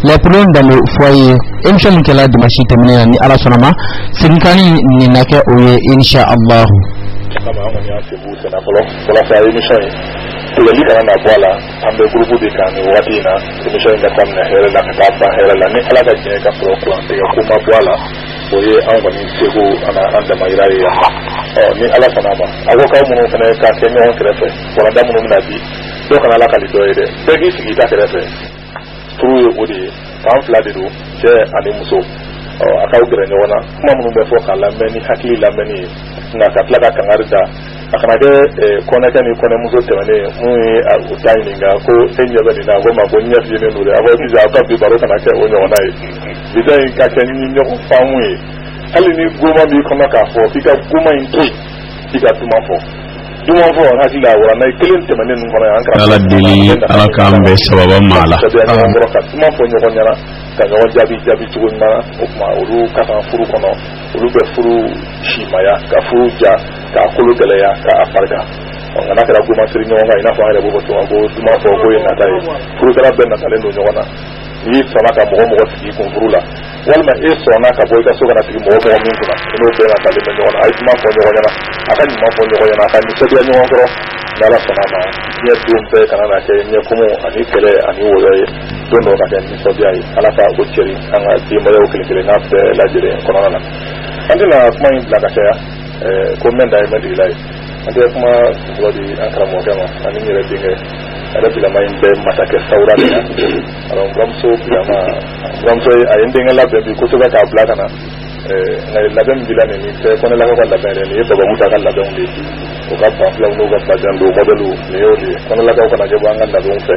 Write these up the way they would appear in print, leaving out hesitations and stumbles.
les problèmes dans le foyer émission min kɛla dimanche tɛmɛnen ni ala sɔnna ma seginkani nin na kɛ o ye inshallah kama an y'a se bu sena fɔlɔ walasa émission tigɛli kana na bɔ a la an bɛ groupe de kan nin wagati in na émission in ka daminɛ hɛrɛ la ka taa ban hɛrɛ la ni ala ka diɲɛ ka sɔrɔ kuran tigɛ ko ma bɔ a la o ye an kɔni seko ana an damayira ye yan ni ala sɔnna ma a ko k'aw minnu fana ka kɛ ɲɔgɔn kɛrɛfɛ walanda minnu bɛna di dɔw kana ala kali dɔ ye dɛ bɛɛ k'i sigi i ta kɛrɛfɛ furu ye o de ye fan fila de don cɛ ani muso a k'aw gɛrɛ ɲɔgɔn na kuma minnu bɛ fɔ k'a lamɛn ni hakili lamɛnni ye nka ka tila ka kangari da a kana kɛ kɔnɛkɛ ni kɔnɛmuso tɛmɛnen mun ye u ta ɲininka ko e ɲɛ bɛ nin na ko ma ko ɲɛ finnen don dɛ a ko sisan aw ka bi baro kana kɛ o ɲɔgɔnna ye bisa in ka kɛ ni ɲɔgɔn faamu ye hali ni goma b'i kɔnɔ k'a fɔ k'i ka goma in to yen i ka duman fɔ duman fɔ hakili la wala n'a ye kelen tɛmɛnen ninnu kɔnɔ yan ala deli ala k'an bɛɛ sababa ma la ka duman fɔ ɲɔgɔn ɲɛna ka ɲɔgɔn jaabi cogo ɲuman o tuma olu ka kan furu kɔnɔ olu bɛ furu simaya ka furu ja k'a kolo gɛlɛya k'a farika nka n'a kɛra goma siri ɲɔgɔn kan i n'a fɔ an yɛrɛ b'o fɔ cogo ko duman fɔ ko ye nata ye furukɛla bɛɛ natalen don ɲɔgɔn na n'i sɔnna ka mɔgɔ sigi kun furu la walima e sɔnna ka bɔ i ka so kana sigi mɔgɔ min kunna n'o bɛɛ natalen bɛ ɲɔgɔn na a ye duman fɔ ɲɔgɔn ɲɛna a ka ɲuman fɔ ɲɔgɔn ɲɛna a ka nisɔndiya ɲɔgɔn kɔrɔ ni ala sɔnna ma diɲɛ don bɛɛ kana na kɛ ɲɛkumu ani kɛlɛ ani wɔyɔ ye don dɔ ka kɛ nisɔndiya ye ala ka o cɛri an ka denbayaw kelen-kelenna bɛɛ lajɛlen kɔnɔna na an tɛna kuma in bila ka caya ko mɛn da ye mɛn digila ye an tɛ kuma dɔ di an karamɔgɔkɛ ma ani n yɛrɛ denkɛ ale bilama in bɛɛ masakɛ sawura de la alors buramuso bilama buramuso a ye n denkɛ labɛn bi kosɛbɛ k'a bila ka na nka labɛn min bila nin tɛ kɔnɛlakaw ka labɛn dɛ nin ye babamuta ka labɛnw de ye o ka banfilaw n'u ka bajan don modèle nin y'o de ye kɔnɛlakaw kana kɛ bɔ an ka labɛnw fɛ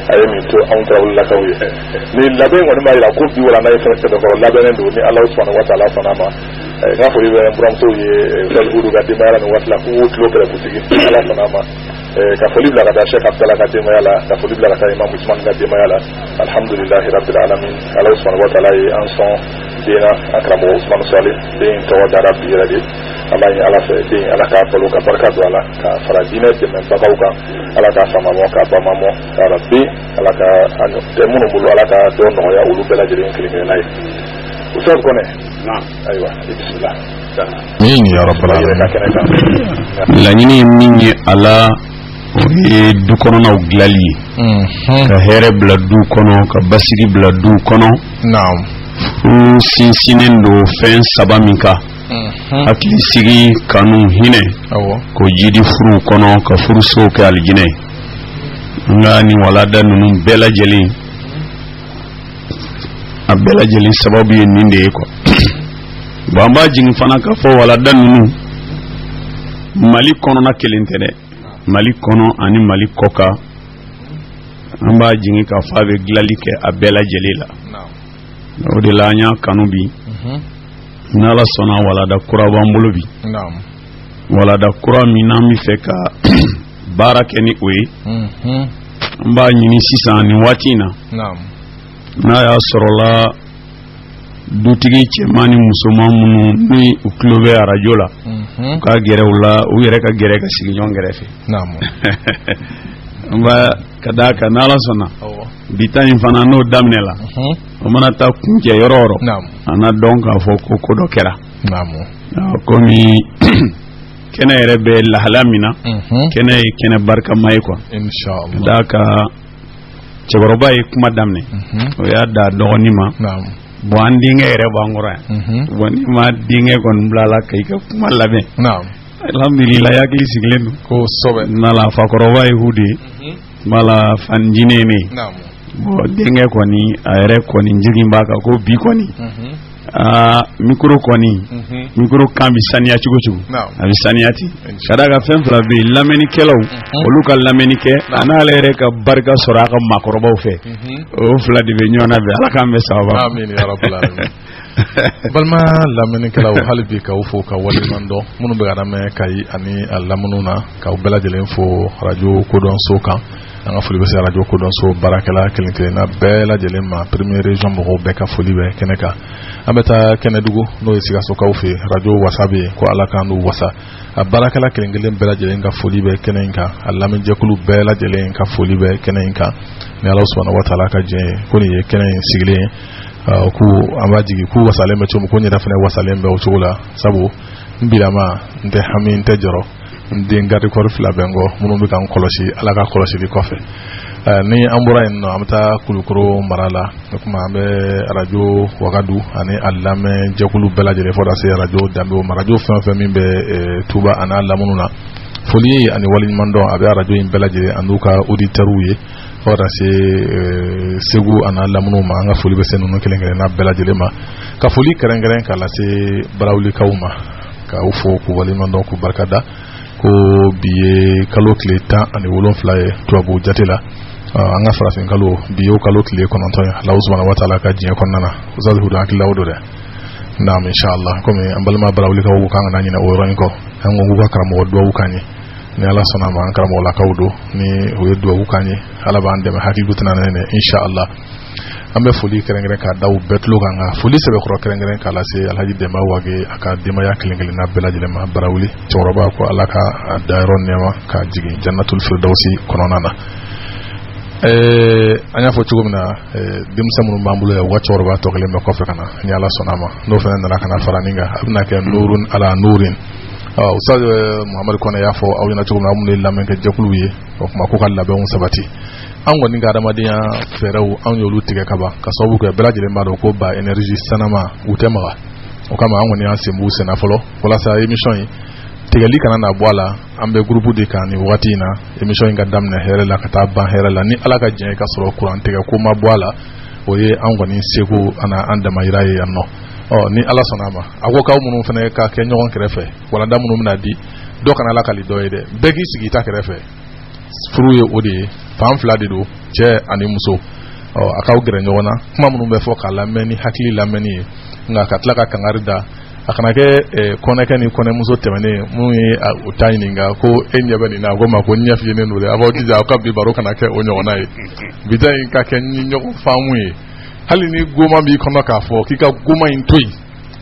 a ye min to anw tarawelelakaw ye nin labɛn kɔni b'a jira ko bi wala n'a ye fɛn sɛbɛkɔrɔ labɛnnen don ni ala subhanahu wa ta'ala sɔnna ma n'a fɔli bɛ buramuso ye fɛlihudu ka denbaya la nin waati la k'u tulo kɛrɛ butigi ala sɔnna ma ka foli bila ka taa Sheikh Abdallah ka denbaya la ka foli bila ka taa Imam Usman ka denbaya la alhamdulillahi rabbil alamin ala subhanahu wa ta'ala ye an sɔn dena an karamɔgɔ Usman Salih den tɔgɔ dara bi yɛrɛ de an b'a ɲini ala fɛ den ala k'a balo ka barika don a la ka fara diinɛ dɛmɛbagaw kan ala k'a famamɔ k'a bamamɔ ka rabbi ala ka tɛ minnu bolo ala ka dɔ nɔgɔya olu bɛɛ lajɛlen kelen-kelenna ye Ustaz Kone ayiwa bismillah min ya rabbal alamin laɲini min ye ala o ye du kɔnɔnaw dilali ye ka hɛrɛ bila du kɔnɔ ka basigi bila du kɔnɔ furu sinsinnen don fɛn saba min kan hakili sigi kanu hinɛ ko jidi furu kɔnɔ ka furusow kɛ alijinɛ nka ni walada ninnu bɛɛ lajɛlen a bɛɛ lajɛlen sababu ye nin de ye quoi bon an b'a jigin fana ka fɔ walada ninnu Mali kɔnɔna kelen tɛ dɛ Mali kɔnɔ ani Mali kɔkan an b'a jigin ka fɔ a bɛ dilali kɛ a bɛɛ lajɛlen la o de la an y'a kanu bi n'ala sɔnna walada kura b'an bolo bi walada kura min n'an bɛ fɛ ka baara kɛ ni o ye an b'a ɲini sisan nin waati in na n'a y'a sɔrɔla dutigi cɛman ni musoman minnu ni u tulo bɛ arajo la u ka gɛrɛ u la u yɛrɛ ka gɛrɛ ka sigi ɲɔgɔn kɛrɛfɛ an b'a ka d'a kan n'ala sɔnna bi ta in fana n'o daminɛ la o mana taa kuncɛ yɔrɔ o yɔrɔ an na dɔn k'a fɔ ko dɔ kɛra komi kɛnɛ yɛrɛ bɛ lahala min na kɛnɛ ye kɛnɛ barikama ye quoi ka d'a kan cɛkɔrɔba ye kuma daminɛ o y'a da dɔgɔnin ma bon an denkɛ yɛrɛ b'an kɔrɔ yan bon ni ma denkɛ kɔni bila la ka i ka kuma labɛn alhamdulilayi hakili sigilen don kosɛbɛ n'ala fakɔrɔba ye hu de ye bala fanjine ne bon denkɛ kɔni a yɛrɛ kɔni jigin b'a kan ko bi kɔni micro kɔni micro kan bi saniya cogo cogo a bi saniya ten ka d'a kan fɛn fila bɛ yen lamɛnnikɛlaw olu ka lamɛnni kɛ a n'ale yɛrɛ ka barika sɔrɔ a ka maakɔrɔbaw fɛ o fila de bɛ ɲɔgɔn na bɛn ala k'an bɛ sababa amin ya rabbal alamin balma lamɛnnikɛlaw hali bi k'aw fo ka waleɲuman dɔn minnu bɛ ka lamɛn Kayi ani a lamɛnniw na k'aw bɛɛ lajɛlen fo radio kodɔn so kan an ka foli bɛ se radio kodɔnso baarakɛla kelen kelenna bɛɛ lajɛlen ma premier région mɔgɔw bɛɛ ka foli bɛ kɛnɛ kan an bɛ taa Kɛnɛdugu n'o ye Sikasokaw fɛ radio wasa bɛ ko ala k'an n'u wasa a baarakɛla kelen kelen bɛɛ lajɛlen ka foli bɛ kɛnɛ in kan a lamɛnjɛkulu bɛɛ lajɛlen ka foli bɛ kɛnɛ in kan ni Ala subhanahu wa taala ka diɲɛ ye ko nin ye kɛnɛ in sigilen ku an b'a jigi ku wasalen bɛ cogo min ko n yɛrɛ fana wasalen bɛ o cogo la sabu n bilama n tɛ hami n tɛ jɔrɔ n den garde corps fila bɛ n kɔ minnu bɛ ka n kɔlɔsi ala ka kɔlɔsili kɔfɛ ni an bɔra yen nɔ an bɛ taa Kulukoro mara la o kuma an bɛ radio Wagadu ani a lamɛnjɛkulu bɛɛ lajɛlen fɔ ka se radio Danbe o radio fɛn o fɛn min bɛ Tuba ani a lamunu na foli ani waliɲumandɔn a bɛ radio in bɛɛ lajɛlen ani u ka auditeurs ye fɔ ka se Segu ani a lamunu ma an ka foli bɛ se ninnu kelen kelenna bɛɛ lajɛlen ma ka foli kɛrɛnkɛrɛn k'a lase barawulikaw ma k'aw fo k'u waliɲumandɔn k'u barikada ko bi ye kalo tile 17 ye tubabu jate la an ka farafin kalo bi ye kalo tile 9 ye Ala subhanahu wa taala ka diɲɛ kɔnɔna na Ustaz Hudu hakililaw do dɛ naam inshallah komi an balima barawulikaw ko kan ka ɲinɛ o yɔrɔ in kɔ an ko k'u ka karamɔgɔ duwawu kan ye ni Ala sɔnna ma an karamɔgɔ lakaw do ni o ye duwawu kan ye Ala b'an dɛmɛ hakili tɛna nɛnɛ inshallah an bɛ foli kɛrɛnkɛrɛn ka daw bɛɛ tulo kan nka foli sɛbɛkɔrɔ kɛrɛnkɛrɛn k'a lase Alhaji Denba Wage a ka denbaya kelen kelenna bɛɛ lajɛlen ma barawuli cɛkɔrɔba ko Ala ka a dayɔrɔ nɛɛma ka jigin Jannatul Firdausi kɔnɔna na an y'a fɔ cogo min na denmisɛn minnu b'an bolo yan u ka cɛkɔrɔba tɔ kelen bɛ kɔfɛ ka na ni Ala sɔnna ma n'o fana nana ka na fara nin kan a bɛna kɛ nurun ala nurin Ustaz Muhamadu Kɔnɛ y'a fɔ aw ɲɛna cogo min na minnu ye lamɛnkɛ jɛkulu ye o kuma k'u ka labɛnw sabati an kɔni ka adamadenya fɛɛrɛw anw y'olu tigɛ ka ban ka sababu kɛ bɛɛ lajɛlen b'a dɔn ko ba énergie sanama u tɛ maga o kama an kɔni y'an sen b'u senna fɔlɔ walasa émission in tigɛli kana na bɔ a la an bɛ groupe de kan ni wagati in na émission in ka daminɛ hɛrɛ la ka taa ban hɛrɛ la ni Ala ka diɲɛ ka sɔrɔ courant tigɛ ko ma bɔ a la o ye an kɔni seko an damayira ye yan nɔ ni Ala sɔnna ma a ko k'aw minnu fana ka kɛ ɲɔgɔn kɛrɛfɛ walanda minnu bɛna di dɔ kana lakali dɔ ye dɛ bɛɛ k'i sigi ta kɛrɛfɛ furu ye o de ye fan fila de don cɛ ani muso a k'aw gɛrɛ ɲɔgɔn na kuma minnu bɛ fɔ k'a lamɛn ni hakili lamɛnni ye nka ka tila ka kangari da a kana kɛ kɔnɛkɛ ni kɔnɛmuso tɛmɛnen minnu ye o ta ɲininka ko e ɲɛ bɛ nin na a ko ma ko ɲɛ fiyenen don dɛ a b'aw jija aw ka bi baro kana kɛ o ɲɔgɔnna ye bita in ka kɛ ni ɲɔgɔn faamu ye hali ni goma b'i kɔnɔ k'a fɔ k'i ka goma in to yen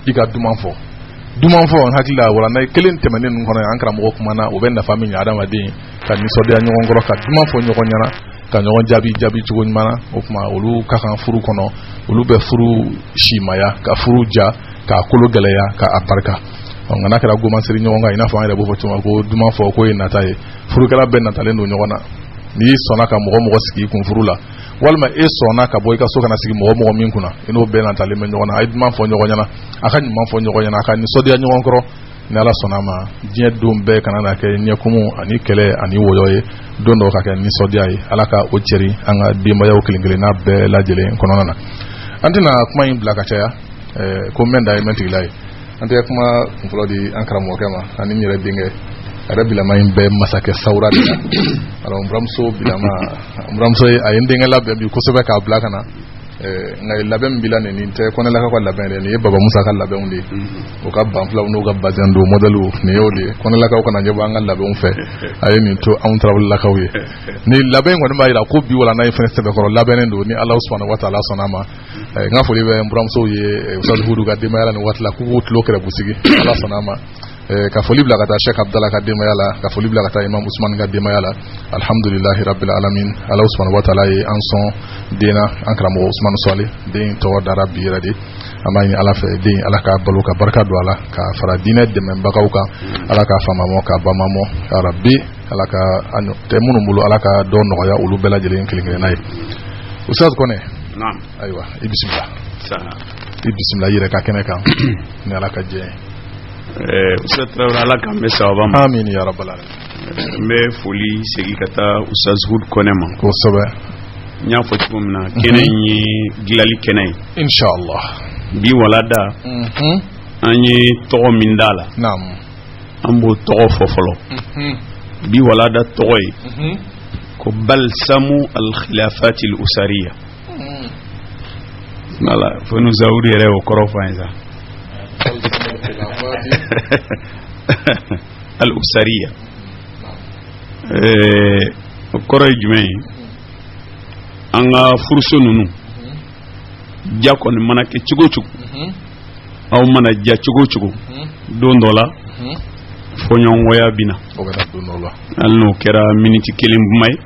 i ka duman fɔ n hakili la walanda kelen tɛmɛnen ninnu kɔnɔ an karamɔgɔ kumana o bɛ nafa min ɲɛ adamaden ka nisɔndiya ɲɔgɔn kɔrɔ ka duman fɔ ɲɔgɔn ɲɛna ka ɲɔgɔn jaabi cogo ɲuman na o kuma olu ka kan furu kɔnɔ olu bɛ furu simaya ka furu ja k'a kolo gɛlɛya k'a barika nka n'a kɛra goma siri ɲɔgɔn kan i n'a fɔ an yɛrɛ b'o fɔ cogo min ko duman fɔ ko ye nata ye furukɛla bɛɛ natalen don ɲɔgɔn na n'i sɔnna ka mɔgɔ sigi kun furu la walima e sɔnna ka bɔ i ka so kana sigi mɔgɔ min kunna i n'o bɛɛ natalen bɛ ɲɔgɔn na a ye duman fɔ ɲɔgɔn ɲɛna a ka ɲuman fɔ ɲɔgɔn ɲɛna a ka nisɔndiya ɲɔgɔn kɔrɔ ni Ala sɔnna ma diɲɛ don bɛɛ kana na kɛ ɲɛkumu ani kɛlɛ ani wɔyɔ ye don dɔ ka kɛ nisɔndiya ye Ala ka o cɛri an ka denbayaw kelen kelenna bɛɛ lajɛlen kɔnɔna na an tɛna kuma in bila ka caya ko mɛn da ye mɛn tigila ye an tɛ kuma kunfɔlɔ di an karamɔgɔkɛ ma ani n yɛrɛ denkɛ yɛrɛ bilama in bɛ masakɛ sawura de la alors buramuso bilama buramuso a ye n denkɛ labɛn bi kosɛbɛ k'a bila ka na nka labɛn min bila nin tɛ kɔnɛlaka ka labɛn dɛ nin ye baba musa ka labɛnw de ye o ka banfulaw n'o ka bazɛn don modèle nin y'o de ye kɔnɛlakaw kana ɲɛbɔ an ka labɛnw fɛ a ye nin to anw tarawelelakaw ye nin labɛn kɔni b'a jira ko bi wala n'a ye fɛnɛ sɛbɛkɔrɔ labɛnnen don ni Ala subhanahu wa taala sɔnna ma n ka foli bɛ n buramusow ye Ustaz Hudu ka denbaya la nin waati la k'u k'u tulo kɛrɛbusigi Ala sɔnna ma ka foli bila ka taa Sheikh Abdallah ka denbaya la ka foli bila ka taa Imam Usman ka denbaya la alhamdulillahi rabbil alamin Ala subhanahu wa taala ye an sɔn dena an karamɔgɔ Usman Sɔle den tɔgɔ dara bi yɛrɛ de an b'a ɲini Ala fɛ den Ala ka balo ka barika don a la ka fara diinɛ dɛmɛbagaw kan Ala ka famamɔ ka bamamɔ ya rabbi Ala ka tɛ minnu bolo Ala ka dɔ nɔgɔya olu bɛɛ lajɛlen kelen kelenna ye Ustaz Kɔnɛ ayiwa i bisimila i yɛrɛ ka kɛnɛ kan ni Ala ka jɛ Ustaz Traoré Ala k'an bɛ sababa ma amin ya rabbal alamin n bɛ foli segi ka taa Ustaz Hudu Kɔnɛ ma kosɛbɛ n y'a fɔ cogo min na kɛnɛ in ye dilali kɛnɛ ye inshallah bi walada an ye tɔgɔ min d'a la an b'o tɔgɔ fɔ fɔlɔ bi walada tɔgɔ ye ko balsamu al-khilafati al-usariya wala fo nu zawuri yɛrɛ o kɔrɔ fɔ an ye sa al-usariya o kɔrɔ ye jumɛn ye an ka furuso ninnu ja kɔni mana kɛ cogo cogo aw mana ja cogo cogo don dɔ la fɔɲɔgɔnkɔya bɛ na hali n'o kɛra miniti 1 kuma ye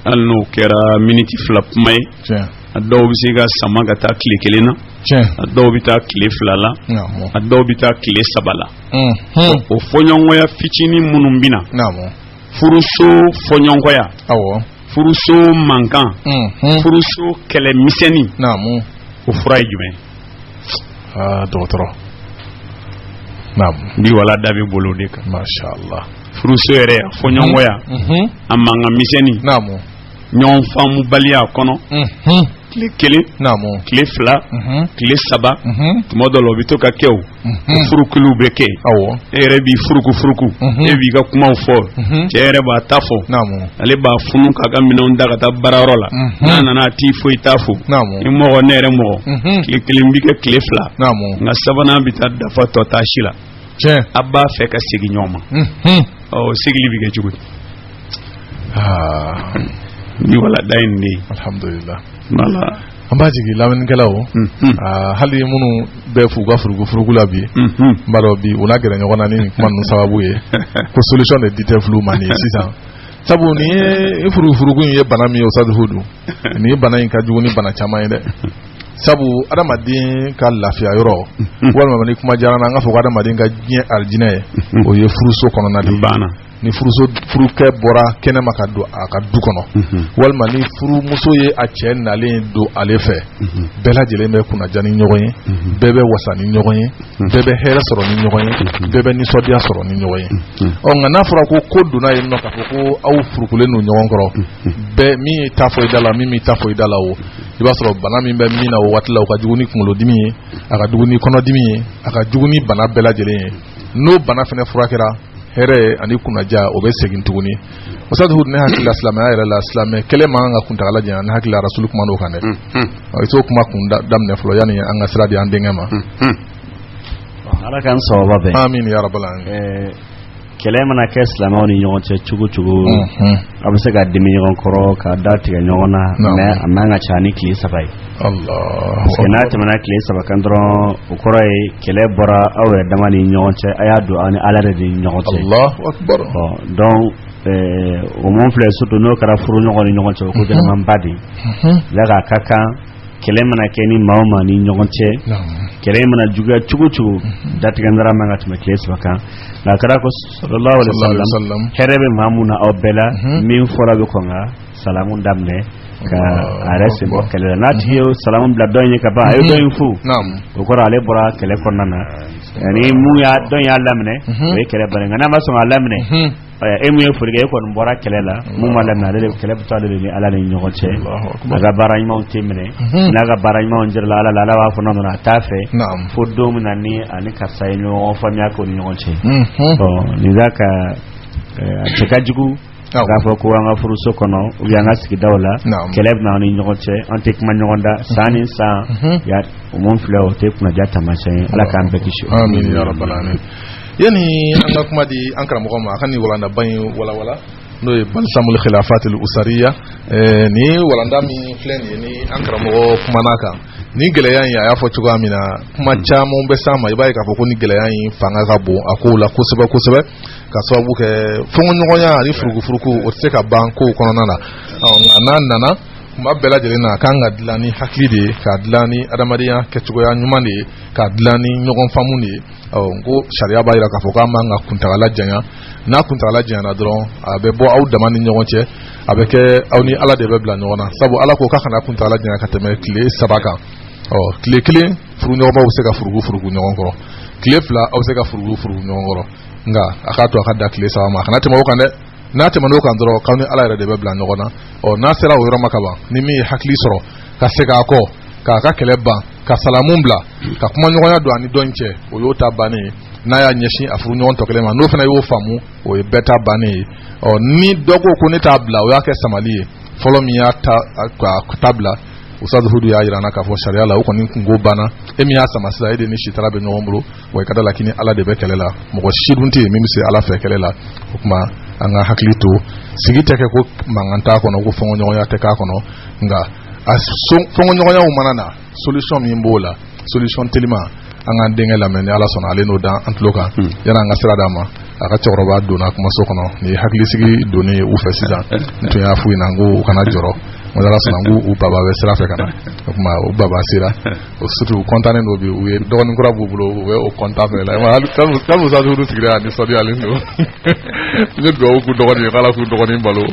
hali n'o kɛra miniti 2 kuma ye a dɔw bɛ se ka sama ka taa tile 1 na a dɔw bɛ taa tile 2 la a dɔw bɛ taa tile 3 la o fɔɲɔgɔnkɔya fitinin minnu bɛ na furuso fɔɲɔgɔnkɔya furuso mankan furuso kɛlɛmisɛnnin o fura ye jumɛn dɔgɔtɔrɔ bi wala da bɛ bolo de kan mashallah furuso yɛrɛ fɔɲɔgɔnkɔya a mankan misɛnnin ɲɔgɔn faamubaliya kɔnɔ tile 1 tile 2 tile 3 tuma dɔ la o bɛ to ka kɛ o furukuluw bɛ kɛ e yɛrɛ b'i furuku e b'i ka kumaw fɔ cɛ yɛrɛ b'a ta fɔ ale b'a funu k'a ka minɛnw da ka taa baarayɔrɔ la n'a nana a t'i fo i t'a fo i mɔgɔ ne yɛrɛ mɔgɔ tile 1 bi kɛ tile 2 nka sabanan bɛ taa dafa tɔ taa si la a b'a fɛ ka segin ɲɔgɔn ma segili bɛ kɛ cogo di ni wala da in de alhamdulillah wala an b'a jigi lamɛnnikɛlaw hali minnu bɛ f'u ka furugu la bi n b'a dɔn bi u na gɛrɛ ɲɔgɔn na ni kuma ninnu sababu ye ko solution de dit flu man ye sisan sabu nin ye furugu in ye bana min ye o saduhudu nin ye bana in ka jugu ni bana caman ye dɛ sabu adamaden ka lafiya yɔrɔ walima ni kuma diyara n na an ka fɔ ko adamaden ka diɲɛ alijinɛ ye o ye furuso kɔnɔna de banna ni furukɛ bɔra kɛnɛma ka don a ka du kɔnɔ walima ni furumuso ye a cɛ nalen don ale fɛ bɛɛ lajɛlen bɛ kunnaja ni ɲɔgɔn ye bɛɛ bɛ wasa ni ɲɔgɔn ye bɛɛ bɛ hɛrɛ sɔrɔ ni ɲɔgɔn ye bɛɛ bɛ nisɔndiya sɔrɔ ni ɲɔgɔn ye nka n'a fɔra ko donna yen nɔ k'a fɔ ko aw furukulen don ɲɔgɔn kɔrɔ bɛɛ min ye ta fɔ i da la min m'i ta fɔ i da la o i b'a sɔrɔ bana min bɛ min na o waati la o ka jugu ni kunkolodimi ye a ka jugu ni kɔnɔdimi ye a ka jugu ni bana bɛɛ lajɛlen ye n'o bana fana furakɛra hɛrɛ ani kunnaja o bɛ segin tuguni o sabu ne hakili la silamɛya yɛrɛ la silamɛ kɛlɛ man kan ka kuntagala janya ne hakili la rasulu kuma n'o kan dɛ i t'o kuma kun daminɛ fɔlɔ yanni an ka sira di an denkɛ ma ala k'an sababa bɛn amin ya rabbal alamin kɛlɛ mana kɛ silamɛw ni ɲɔgɔn cɛ cogo cogo a bɛ se ka dimi ɲɔgɔn kɔrɔ ka da tigɛ ɲɔgɔn na mais a man ka ca ni tile 3 ye parce que n'a tɛmɛna tile 3 kan dɔrɔn o kɔrɔ ye kɛlɛ bɔra aw yɛrɛ dama ni ɲɔgɔn cɛ a y'a don aw ni ala yɛrɛ de ni ɲɔgɔn cɛ donc o mun filɛ surtout n'o kɛra furu ɲɔgɔn ni ɲɔgɔn cɛ o ko gɛlɛmanba de ye ka ka kan kɛlɛ mana kɛ ni maa o maa ni ɲɔgɔn cɛ kɛlɛ mana juguya cogo cogo datigɛndara man ka tɛmɛ tile 3 kan la kɛra ko sallallahu alaihi wasallam hɛrɛ bɛ maa mun na aw bɛɛ la min fɔra bɛ kɔn ka salamu daminɛ ka a yɛrɛ sen bɔ kɛlɛ la n'a tigi ye salamu bila dɔn ye ka ban a ye dɔn in fo o kɔrɔ ale bɔra kɛlɛ kɔnɔna na ni mun y'a dɔn y'a laminɛ o ye kɛlɛ bali nka n'a ma sɔn k'a laminɛ e mun ye folikɛ e kɔni bɔra kɛlɛ la mun ma laminɛ ale de kɛlɛ bɛ to ale de ni ala ni ɲɔgɔn cɛ a ka baara ɲumanw tɛ minɛ n'a ka baara ɲumanw jira la ala la ala b'a fɔ nɔnɔ a t'a fɛ fo don min na ni ani karisa ye ɲɔgɔn faamuya k'o ni ɲɔgɔn cɛ nin za ka a cɛ ka jugu k'a fɔ ko an ka furuso kɔnɔ ou bien an ka sigidaw la kɛlɛ bɛ na ni ɲɔgɔn cɛ an tɛ kuma ɲɔgɔn da san ni san o mun filɛ o tɛ kunnaja taamasiyɛn ye ala k'an bɛɛ kisi amin ya rabbal alamin yani an ka kuma di an karamɔgɔ ma a ka nin walanda ban ye walawala n'o ye balsamul khilafatil usariya ni walanda min filɛ nin ye ni an karamɔgɔ kumana kan ni gɛlɛya in a y'a fɔ cogoya min na kuma caman bɛ s'an ma i b'a ye k'a fɔ ko ni gɛlɛya in fanga ka bon a kow la kosɛbɛ kosɛbɛ ka sababu kɛ fɔɲɔgɔnya ani furugufurugu o tɛ se ka ban kow kɔnɔna na nka n'a nana kuma bɛɛ lajɛlen na a kan ka dilan ni hakili de ye k'a dilan ni adamadenya kɛcogoya ɲuman de ye k'a dilan ni ɲɔgɔn faamu de ye n ko sariya b'a jira k'a fɔ k'a man ka kuntagala janya n'a kuntagala janyana dɔrɔn a bɛ bɔ aw dama ni ɲɔgɔn cɛ a bɛ kɛ aw ni ala de bɛ bila ɲɔgɔn na sabu ala ko k'a kana kuntagala janya ka tɛmɛ tile 3 kan tile 1 furuɲɔgɔnmaw bɛ se ka furugu ɲɔgɔn kɔrɔ tile 2 aw bɛ se ka furugu ɲɔgɔn kɔrɔ nka a k'a to a ka da tile 3 ma a kana tɛmɛ o kan dɛ n'a tɛmɛn'o kan dɔrɔn k'aw ni ala yɛrɛ de bɛ bila ɲɔgɔn na n'a sera o yɔrɔ ma ka ban ni min ye hakili sɔrɔ ka se k'a kɔ k'a ka kɛlɛ ban ka salamu bila ka kuma ɲɔgɔnya don ani dɔn cɛ o y'o ta bannen ye n'a y'a ɲɛsin a furu ɲɔgɔn tɔ kelen ma n'o fana y'o faamu o ye bɛɛ ta bannen ye ni dɔ ko ne t'a bila o y'a kɛ samali ye fɔlɔ min y'a ta bila Ustaz Hudu y'a yira na k'a fɔ sariya la o kɔni kungo banna e min y'a sama sisan e de ni sitara bɛ ɲɔgɔn bolo wa i ka da la kini ala de bɛ kɛlɛ la mɔgɔ si dun tɛ yen min bɛ se ala fɛ kɛlɛ la o kuma anga haklito sigita ke ko manganta kono ko fongo nyoya te ka kono nga fongo nyoya o manana solution mi mbola solution telima anga denga la men ala sona ale no dan antloka yana nga sira dama aka choroba dona kuma sokono ni hakli sigi doni u fesida to ya fu inango kana joro modala sona ngu u baba be sira fe kana kuma u baba sira o sutu kontane no bi u don ngura bubulo we o konta fe la ma kalu sa du sigira ni sodi ale no ni go ku dogoni kala ku dogoni balo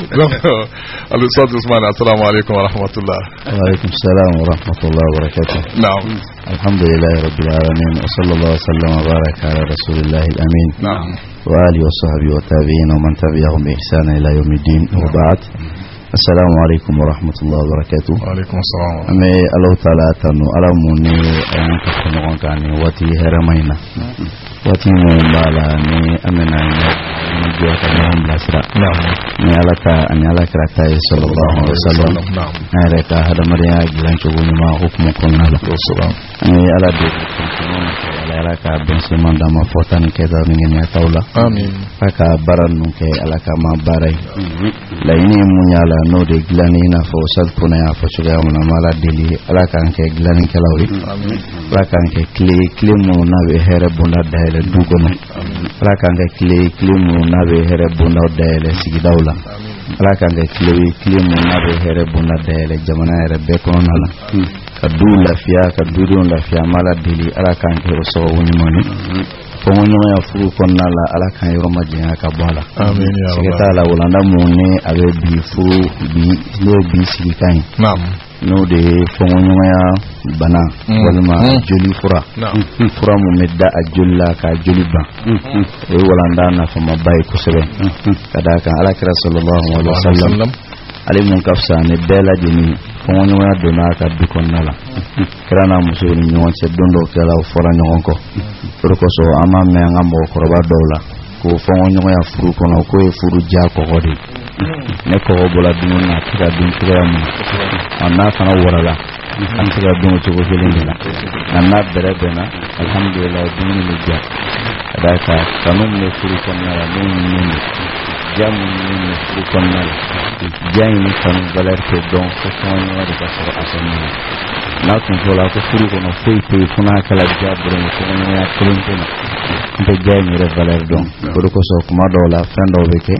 alu sadu usman assalamu alaikum wa rahmatullah wa alaikum assalam wa rahmatullahi wa barakatuh na'am alhamdulillahi rabbil alamin wa sallallahu wa sallam wa baraka ala rasulillahi al-amin na'am وآله وصحبه وتابعين ومن تبعهم بإحسان إلى يوم الدين وبعد السلام عليكم ورحمة الله وبركاته. وعليكم السلام. أمي الله تعالى تنو على مني أنك تنوعن كاني واتي هرمينا واتي مبالا ني أمنا نجوا كنهم لسرا. نعم. ني على أني على كرتا صلى الله عليه وسلم. نعم. نريكا هذا مريا جلان شغل ما حكم كنا له. أمي على دي ala ka bensi manda ma fotani keda ngene ya taula amin aka baran nuke ala ka ma barai la ini munyala no de glani na fo sal puna ya fo chuga mun mala deli ala ka nke glani kelawri amin ala ka nke kle mu na be here bunda dale dugono ala ka nke kle mu na be here bunda dale sigi daula ala ka nke kle mu na be here bunda dale jamana here be kono na kadu lafiya kadu lafiya mala deli ala kan ke so woni moni ko woni ya furu konna la ala kan yoro majin aka bala amin ya rabbal ala wala na moni abe bi furu bi le bi sikan na'am no de fo woni ya bana walma joli fura fura mu medda ajulla ka joli ba e wala ndana fa mabay ko sebe kada kan ala kira sallallahu alaihi wasallam ali mun kafsa ne bela dini fongo ya dona ka dukon nala krana muso ni nyonse dondo kala fora nyonko ko so ama me ngamo koroba dola ko fongo ya furu kono ko e furu ja ko godi ne ko bola dunu na kira dun kira mu anna kana warala an kira dunu to ko gelindina anna bere bena alhamdulillah dunu ni ja adaka kanum ne furu kono nala ni jamu ni furu kono nala jaini kan valer ke don ko fonyo de ka so asani na kun fola ko furu ko no foi pe funa kala jabro ko no ya kulun ko jaini re valer don ko so kuma do la fendo beke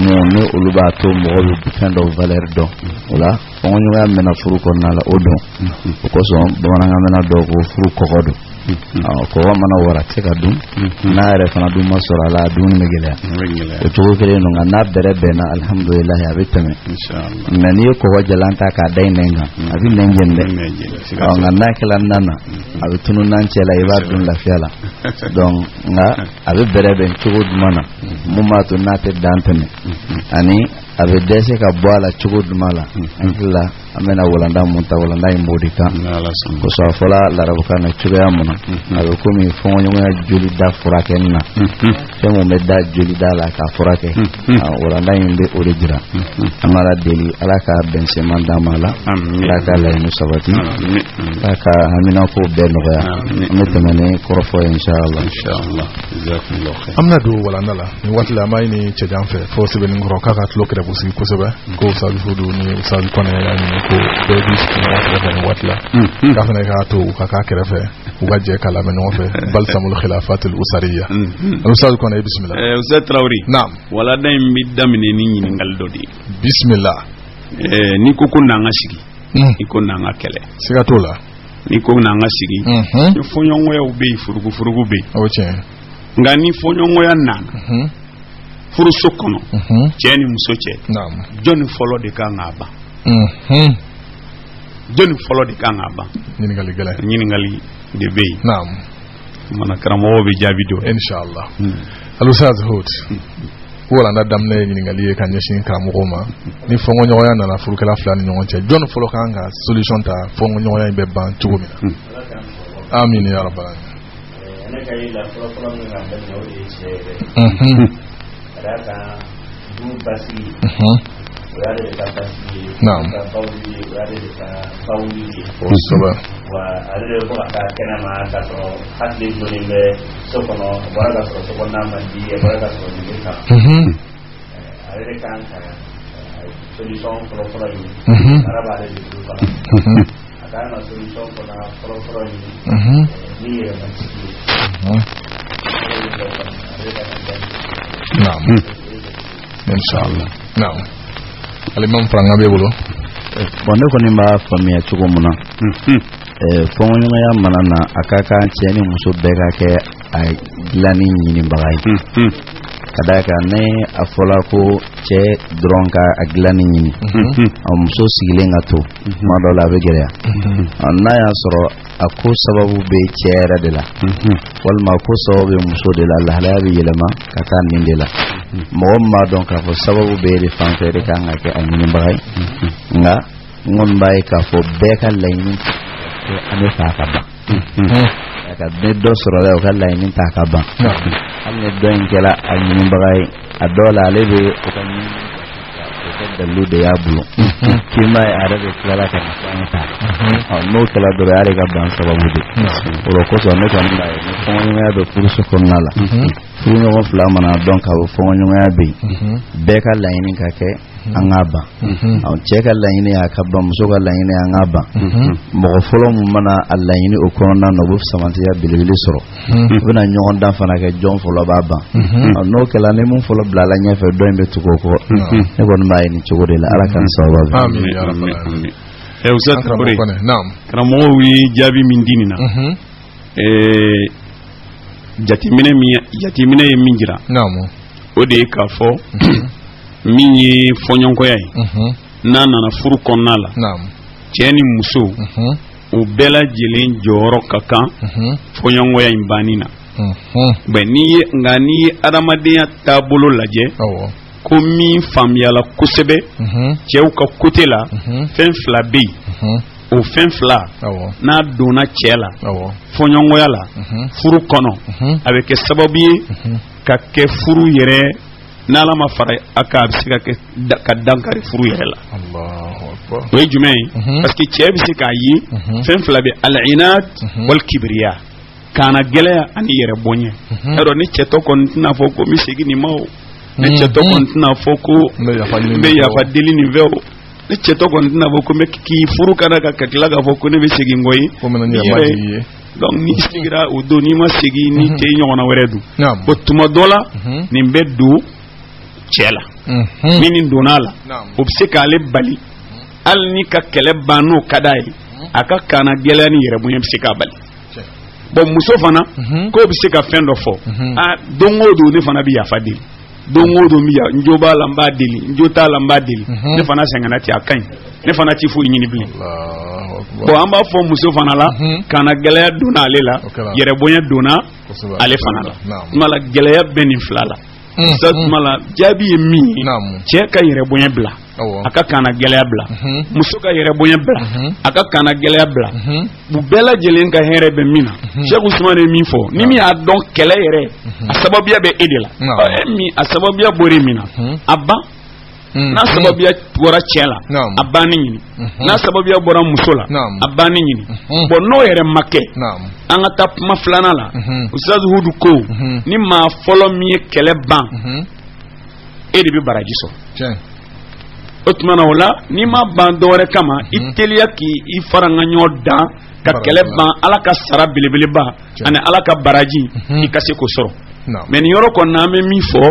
mo ne uluba to mo be fendo valer don wala fonyo ya mena furu ko na la odon ko so bona ngamena do ko furu ko godo ko mana wara teka dum na re fana dum masora la dum megele o to kele no na bere bena alhamdulillah ya bitame inshallah nani ko wajalanta ka dai nenga abi nenjende nga na kala nana abi tunu nan cela ibadun la fiala donc nga abi bere ben to mana mumma to na te dantene ani abe dese ka boala chugud mala angila amena walanda munta walanda imbodika ko so fola la rabuka na chuga muna abe ko mi fonyo ya juli da furakenna femo medda juli da la ka furake walanda imbe orejira amara deli alaka bense manda mala alaka la inu sabati alaka amina ko beno ya metemene korofo inshallah jazakumullah khair amna do walanda la ni watla mai ni chejanfe fo sebe ngoro kaka tlokre busi ko sebe ko sabi fudu ni sabi kone ya ni ko baby ni watla kafana ka to kaka kerefe ugaje kala men ofe balsamul khilafat al usariya ustad kone bismillah ustad Traoré naam wala day mi damine ni ni ngal dodi bismillah ni ko kunna ngashigi ni ko nanga kele siga tola ni ko nanga shigi ni fonyo ngoya ube furugu be oche ngani fonyo ngoya nana furu sokono jeni muso che naam joni folo de kangaba joni folo de kangaba ni ngali gele ni ngali de be naam mana karamo be jabido inshallah alusaz hot wala na damne ni ngali kan yeshin karamo ma ni fongo nyoya na furu kala flani nyonche joni folo kanga solution ta fongo nyoya be ban tugumi amin ya rabbal alamin ene kai la folo nga be no de raka du basi wale de basi naam bauli wale de bauli osoba wa ale ko aka kana ma ka to hadde joni be sokono wala so sokona mandi wala so ni ka ale kan ka solution fɔlɔ ye ara b'ale de bolo fana a kan ka solution fɔlɔ ye ni yɛrɛ ma sigi naam inshallah naam alimam franga be bolo bon ne kɔni b'a faamuya cogo min na fɔɲɔgɔnya mana na a ka kan cɛ ni muso bɛɛ ka kɛ a dilanni ɲinibaga ye ka d'a kan ne a fɔla ko cɛ dɔrɔn ka a dilanni ɲini muso sigilen ka to tuma dɔw la a bɛ gɛlɛya n'a y'a sɔrɔ a ko sababu bɛ cɛ yɛrɛ de la walima ko sababu bɛ muso de la lahalaya bɛ yɛlɛma ka taa nin de la mɔgɔ min b'a dɔn k'a fɔ sababu bɛ de fan fɛ de kan ka kɛ a ɲinibaga ye nka n kɔni b'a ye k'a fɔ bɛɛ ka laɲini an bɛ fɛ a ka ban ka ne dɔ sɔrɔ la o ka laɲini ta ka ban hali ni dɔ in kɛra a ɲinibaga ye a dɔw la ale bɛ o ka ɲini o ka dalilu de y'a bolo k'i ma ye a yɛrɛ de tilala ka na ta n'o kɛra dɔrɔn y'ale ka ban sababu de o de kosɔn ne kɔni b'a ye ni fɔɲɔgɔnya bɛ furuso kɔnɔna la furuɲɔgɔn fila mana dɔn k'a fɔ fɔɲɔgɔnya bɛ yen bɛɛ ka laɲini ka kɛ an k'a ban cɛ ka laɲini a ka ban muso ka laɲini an k'a ban mɔgɔ fɔlɔ min mana a laɲini o kɔnɔna na o bɛ samantiya belebele sɔrɔ u bɛna ɲɔgɔn dan fana kɛ jɔn fɔlɔ b'a ban n'o kɛra ni mun fɔlɔ bilala ɲɛfɛ dɔ in bɛ tugu o kɔ ne kɔni b'a ye nin cogo de la ala k'an sababu Ustaz Traoré karamɔgɔw ye jaabi min di nin na jateminɛ ye min jira o de ye k'a fɔ min ye fɔɲɔgɔnya ye n'a nana furu kɔnɔna la cɛ ni muso u bɛɛ lajɛlen jɔyɔrɔ ka kan fɔɲɔgɔnya in banni na nka n'i ye adamadenya taabolo lajɛ ko min faamuyala kosɛbɛ cɛw ka côté la fɛn fila bɛ yen o fɛn fila n'a donna cɛ la fɔɲɔgɔnya la furu kɔnɔ a bɛ kɛ sababu ye ka kɛ furu yɛrɛ n'ala ma fara a kan a bɛ se ka kɛ ka dankari furu yɛrɛ la o ye jumɛn ye parce que cɛ bɛ se k'a ye fɛn fila bɛ al-inat wal kibriya kana gɛlɛya ani yɛrɛ bonya yɔrɔ ni cɛ tɔ kɔni tɛna fɔ ko n bɛ segin nin ma o ne cɛ tɔ kɔni tɛna fɔ ko n bɛ yafa deli nin fɛ o ne cɛ tɔ kɔni tɛna fɔ ko n bɛ k'i furu kana ka tila k'a fɔ ko ne bɛ segin n kɔ ye donc n'i sigira o don n'i ma segin ni cɛ ɲɔgɔnna wɛrɛ dun o tuma dɔ la nin bɛ don cɛ la min nin donna la o bɛ se k'ale bali hali ni ka kɛlɛ ban n'o ka d'a ye a ka kana gɛlɛya ni yɛrɛ bonya bɛ se k'a bali bon muso fana k'o bɛ se ka fɛn dɔ fɔ don o don ne fana bɛ yafa deli don o don n jo b'a la n b'a deli n jo t'a la n b'a deli ne fana sɛgɛnna ten a ka ɲi ne fana ti foyi ɲini bilen bon an b'a fɔ muso fana la kana gɛlɛya donna ale la yɛrɛ bonya donna ale fana la tuma la gɛlɛya bɛ nin fila la tuma la jaabi ye min ye cɛ ka yɛrɛ bonya bila a ka kana gɛlɛya bila muso ka yɛrɛ bonya bila a ka kana gɛlɛya bila u bɛɛ lajɛlen ka hɛrɛ bɛ min na Cheikh Ousmane ye min fɔ ni min y'a dɔn kɛlɛ yɛrɛ a sababuya bɛ e de la a sababuya bɔra min na a ban n'a sababuya bɔra cɛ la a banni ɲini n'a sababuya bɔra muso la a banni ɲini bon n'o yɛrɛ ma kɛ an ka taa kuma filanan la Ustaz Hudu ko ni maa fɔlɔ min ye kɛlɛ ban e de bɛ baraji sɔrɔ o tuma na o la n'i ma ban dɔwɛrɛ kama i teliya k'i fara n ka ɲɔgɔn dan ka kɛlɛ ban ala ka sara belebeleba ani ala ka baraji i ka se k'o sɔrɔ mais nin yɔrɔ kɔni an bɛ min fɔ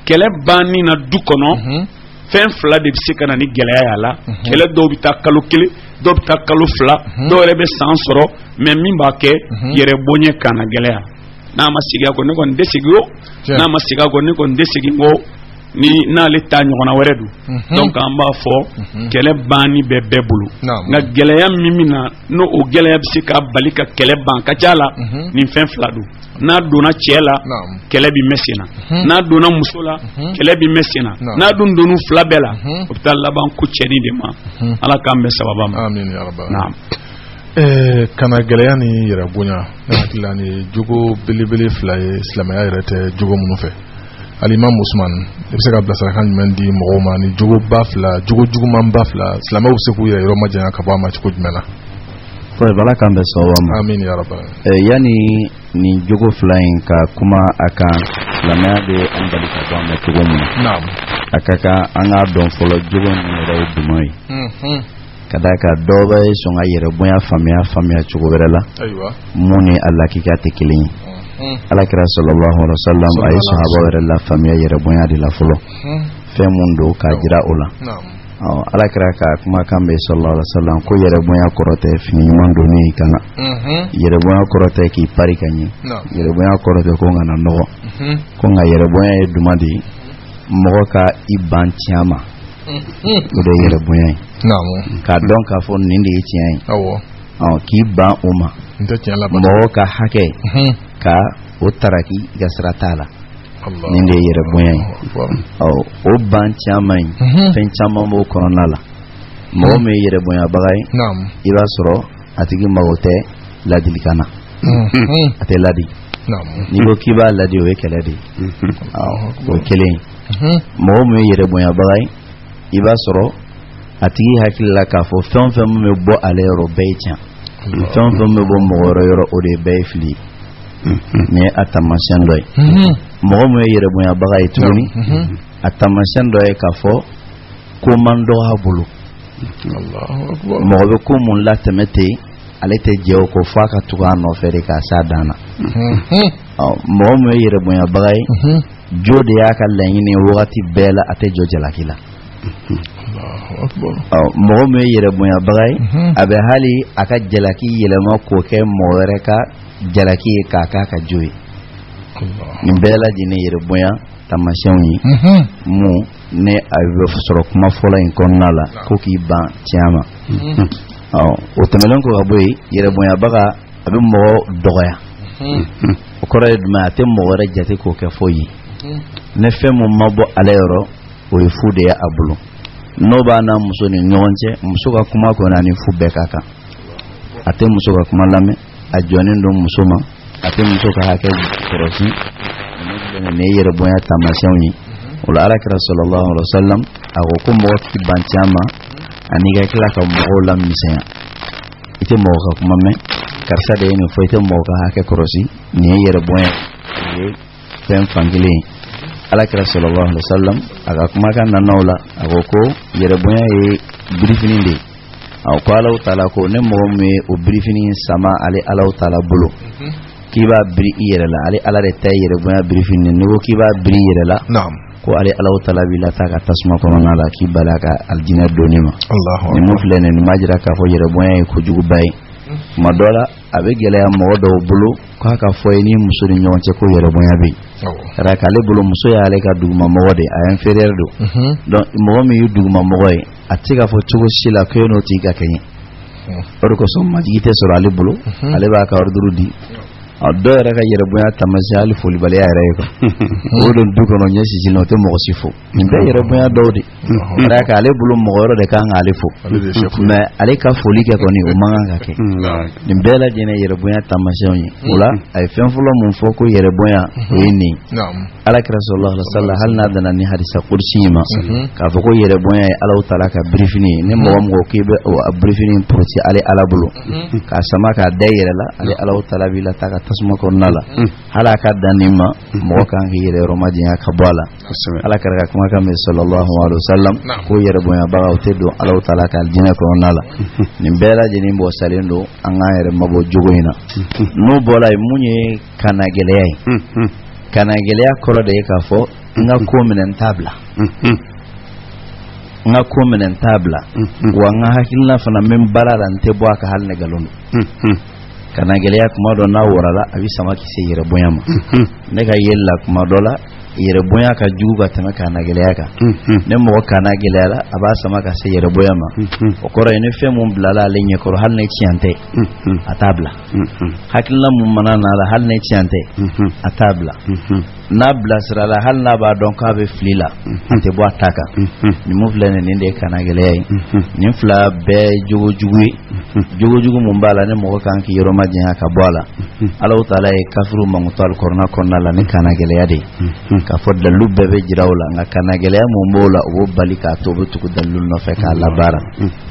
kɛlɛ banni na du kɔnɔ fɛn fila de bɛ se ka na ni gɛlɛya y'a la kɛlɛ dɔw bɛ taa kalo kelen dɔw bɛ taa kalo fila dɔw yɛrɛ bɛ san sɔrɔ mais min b'a kɛ yɛrɛ bonya kana gɛlɛya n'a ma segin a kɔ ne kɔni tɛ segin o n'a ma segin a kɔ ne kɔni tɛ segin o ni n'ale ta ɲɔgɔnna wɛrɛ don donc an b'a fɔ kɛlɛ banni bɛ bɛɛ bolo nka gɛlɛya min na n'o o gɛlɛya bɛ se ka bali ka kɛlɛ ban ka ca la nin fɛn fila don n'a donna cɛ la kɛlɛ bɛ mɛn sen na n'a donna muso la kɛlɛ bɛ mɛn sen na n'a dun donna fila bɛɛ la o bɛ taa laban ko cɛni de ma ala k'an bɛn sababa ma. kana gɛlɛya ni yɛrɛ bonya ne hakili la ni jogo belebele fila ye silamɛya yɛrɛ tɛ jogo minnu fɛ. Alimam Ousmane i bɛ se ka bilasirakan jumɛn di mɔgɔw ma ni jogo ba fila jogo juguman ba fila silamɛw bɛ se k'u yɛrɛ yɔrɔ majanya ka bɔ a ma cogo jumɛn na. Fɔ bala kan bɛ sɔrɔ ma. Amin ya rabbal. Yani nin jogo fila in ka kuma a kan silamɛya bɛ an bali ka bɔ a ma cogo min na. akaka anga don folo jogo ngere dumoi kadaka doba songa yere boya famia chugo berela aywa muni Allah kika tekilin alakira sallallahu alaihi wasallam ay sahaba berela famia yere boya de la folo femundo kajira ola alakira ka kuma kambe sallallahu alaihi wasallam ko yere boya korote fini mando ni kana yere boya korote ki pari kanyi yere boya korote ko ngana no ko nga yere boya dumadi moka iban tiama ode yere boya ka don ka fo nindi tiyan ki ba uma moka hake ka utaraki gasratala ninde yere boya o ban tiama fen chama mo koronala mo me yere boya bagay iba soro atigi magote ladilikana ate ladi ni ko kiba ladi o keladi o kelen mo me yere boya bagay iba soro atigi hakilla ka fo fem me bo ale ro becha fem me bo mo ro o de befli me atamashan doy mo me yere boya bagay tuni atamashan doy ka fo komando habulu Allahu akbar mo be ko mun la temete ale te jew ko faka tuga no fere ka sadana mo me yere boya bagay jode ya ka lanyini wati bela ate jojela kila Allahu akbar mo me yere boya bagay abe hali aka jelaki yelema ko ke mo reka jelaki ka joy Allah bela jine yere boya tamashawi mu ne ayo soro kuma fola in konnala ko ki ba tiama o temelon ko aboy yere boya baga abe mo dogoya o kore ma te mo re jate ko ke foyi ne femu mabo alero o ifude ya abulu no ba na muso ni nyonche muso ka kuma ko na ni fube kaka ate muso ka kuma lame ajoni ndo muso ma ate muso ka hake korosi ne yere boya tamashawi wala arakira sallallahu alaihi wasallam ako ko mo ki banchama aniga kila ka mo lam misaya ite mo ka kuma me karsa de ni foite mo ka hake korosi ne yere boya e fem fangile alakira sallallahu alaihi wasallam aga kuma kan nanawla ako ko yere boya e briefing de aw ko Allah taala ko ne mo me o briefing sama ale Allah taala bulu kiba bri yere la ale ala de tay yere boya briefing ne ko kiba bri yere la naam ko ale Allah taala bila ta ka tasma ko na la ki balaka aljina donima Allahu akbar mo flene ni majira ka fo yere boya ko jugu bay madola abe gele ya mo do bulu ko ka fo ni musuri nyonche ko yere boya be raka le bulu muso ya ale ka duguma mo wode ayan ferer do donc mo mi yu duguma mo goy atika fo chugo sila ko no ti ka kenyi ko so majite so ale bulu ale ba ka ordurudi do raka yere boya tamasali foli bale ya reko o don duko no nyesi jino te mo sifo nimbe yere boya dodi raka ale bulu mo goro de kan ale fo me ale ka foli ke ko ni o manga ke nimbe la jene yere boya tamasoni wala ay fen fulo mun fo ko yere boya yini ala ka rasulullah sallallahu alaihi wasallam hal nadana ni hadisa kursi ma ka fo ko yere boya ala taala ka briefini ne mo mo ko be o briefini porti ale ala bulu ka sama ka dayere la ale ala taala bi la ta tasma ko nala halaka danima mo kan hire romaji ka bala ala karaka kuma kan sallallahu alaihi wasallam ko yere boya baga tedo Allah taala ka aljina ko nala ni bela jeni bo salendo an ayere mabo jogoina no bola munye kana geleya koro de ka fo nga ko minen tabla wa nga hakilna fana min balala nte bo aka halne galon kana geleya kuma do na worala abi sama ki se yere boya ma ne ga yella kuma dola yere boya ka juga tama kana geleya ka ne mo kana geleya la aba sama ka se yere boya ma o koro ene fe mum blala le nye koro hal ne chiante atabla hakilla mum manana la hal ne chiante atabla na blasra la hal na ba don ka be flila ate bo ataka ni mo flene ne de kana geleya ni fla be jugu mum bala ne mo kan ki yoro majin ka bola Allah taala e kafru mangutal korna konna la ne kana geleya de ka fo dalu bebe jirawla nga kanagele ya mumbola o bali ka to butu ku dalu no fe ka la bara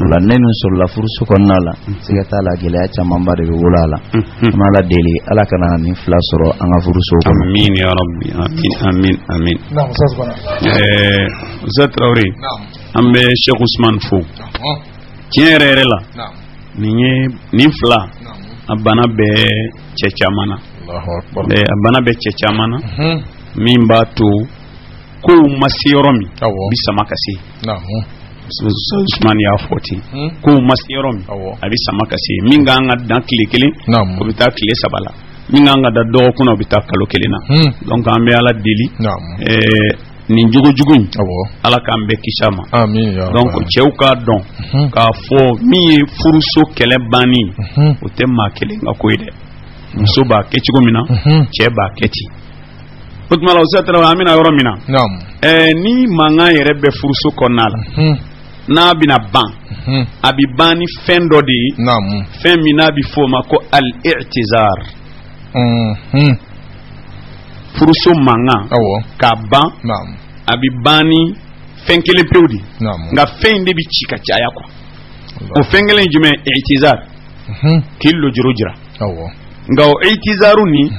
la nenu sur la fursu konnala sigata la gele ya chamamba de wulala mala deli ala kana ni flasoro anga fursu ko amin ya rabbi amin amin na musas bana zatrawri ambe Cheikh Ousmane Fo tiere la ni fla abana be chechamana Allahu akbar abana be chechamana min ba to ko masiyoromi bisa makasi Usman ya 40 ko masiyoromi abisa makasi min ga nga dan kile ko bita kile sabala min ga da do ko no bita kalo kelina donc ambe ala deli nin jugu ala kambe kishama amin ya donc cheuka don ka fo mi furuso kele bani o te ma kele ngakoide muso ba kechi gomina che ba kechi utmala usatra amina yoromina ni manga yere be furuso konala na bina ban abi bani fendo di femina bi foma ko al i'tizar furuso manga ka ban abi bani fenkele pewdi nga fende bi chika chaya ko o fengele jume i'tizar killo jirojira nga o i'tizaru ni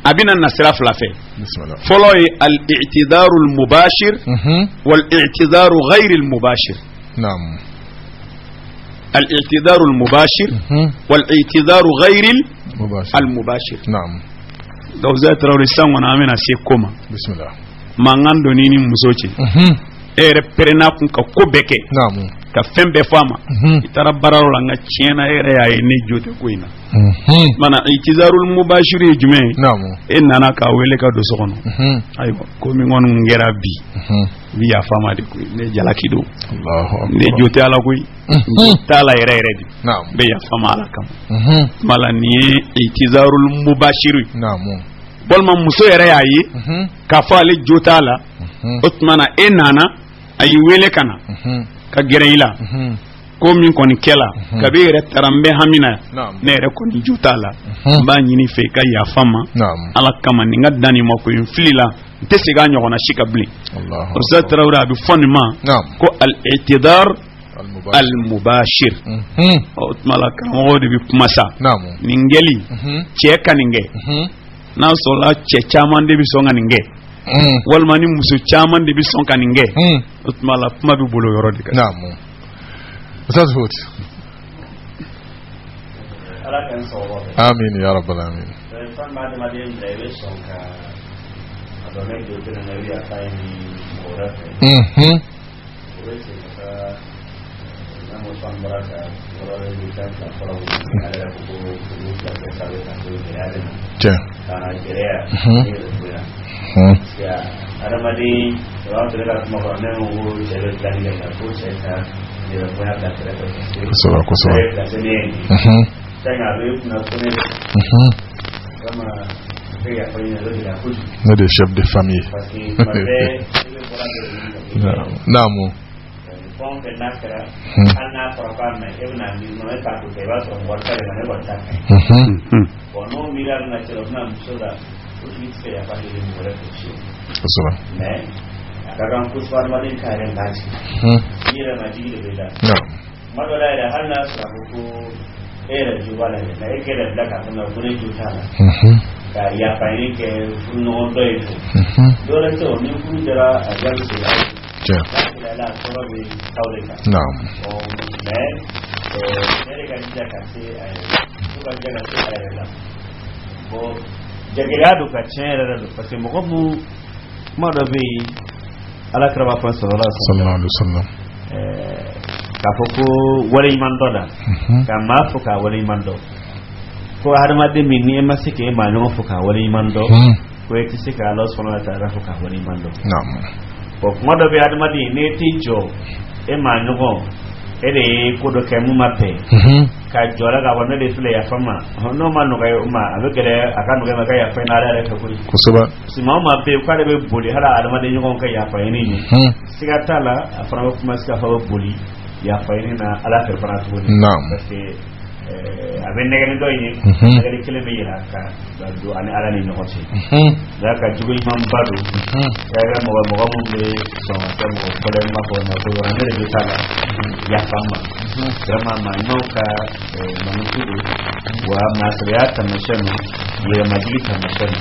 abina nasra flafe bismillah folo al i'tizaru al mubashir wal i'tizaru ghayr al mubashir al i'tizaru al mubashir wal i'tizaru ghayr al mubashir do zatra risan wana amena se koma bismillah mangando nini musoche ere perena kun ka kobeke ka fembe fama itara bararo la nga chena ere ya ne jote koina mana itizarul mubashiri jume nana ka wele ka do sokono aywa ko mi ngon ngera bi ya fama de ko ne jala kido allah ne jote ala koy tala ere di be ya fama ala kam mala ni itizarul mubashiri bolma muso ere yayi ka fale jotala utmana nana ayi wele kana ka gereila ko min koni kela ka be yere tarambe hamina ne yere koni jutala ba nyini fe ka ya fama ala kama ninga dani mako inflila tese ga nyoko na shikabli Allah usatra ura bi fonima ko al i'tidar al mubashir utmala kamo de bi kumasa ningeli cheka ninge na sola che chaman de bi songa ninge walmani musu chaman de bi songa ninge utmala kuma bi bolo yoro de naam ustaz Hut ala kan so amin ya rabbal alamin san ma de madin de be songa adone de de na ri akai ni ora na mo san baraka ora de ta para ala ko ko la sabe tanto de ale kana gerea ya ada madi orang terlihat makanya mau jadi lagi yang aku saya dia punya kata kata saya sini saya ngalir nak punya sama saya punya lebih aku ada chef de famille namu pon ke nakra ana program me evna ni no está tu que va a work para no work no mirar na chorna musoda utilizke ya pale ni mora kishi sawa ne akaram kuswar wali karen daji mira na jile bela no madola ya hanna sabu era jiwala ne na ekere blaka kuna kule jutana ka ya pale ke funo doy dole to ni kujara ajabu sila la solo de tauleka no o ne mere ka jaka se tu ka jaka se la bo jagirado ka chenera parce que mogobu madobe ala kraba fa sallallahu alaihi wasallam ka foko wala imando da ka mafu ka wala imando ko harma de minni masike ma no fuka wala imando ko ekisi ka Allah subhanahu wa ta'ala fuka wala imando na'am ko madobe harma de ne tijo e ma no ere ko do kemu mape ka jora ga wonne de sule ya fama no man no ga ma abekere aka no ga ya fa na ala ka kuri kusuba si ma mape ko de be boli hala adama de ngon ka ya fa ni ni sigatala afra ko ma ska fa boli ya fa ni na ala ka fara to ni parce que aben negani doyni negani kele be yira ka do ani ala ni nyoti da ka jugo imam badu ya mo mo be so ta mo ko le ma ko na ko ran le be sala ya kama drama ma no ka manukudu wa masriyat tamashanu ya majita tamashanu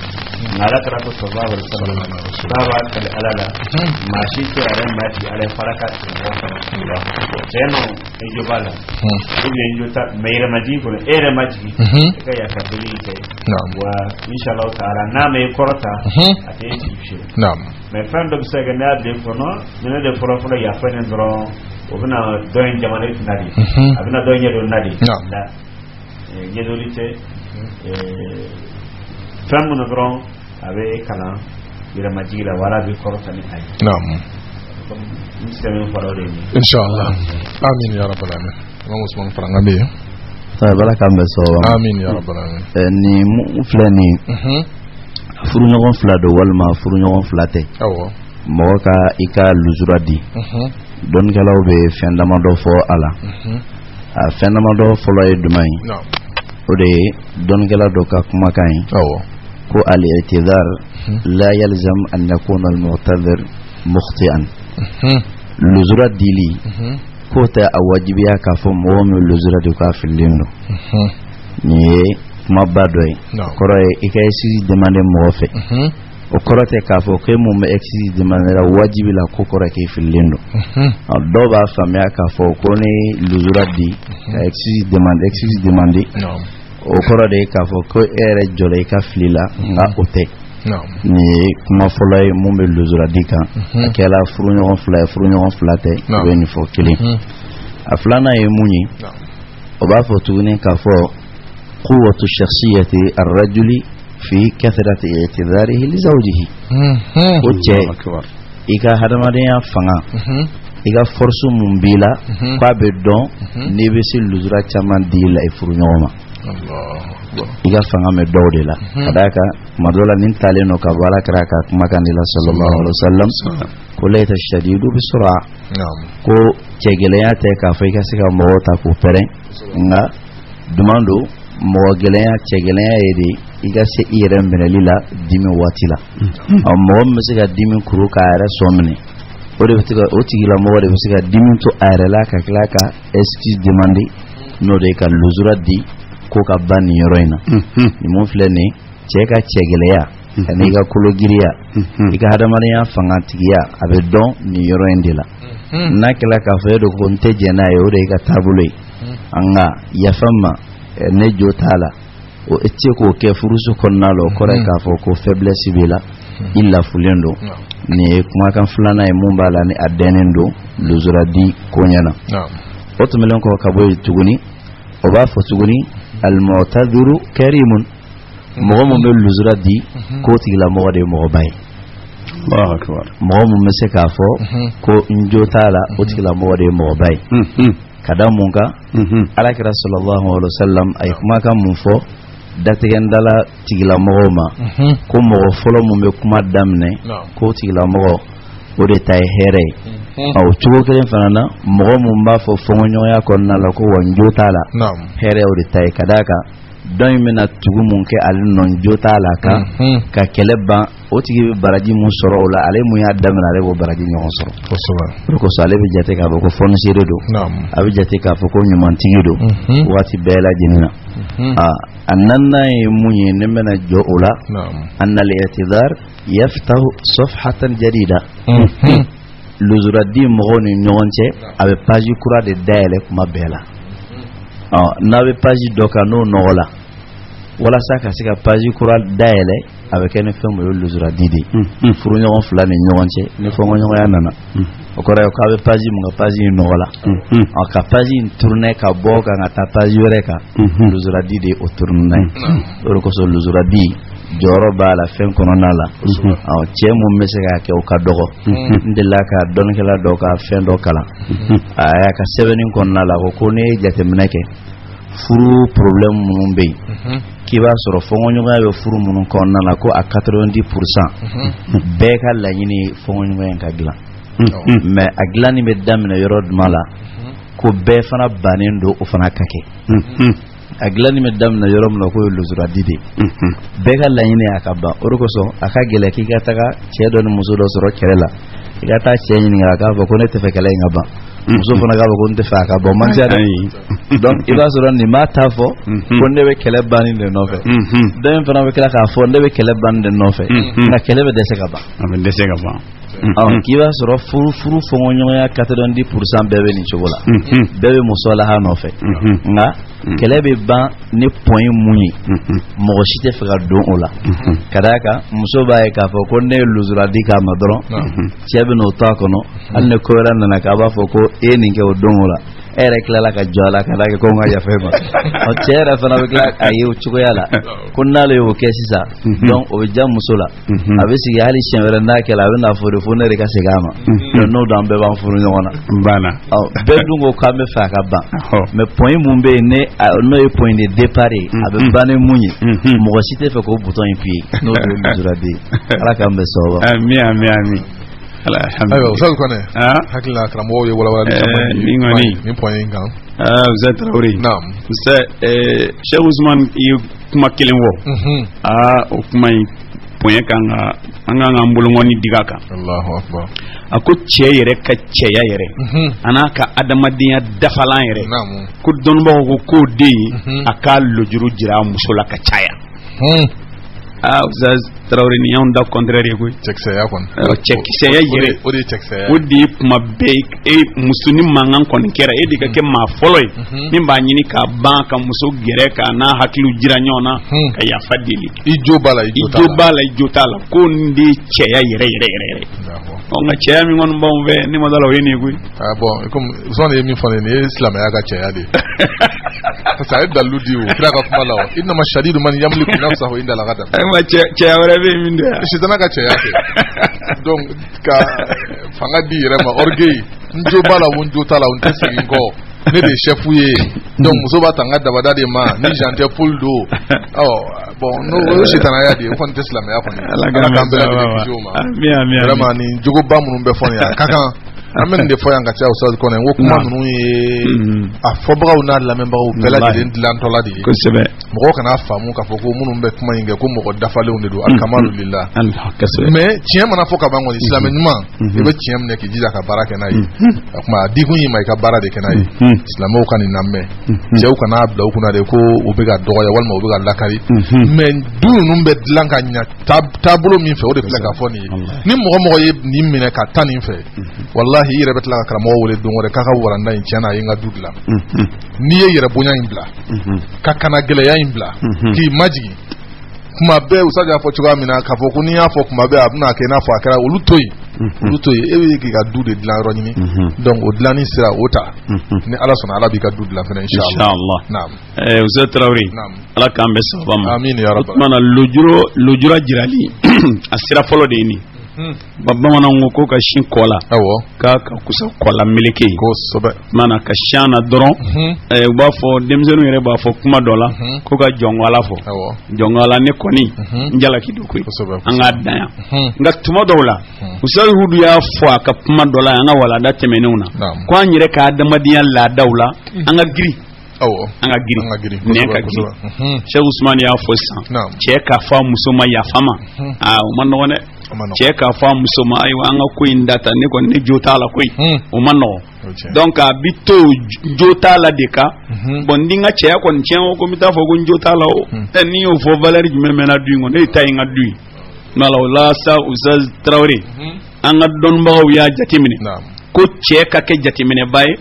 ngala kara ko sallallahu alaihi wasallam baba kala alala ma shi to aran ma ti ala farakat wa sallallahu jeno e jobala ile yota meira maji ko era maji ka ya ka bili ke wa inshallah taala na me korota ate ti naam me fando bi sega na de fono ne de foro foro ya fa ne ndro obina doyen jamane nadi abina doyen do nadi da yedolite famu no ndro abe kala ira majila wala bi korota ni ay naam inshallah amin ya rabbal alamin Imam Usman Farangabe ta baraka mbeso amin ya rabbal alamin ni mu flani furu nyogon flado walma furu nyogon flate awo moka ika luzuradi don galaw be fendama do fo ala a fendama do fo lay dumay ode don gala do ka kuma kan awo ko al i'tidar la yalzam an yakuna al mu'tadhir mukhti'an luzura dili ko ta awajibiya ka fo mo mo luzura de ka filindo ni mabadoy koroy ikay si demande mo fe o korote ka fo ke mo me exercice demande la wajibi la ko koro ke filindo do ba famia ka fo ko ni luzura di exercice demande o korode ka fo ko ere jole ka filila nga ote ni kuma folay mumbe luzura dika akela furu nyogon flate be ni fo kili aflana e munyi o ba fo tuguni ka fo quwwatu shakhsiyati ar-rajuli fi kathrati i'tidarihi li zawjihi o je ika hadamadiya fanga ika force mumbila kwa be don ne be si luzura chaman dila e furu nyoma iga fanga me dawde la kadaka madola nin taleno ka wala kraka makandila sallallahu alaihi wasallam ko layta shadidu bi sur'a ko cegeleya te ka fayka sika mawta ko pere nga dumando mo geleya cegeleya yedi iga se irem benelila dimi watila am mo mesika dimi kuru ka ara somne ode betika otigila mo ode besika dimi to ara la ka klaka excuse demande no de ka luzura di ko ka bani yoroina ni mon flene cheka chegeleya ani ga kulogiriya ika hadamariya fangatigiya abe don ni yoroindila nakela ka fedo ko nteje na yore ga tabule anga yafama ne jotala o etche ko ke furusu konnalo ko re ka fo ko faiblesse bila illa fulendo ni kuma kan fulana e mumbala ni adenendo luzura di konyana otumelen ko kaboy tuguni o ba fo tuguni al-mu'tadhiru karimun mo mo mel luzura di ko tigla mo de mo bay Allahu akbar mo mo mese ka fo ko njotala o tigla mo de mo bay kada munga ala kira sallallahu alaihi wasallam ay kuma kan mun fo datigendala tigla mo ma ko mo folo mo me kuma damne ko tigla mo o de tay here aw chugo kelen fanana mo mo mba fo fonyo ya ko na la ko wanjotala here o de tay kadaka don mina tugu mun ke al non jotala ka keleba o tigi baraji mun soro la ale mun ya damna le bo baraji nyon soro ko so ale be jate ka ko fon sire do abi jate ka fo ko nyuman tigi do wati bela jinna annanna munyi ne mena jo ola anna al-i'tidar yaftahu safhatan jadida luzura di mogoni nyonche abe page kura de daele kuma bela nabe page doka no nola wala saka sika page kura daele abe kene femo yo luzura didi furu nyon fulani nyonche ni fo nyon ya nana okora yo kabe page mu page nola aka page tourner ka boka ngata page yoreka luzura didi o tourner ko so luzura di joro bala fen kono nala chemu mesega ke o ka dogo ndela ka don kala do ka fen do kala aya ka sevenin kono nala ko ne jate menake furu problem mun be ki ba soro fongo nyuga be furu mun kono nala ko a 90% be ka la nyini fongo nyuga en ka gila mais aglani be damna yoro mala ko be fana banendo o fana kake aglani medam na yorom na ko luzura dide bega lañine akaba orko so aka gele ki gataga cedo no muso do soro kerela igata ceyni ngaka ko ne te fekele ngaba muso fana ga ko nte fa ka bo man jada donc iba soro ni mata fo ko ne be kele bani de nofe dem fana be kala ka fo ne be kele bani de nofe na kele be dese ka ba amen dese ka ba kiba soro furu fongo nyoya 90% bebe ni chogola bebe muso la ha nofe nga kele be ban ne point munyi mo shite fa don ola kadaka muso bae ka fo ko ne luzura dika madron chebe no ta kono alne ko ran na ka ba fo ko e ni ke o don ola ere kala ka jala kadaka ko nga ya fema o chera fa na be kala ayu chugo yala kunna le o kesisa donc o jam muso la abisi yali shenwere na kala be na fo fo ne re ka segama no dan be ban furu nyona bana be dungo ka me fa ka ba me point mumbe ne no e point de départ abe bane munyi mo site fe ko bouton impi no do luzura de ala ka mbe so ba ami alhamdulillah usal kone hakila kramo ye wala ni ngoni ni point ngam vous êtes Traoré naam c'est Cheikh Ousmane yi kuma kelen wo o kuma point kanga anga ngambulu ngoni digaka Allahu akbar ako cɛ yɛrɛ ka cɛya yɛrɛ ana ka adamadenya dafalan yɛrɛ ko dɔnnibagaw ko de a ka lojuru jira muso la ka caya Oustaz Traoré ni y'anw da contraire ye koyi cɛkisɛya kɔni cɛkisɛya yɛrɛ o de ye cɛkisɛya o de ye kuma bɛɛ muso ni mankan kɔni kɛra e de ka kɛ maa fɔlɔ ye min b'a ɲini k'a ban ka muso gɛrɛ ka n'a hakiliw jira ɲɔgɔn na ka yafa deli i jo b'a la i jo t'a la ko nin de ye cɛya yɛrɛ nka cɛya min kɔni b'anw fɛ ne ma dala o ye nin ye koyi bon comme sɔn ye min fɔ nin ye silamɛya ka cɛya de parce que a ye dalilu di o kira ka kuma la o innama shadidu man yamliku nafsahu inda al-ghadab cɛya wɛrɛ bɛ yen min de sitana ka cɛya kɛ donc ka fanga di yɛrɛ ma orgueil n jo b'a la o n jo t'a la o n tɛ segin kɔ ne de ye chef ye donc muso b'a ta n ka dabada de ma ni jan tɛ poule do bon n'o ye sitanaya de ye o kɔni tɛ silamɛya kɔni ala k'an bɛɛ lajɛlen kisi o ma vraiment nin jogoba minnu bɛ fɔ nin ye a ka kan an bɛ nin de fɔ yan ka caya Ustaz Kɔnɛ n ko kuma ninnu ye a fɔbagaw n'a lamɛnbagaw bɛɛ lajɛlen dilantɔla de ye kosɛbɛ mɔgɔw kana faamu k'a fɔ ko minnu bɛ kuma in kɛ ko mɔgɔ dafalenw de don alkamalu lillah mais tiɲɛ mana fɔ ka ban kɔni silamɛ ɲuman i bɛ tiɲɛ minɛ k'i jija ka baara kɛ n'a ye o tuma a dikun y'i ma i ka baara de kɛ n'a ye silamɛw ka nin lamɛn cɛw kana bila u kunna de ko u bɛ ka dɔgɔya walima u bɛ ka lakari mais du ninnu bɛ dilan ka ɲɛ taabolo min fɛ o de filɛ ka fɔ nin ye ni mɔgɔ ye nin minɛ ka taa nin fɛ wallahi i yɛrɛ bɛ tila ka karamɔgɔ wele don wɛrɛ k'a ka waranda in tiɲɛna a ye n ka du dilan n'i ye yɛrɛ bonya in bila ka kana gɛlɛya in bila k'i majigin kuma bɛɛ Ustaz y'a fɔ cogoya min na k'a fɔ ko n'i y'a fɔ kuma bɛɛ a bɛna kɛ i n'a fɔ a kɛra olu to yen e bɛ k'i ka du de dilan yɔrɔ ɲini donc o dilanni sira o ta ni Ala sɔnna Ala b'i ka du dilan fɛnɛ inshallah naam Ustaz Traoré Ala k'an bɛɛ sababa ma amin ya rabbal o tuma na lojura jirali a sira fɔlɔ de ye nin bamananw ko ka sin kɔ la k'a ka kusa kɔ la meleke kosɛbɛ mana ka siyan na dɔrɔn u b'a fɔ denmisɛnninw yɛrɛ b'a fɔ kuma dɔ la ko ka jɔngɔla fɔ jɔngɔla ne kɔni n jalaki do koyi an k'a dan yan nka tuma dɔw la Ustaz Hudu y'a fɔ a ka kuma dɔ la an ka walanda tɛmɛnenw na ko an yɛrɛ ka adamadenya laadaw la an ka giri an ka giri nɛn ka giri Cheikh Ousmane y'a fɔ sisan cɛ k'a fɔ a muso ma yafa ma o ma nɔgɔn dɛ cɛ k'a fɔ a muso ma ayiwa an ka ko in data ne kɔni ne jo t'a la koyi o ma nɔgɔn donc a bi to jo t'a la de kan bon n ka cɛya kɔni tiɲɛ o ko n bɛ taa fɔ ko n jo t'a la o n'i y'o fɔ valeur jumɛn mɛnna du in kɔnɔ e ta ye n ka du ye voilà o la sa Ustaz Traoré an ka dɔnnibagaw y'a jateminɛ ko cɛ ka kɛ jateminɛba ye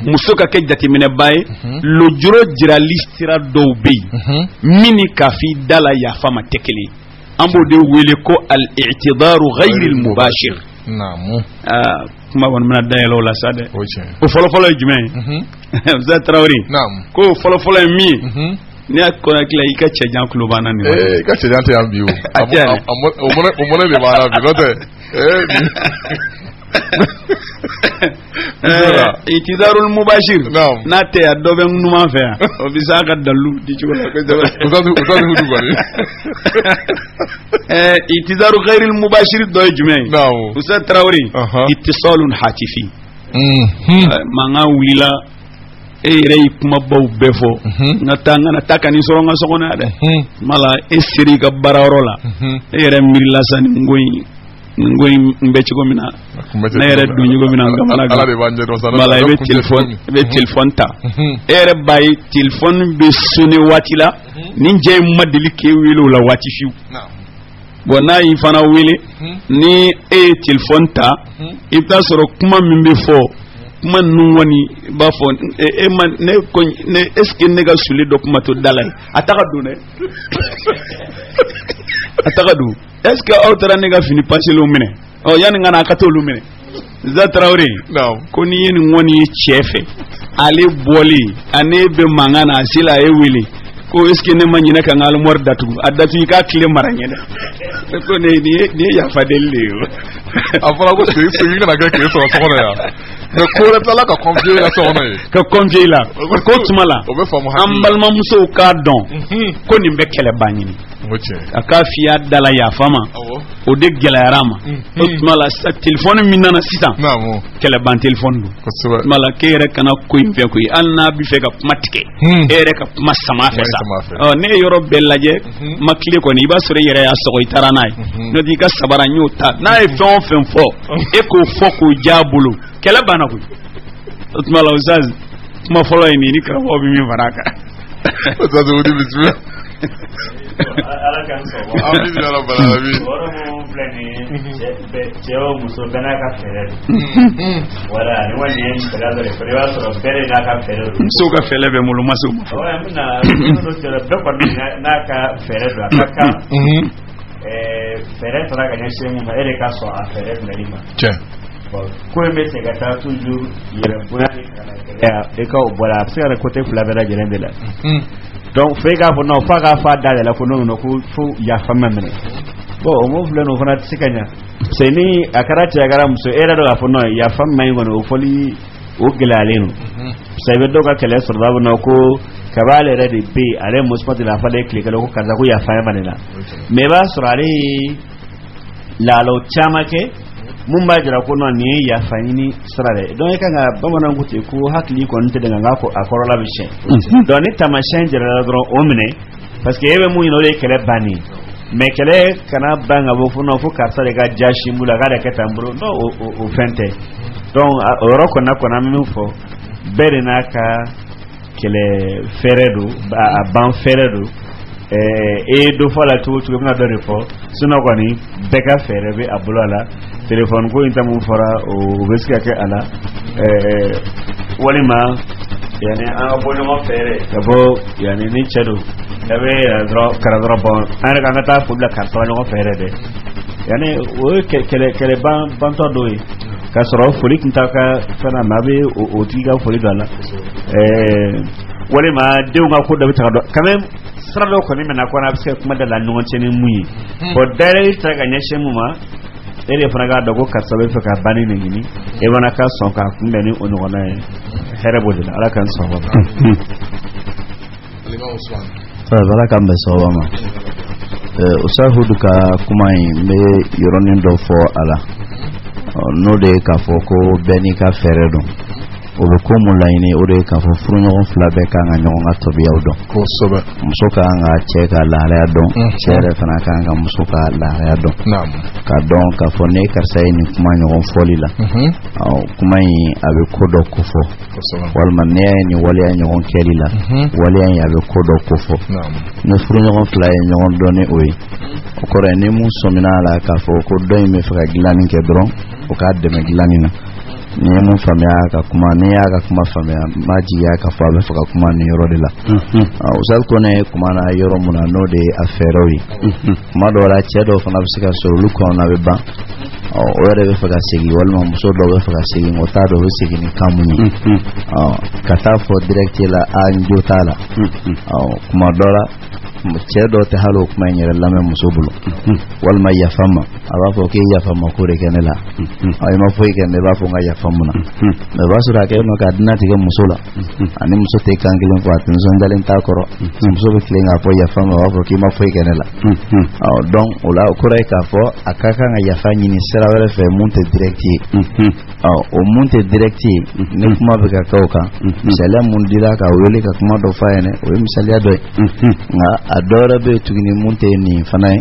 muso ka kɛ jateminɛba ye lojuro jirali sira dɔw bɛ yen min ni k'a fɔ i da la yafa ma tɛ kelen ye an b'o de wele ko al-i'tidaru ghayri al-mubashir kuma kɔni bɛna dayɛlɛ o la sa dɛ o fɔlɔfɔlɔ ye jumɛn ye Ustaz Traoré ko fɔlɔfɔlɔ ye min ye ne y'a kɔnɔ tila i ka cɛjan kulo banna nin i ka cɛjan tɛ yan bi o mɔnɛ de b'a la bi n'o tɛ itidarul mubashir n'a tɛ yan dɔ bɛ numan fɛ yan o bɛ se a ka dalu di cogo la itidaru ghairil mubashir dɔ ye jumɛn ye Ustaz Traoré ittisalun hatifi mankan wulila rei kuma baw befo na takani soronga sogona de mala esiri ga barorola re mirla san ngoy mbecci ko mina na re duñu ko mina ngamala mala be telephone ta re bay telephone be suni watila nin jey madili ke wilo la wati fiu bona yi fana wele ni telephone ta ita soro kuma min be fo man nu woni ba fo man ne ko ne est-ce que ne ga suli do kuma to dalay ataka du ne ataka du est-ce que autre ne ga fini passer lu mine o yan ngana ka to lu mine za traoré ko ni yin woni chefe ale boli ane be mangana sila e wili ko est-ce que ne manyina kan al mor datu adatu ka kile maranye ko ne ni ya fadelle afara ko c'est yi na ga ke so so na ya ko retala ka confier la so na ka confier la ko tumala ambalma muso ka don ko ni be kele banyini aka fiya dala ya fama o de gelarama o tumala sa telephone minana sitan kele ban telephone do mala kere kana ko imfe ko alna bi fe ka matike ere ka masama fe sa ne yoro belaje makle ko ni ba sore yere ya so itara nay no di ka sabara nyota na e fen fo e ko fo ko jabulu kele bana ko tumala uzaz ma folo ni ka ho bi mi baraka uzaz wudi bismillah ala kan so amin ya rabbal alamin woro mo plani ceo muso bana ka fere wala ni wani en pelado le fere waso fere na ka fere so ka fere be mulu maso wala mna no ceo be ko na ka fere do akaka fere tora ga nyeshe mu ma ere ka so a fere mlima che ko me se ga ta toujours yere buna ni kana e ka o bola apsere côté flavera jelende la donc fega fo no faga fa dale la ko no ko fu ya famma mene bo o mo vle no fana tsikanya seni akarati agara muso era do fo no ya famma ngono o foli o gilaleno sai do ka kele sorda no ko kabale redi be ale musmati la fale klika ko kaza ko ya famma mene la me ba surari la lo chamake mumba jira ko non ni ya fanyini srare don kanga bamanan ku te ko hakli ko nte daga ngako akorola bishe don ni tamashen jira dro omne parce que ebe mu ino le kele bani me kele kana banga bo fu no fu karsa de ga jashi mula ga de ketambro no o fente don oro ko na mi fo bere na ka kele feredo ba ban feredo e do fola tu na do refo suno ko ni bega ferebe abulala téléphone ko intamu fara o beska ke ala walima yani an abonne mo fere kabo yani ni chedo dabe dro karadro bon an ka ta fudla karto no fere de yani o kele ban to doyi ka soro foli kinta ka fana mabe o tiga foli dala walima de nga ko dabe ta do quand même srado ko ni mena ko na beska kuma dala no cheni muyi ko dare ta ga nyeshe muma ere fanaga dogo kasabe fe ka bani ne ngini e wana ka son ka kunde ni onu wana herebo de ala kan so ba alima usman ala kan be so ba ma usahudu ka kuma me yoronin do fo ala no de ka fo ko beni ka feredo o be ko mu layni o de ka fo furunyo fla be ka nga nyon ga to biya do ko soba musoka nga che ka la ya do chere fana ka nga musoka la ya do naam ka don ka fo ne ka sai ni kuma nyon foli la kuma yi abe ko do ko fo wal man ne ni wali ya nyon keli la wali ya abe ko do ko fo naam ne furunyo fla ya nyon do ne oyi o ko re ne mu somina la ka fo ko do me fa gilani ke dron o ka de me gilani na ni mun famia ka kuma ne ya ka kuma famia maji ya ka fa be fa kuma ne yoro de la usal ko ne kuma na yoro muna no de afero wi kuma do la che do fa na bisika so lu ko na be ba o yore be fa ka sigi wal ma muso do be fa ka sigi ngota do be sigi ni kamuni ka ta fo direct la anjo tala kuma do la cɛ dɔ tɛ hali o kuma in yɛrɛ lamɛn muso bolo walima yafa ma a b'a fɔ k'e yafa ma ko de kɛ ne la i ma foyi kɛ ne b'a fɔ n ka yafa mun na mais o b'a sɔrɔ a kɛ nɔ k'a dina tigɛ muso la ani muso tɛ kan kelen fɔ a tɛ nisɔndiyalen t'a kɔrɔ muso bɛ tilen k'a fɔ yafa ma a b'a fɔ k'i ma foyi kɛ ne la donc o la o kɔrɔ ye k'a fɔ a ka kan ka yafa ɲini sira wɛrɛ fɛ mun tɛ direct ye o mun tɛ direct ye ni kuma bɛ ka kɛ o kan misaliya mun dira ka wele ka kuma dɔ f'a ɲɛna o ye misaliya dɔ ye nka a dɔ wɛrɛ bɛ yen tuguni mun tɛ nin fana ye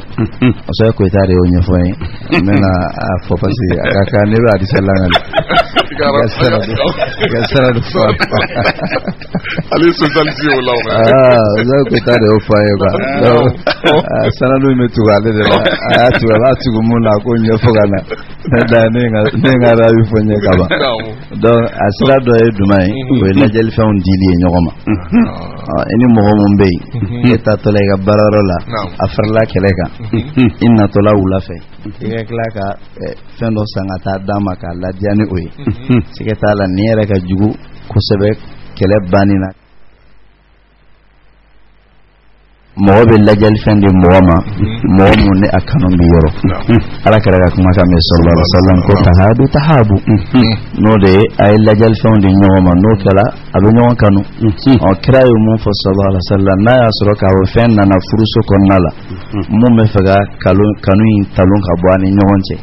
Ousseyn Koyita de y'o ɲɛfɔ n ye n bɛna a fɔ parce que a ka kan ne bɛ Adisa lamɛn ka sira de fɔ ale socialiste o la Ousseyn Koyita de y'o fɔ an ye quoi donc sanadu in bɛ tugu ale de la a y'a tugu a b'a tugu mun na ko ɲɛfɔ ka na ne da ne ye n ka rabi fɔ n ye ka ban donc a sira dɔ ye jumɛn ye o ye lajɛlifɛnw dili ye ɲɔgɔn ma i ni mɔgɔ mun bɛ yen e taatɔla i ka baarayɔrɔ la a farala kɛlɛ kan i natɔla wula fɛ i ka tila ka fɛn dɔ san ka taa d'a ma k'a ladiya ni o ye siga t'a la nin yɛrɛ ka jugu kosɛbɛ kɛlɛ banni na mɔgɔ bɛ lajɛlifɛn di mɔgɔ ma mɔgɔ mun ni a kanu bɛ yɔrɔ ala kɛra ka kuma kan mɛn sallallahu alaihi wasallam ko tahabu n'o de ye a ye lajɛlifɛnw di ɲɔgɔn ma n'o kɛra a bɛ ɲɔgɔn kanu kira ye mun fɔ sallallahu alaihi wasallam n'a y'a sɔrɔ k'a fɔ fɛn nana furuso kɔnɔna la mun bɛ fɛ ka kanu in talon ka bɔ a ni ɲɔgɔn cɛ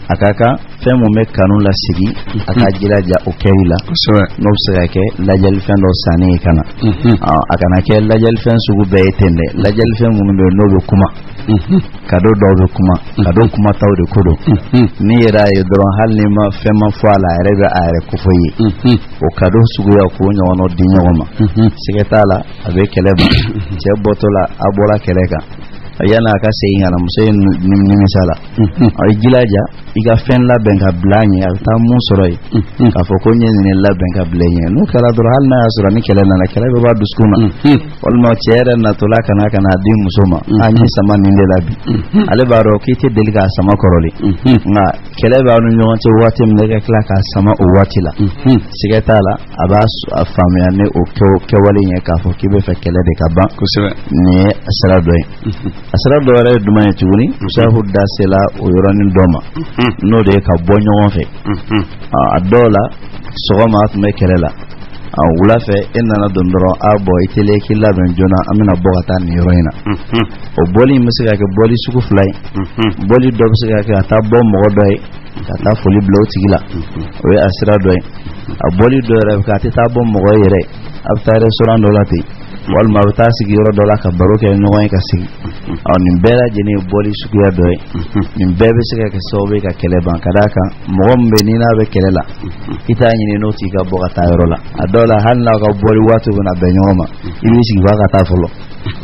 a ka kan fɛn mun bɛ kanu lasigi a ka jilaja o kɛli la n'o bɛ se ka kɛ lajɛlifɛn dɔ sanni ye ka na a kana kɛ lajɛlifɛn sugu bɛɛ ye ten dɛ lajɛlifɛn minnu bɛ yen n'o bɛ kuma kado dɔw bɛ kuma kado kumataw de ko don ni yɛrɛ ye dɔrɔn hali ni ma fɛn ma fɔ a la a yɛrɛ bɛ a yɛrɛ kofɔ ye o kado suguya k'o ɲɔgɔnna di ɲɔgɔn ma siga t'a la a bɛ kɛlɛ ban cɛ bɔtɔ la a bɔra kɛlɛ kan yana ka segin kana muso ye nimisa la a ye jilaja i ka fɛn labɛn ka bila ɲɛ a bɛ taa mun sɔrɔ yen k'a fɔ ko n ye nin labɛn ka bila ɲɛ n'o kɛra dɔrɔn hali n'a y'a sɔrɔ ni kɛlɛ nana kɛlɛ bɛ b'a dusukun na walima cɛ yɛrɛ natɔla ka na di muso ma a ɲɛ sama nin de la bi ale b'a dɔn k'i tɛ deli k'a sama kɔrɔlen nka kɛlɛ b'a ni ɲɔgɔn cɛ waati min na i ka tila k'a sama o waati la siga t'a la a b'a faamuya ni o kɛwale ye k'a fɔ k'i bɛ fɛ kɛlɛ de ka ban nin ye a sira dɔ ye a sira dɔ wɛrɛ ye jumɛn ye tuguni musafu da sela o yɔrɔnin dɔ ma n'o de ye ka bɔ ɲɔgɔn fɛ a dɔw la sɔgɔma a tun bɛ kɛlɛ la wula fɛ e nana don dɔrɔn a bɔ i teliya k'i labɛn joona an bɛna bɔ ka taa nin yɔrɔ in na o bɔli in bɛ se ka kɛ bɔli sugu fila ye bɔli dɔ bɛ se ka kɛ ka taa bɔ mɔgɔ dɔ ye ka taa foli bila o tigi la o ye a sira dɔ ye a bɔli dɔ yɛrɛ bɛ kɛ a tɛ taa bɔ mɔgɔ yɛrɛ a bɛ taa restaurant dɔ la ten walima a bɛ taa sigi yɔrɔ dɔ la ka baro kɛ ɲɔgɔn ye ka sigi nin bɛɛ lajɛlen ye bɔli suguya dɔ ye nin bɛɛ bɛ se ka kɛ sababu ye ka kɛlɛ ban ka d'a kan mɔgɔ min bɛ n'i n'a bɛ kɛlɛ la i t'a ɲini n'o tigi ka bɔ ka taa yɔrɔ la a dɔw la hali n'aw ka bɔli waati bɛna bɛn ɲɔgɔn ma i b'i sigi f'a ka taa fɔlɔ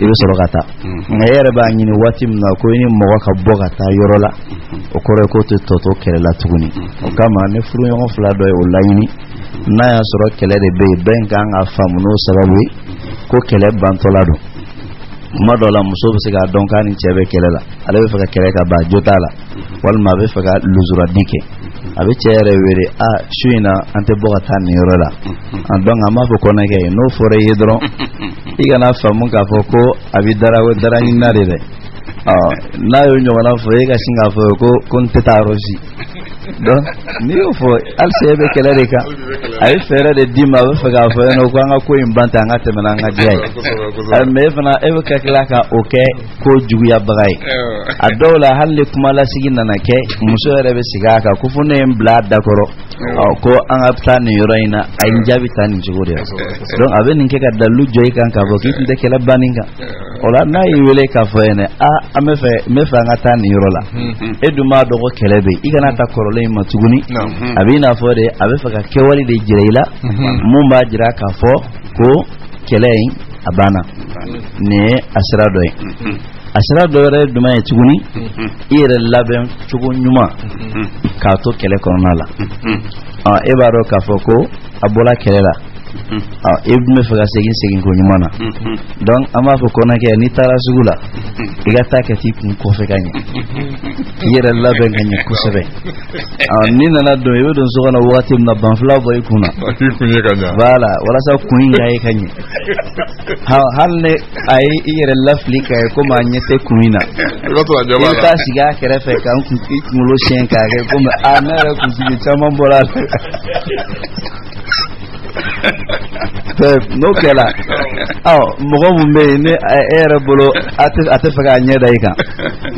i bɛ sɔrɔ ka taa nka e yɛrɛ b'a ɲini waati min na ko i ni mɔgɔ ka bɔ ka taa yɔrɔ la o kɔrɔ ye k'o tɛ tɔ kɛlɛ la tuguni o kama ni furuɲɔgɔn fila dɔ ye o laɲini n'a y'a sɔrɔ kɛlɛ de bɛ yen bɛɛ kan ka faamu n'o sababu ye ko kɛlɛ bantɔla don kuma dɔ la muso bɛ se k'a dɔn k'a ni cɛ bɛ kɛlɛ la ale bɛ fɛ ka kɛlɛ ka ban jo t'a la walima a bɛ fɛ ka luzuradi kɛ a bɛ cɛ yɛrɛ wele su in na an tɛ bɔ ka taa nin yɔrɔ la donc an b'a fɔ kɔnɛkɛ ye n'o fɔra i ye dɔrɔn i kana faamu k'a fɔ ko a bɛ dara ɲinina de dɛ n'a y'o ɲɔgɔnna fɔ e ka sin k'a fɔ ko n tɛ taa yɔrɔ si donc n'i y'o fɔ halisa e bɛ kɛlɛ de kan a ye fɛɛrɛ de d'i ma a bɛ fɛ k'a fɔ yen nɔ ko an ka ko in ban ten an ka tɛmɛ n'an ka diya ye mais e fana e bɛ ka tila ka o kɛ ko juguyabaga ye a dɔw la hali ni kuma lasigi nana kɛ muso yɛrɛ bɛ sigi a kan ko fo ne ye n bila a da kɔrɔ ko an ka taa nin yɔrɔ in na a ye n jaabi taa nin cogo de la donc a bɛ nin kɛ ka dalilu jɔ i kan k'a fɔ k'i tun tɛ kɛlɛ banni kan o la n'a y'i wele k'a fɔ yen dɛ an bɛ fɛ an ka taa nin yɔrɔ la e dun b'a dɔn ko kɛlɛ bɛ yen i kana taa kɔrɔlen in ma tuguni a bɛ i n'a fɔ de a bɛ fɛ ka kɛwale de jira i la mun b'a jira k'a fɔ ko kɛlɛ in a banna nin ye a sira dɔ ye a sira dɔ wɛrɛ ye jumɛn ye tuguni i yɛrɛ labɛn cogo ɲuman k'a to kɛlɛ kɔnɔna la e b'a dɔn k'a fɔ ko a bɔra kɛlɛ la e bɛ fɛ ka segin ko ɲuman na donc an b'a fɔ kɔnɔkɛ n'i taara sugu la igata ka ti kun ko fe kanya yere laben kanya kusebe ni nana do yebe don so kana wati na banfla boy kuna kunye kanya wala wala sa kuninga e kanya halle ay yere lafli kay ko ma nyete kunina ta siga kere fe kan ku mulo shen ka ke ko anara ku ji chama bola no kela mogo mumbe ne era bolo ate faga nyeda ika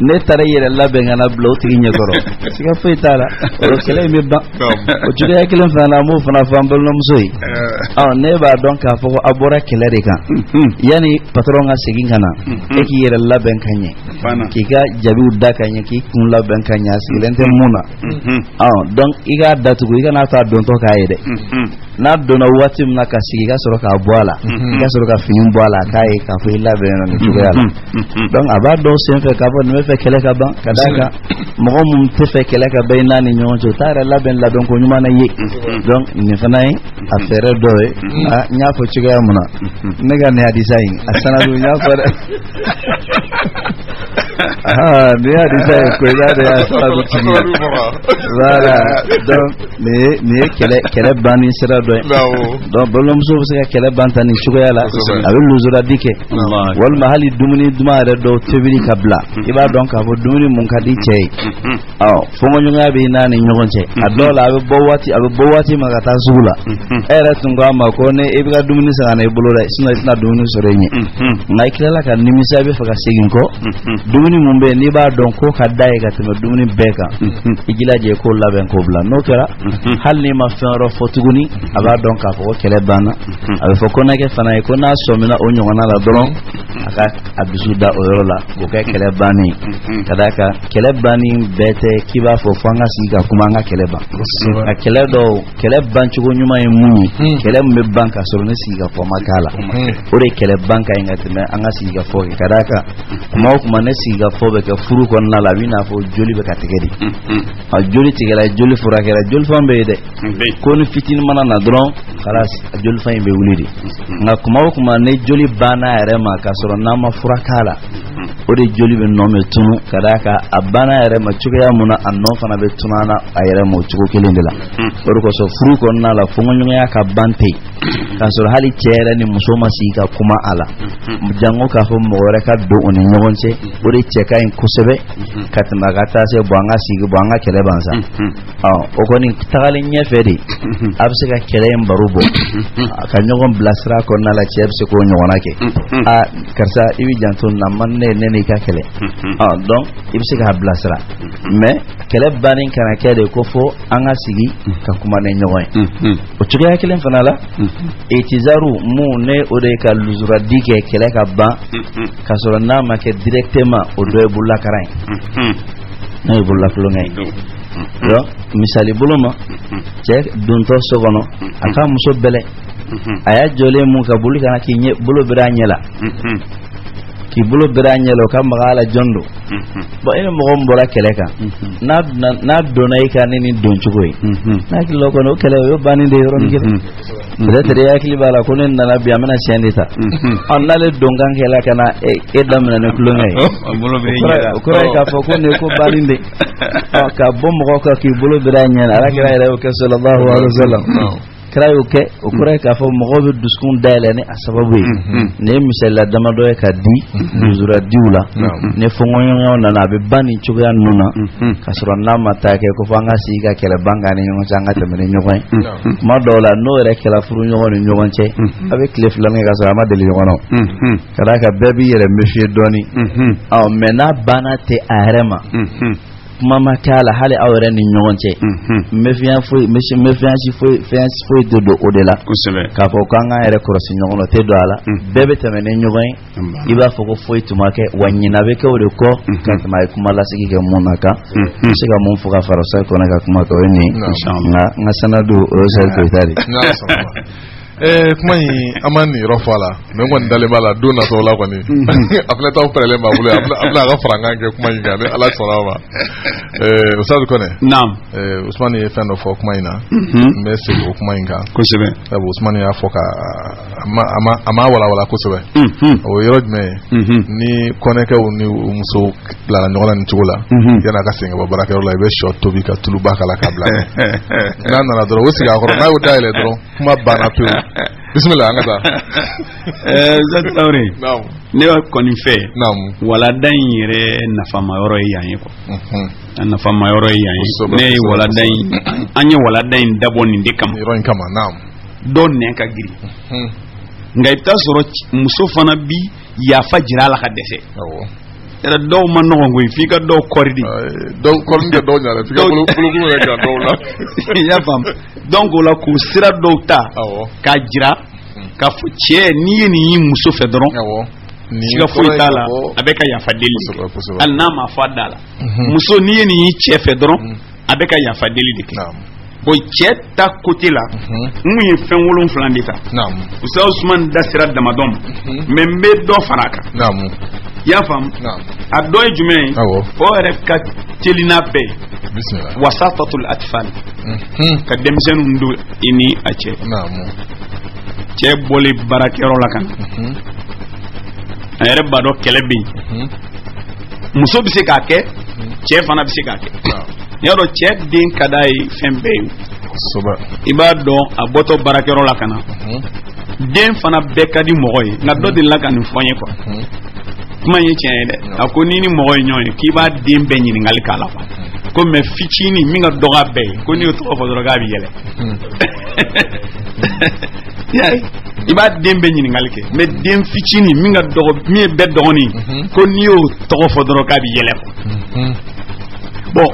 ne tare yere labe ngana blo tigi nyegoro siga feitala o kele mi ba o jude yakelen fana mo fana fambal no msoi ne ba donc ka fo abora kele de kan yani patron nga sigin kana e ki yere labe kanye ki ga jabi udda kanye ki kun labe kanya silente muna donc iga datu iga na ta don to kayede na dona wati mna kasigi ga soro ka boala ga soro ka finin boala kai ka fo illa be na ni tugala donc aba do sen fe ka bo me fe kele ka ban kadaka mo mum te fe kele ka be na ni nyon to tare la ben la don ko nyuma na ye donc ni fanay affaire do nya fo tugala muna nega ne hadisa yi asana do nya fo ne hadisa ko ya de asana do tugala voilà donc ne kele bani sira donc bolom so se kele bantani chugoya la abe luzura dike wal mahali dumuni duma re do tebiri kabla iba donc abo dumuni mun kadi chey fongo nyunga be nani nyogonche adola abe bowati magata zula era tunga ma ko ne iba dumuni sa na ibulora sina dumuni sorenye ngai kila kan nimisa be faga segin ko dumuni mumbe ni ba donc ko kadai ga teme dumuni beka igila je ko laben ko bla no kera hal ni ma fero fotuguni aba donc a fo kele bana aba fo kona ke fana ko na so mina onyo wana la doron aka abisuda oyorola ko ke kele bani kadaka kele bani bete kiba fo fanga siga kuma nga kele ban a kele ban chugo nyuma e muni kele me banka so ne siga fo makala ore kele banka ingati me anga siga fo kadaka kuma ne siga fo be ke furu kon na la wina fo joli be kategori a joli tigela joli fura kala joli fambe de ko ni fitin mana na dron khalas joli fay be wulidi nga kuma ne joli bana ere ma ka soro na ma fura kala ode joli be nome tunu kadaka abana ere ma chuga muna anno fana be tunana ayere mo chugo kelendela ko so furu kon na la fongo nya ka bante ka soro hali chere ni musoma sika kuma ala jango ka fo mo re ka do oni nyogonche ode cheka in kusebe katma gata se bwanga sigi bwanga kele bansa o ko ni tagali nya fedi abse ka kele mbarubo ka nyogon blasra kon na la chebse ko nyogona ke karsa ibi janton na manne ne ka kele donc ibse ka blasra mais kele banin kana kede ko fo anga sigi ka kuma ne nyogon o tuga kele fana la etizaru mu ne o de ka luzura dike kele ka ba ka soro na ma ke directement o do e bulla karay na e bulla flo ngay yo misali buluma je don to sogono aka muso bele aya jole mu ka buli kana ki nye bulo biranyela ki bulo biranyelo ka magala jondo bo ene mo gombora keleka na dona ika ni don chugoy na ki loko no kele yo bani de yoron gele peut-être yakli bala ko nen na bi amana sendita on nale dongan kela kana e damna ne kulongay bulo biranyela ko ka fo ko ne ko bani de ka bom ko ki bulo biranyela ala kira ila ko sallallahu alaihi wasallam krayo ke o kure ka fo mo go duskun dale ne asababu ne misala dama do ka di zura diula ne fo ngonyo na na be bani chuga nuna ka sura na mata ke ko fanga si ka kele banga ne ngon janga te me nyoy ma dola no re kala furu nyoy ne nyoy che avec les flammes ka sura ma deli nyono kada ka bebi yere mefie doni mena bana te arema mama kala hali awre ni nyonche mefian fo do odela ka fo kanga ere cross nyono te do ala bebe tamene nyogoy iba fo ko fo itumake wanyina be ke wode ko kanta kuma la sigi ke monaka siga mon fo ka farasa ko na ka kuma ko ni inshallah nga sanadu o sel ko tari kuma in an ma nin yɔrɔ fɔ a la mais n kɔni dalen b'a la don natɔw la kɔni a fɛnɛ t'aw pɛrɛlen b'a bolo a bɛna a ka farankan kɛ kuma in kan ni ala sɔnna ma Ustaz Kone naam Usmani ye fɛn dɔ fɔ kuma in na n bɛ segin o kuma in kan kosɛbɛ sabu Usmani y'a fɔ ka a ma walawala kosɛbɛ o yɔrɔ jumɛn ye ni kɔnɛkɛw ni muso bilala ɲɔgɔn na nin cogo la yan'a ka segin ka bɔ baarakɛyɔrɔ la i bɛ sɔ tobi ka tuluba k'a la k'a bila n'a nana dɔrɔn o sigi a kɔrɔ n'a y'o dayɛlɛ dɔrɔn kuma banna pewu bisimilah an ka taa Zatawre ne b'a kɔni fɛ walada in yɛrɛ nafama yɔrɔ ye yan ye quoi a nafama yɔrɔ ye yan ye ne ye walada in an ye walada in dabɔ nin de kama yɔrɔ in kama dɔw nɛn ka girin nka i bɛ taa sɔrɔ muso fana bi yafa jira a la ka dɛsɛ yɛrɛ dɔw ma nɔgɔn koyi f'i ka dɔw kɔri de kɔri tɛ dɔw ɲa dɛ f'i ka bolokulu yɛrɛ kɛ dɔw la i y'a faamu donc o la k'u sira dɔw ta k'a jira k'a fɔ cɛ n'i ye nin y'i muso fɛ dɔrɔn siga foyi t'a la a bɛ ka yafa deli hali n'a ma fɔ a da la muso n'i ye nin y'i cɛ fɛ dɔrɔn a bɛ ka yafa deli de kɛ bon cɛ ta côté la mun ye fɛn 7 de ta Ustaz Usman da sira damadɔn mais n bɛ dɔ fara a kan i y'a faamu a dɔ ye jumɛn ye o yɛrɛ ka teli n'a bɛɛ ye wasatatul atfal ka denmisɛnninw don i ni a cɛ cɛ bɔlen baarakɛyɔrɔ la ka na a yɛrɛ b'a dɔn kɛlɛ bɛ yen muso bɛ se k'a kɛ cɛ fana bɛ se k'a kɛ n'i y'a dɔn cɛ den ka d'a ye fɛn bɛɛ ye i b'a dɔn a bɔtɔ baarakɛyɔrɔ la ka na den fana bɛɛ ka di mɔgɔ ye nka dɔ delila ka nin fɔ n ye quoi kuma ye tiɲɛ ye dɛ a ko ni mɔgɔ ye ɲɔgɔn ye k'i b'a den bɛɛ ɲininkali k'a la ko mɛ fitinin min ka dɔgɔ bɛɛ ye ko n'i y'o tɔgɔ fɔ dɔrɔn k'a bɛ yɛlɛ i b'a den bɛɛ ɲininkali kɛ mɛ den fitinin min ye bɛɛ dɔgɔnin ko n'i y'o tɔgɔ fɔ dɔrɔn k'a bɛ yɛlɛ bon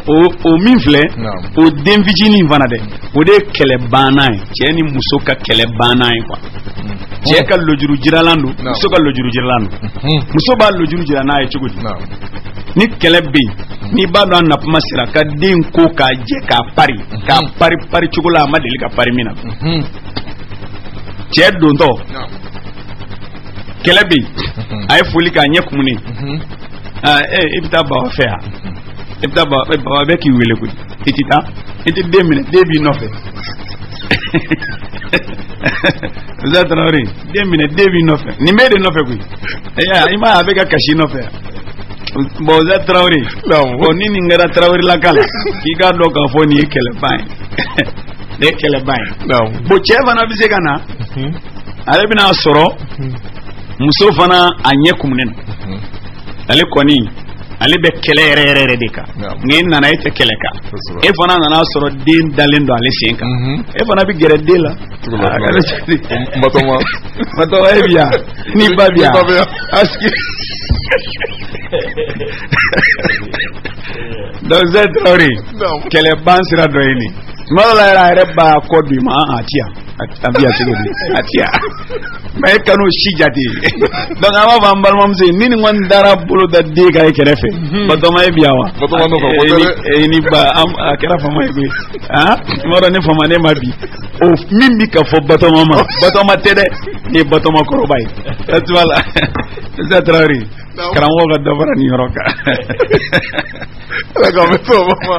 o min filɛ o den fitinin fana dɛ o de ye kɛlɛ banna ye cɛ ni muso ka kɛlɛ banna ye quoi cɛ ka lojuru jiralan don muso ka lojuru jiralan don muso b'a lojuru jira n'a ye cogo di ni kɛlɛ bɛ yen n'i b'a dɔn a napuma sera ka den ko k'a jɛ k'a pari cogo la a ma deli ka pari min na cɛ dontɔ kɛlɛ bɛ yen a ye foli k'a ɲɛ kumunen i bɛ taa baba fɛ yan i bɛ taa baba bɛ k'i wele koyi i tɛ taa i tɛ den minɛ den b'i nɔfɛ Zatawre den minɛ den b'i nɔfɛ nin bɛ de nɔfɛ koyi i m'a ye a bɛ ka kasi nɔfɛ bon Zatawre bon ni nin kɛra Tarawele laka la k'i k'a dɔn k'a fɔ nin ye kɛlɛban ye nin ye kɛlɛban ye bon cɛ fana bɛ se ka na ale bɛna sɔrɔ muso fana a ɲɛ kumunen don ale kɔni ale bɛ kɛlɛ yɛrɛ de kan nka e nana e tɛ kɛlɛ kan e fana nana sɔrɔ den dalen don ale sen kan e fana bɛ gɛrɛ den la matɔma e bi yan ni ba bi yan donc Zatawre kɛlɛ ban sira dɔ ye nin tuma dɔ la yɛrɛ a yɛrɛ b'a kɔ don i ma a ti yan a bi yan cogo di a ti yan mais e kan'o si jate donc an b'a fɔ an balimamuso ye ni nin kɔni dara bolo da den kan e kɛrɛfɛ Batɔma ye bi yan wa ni ba a kɛra fama ye koyi tuma dɔ ne fama ne ma bi o min bi ka fɔ Batɔma ma Batɔma tɛ dɛ ni ye Batɔma kɔrɔba ye tu vois la Zatawre karamɔgɔ ka dɔ fara nin yɔrɔ kan d'accord mais to mama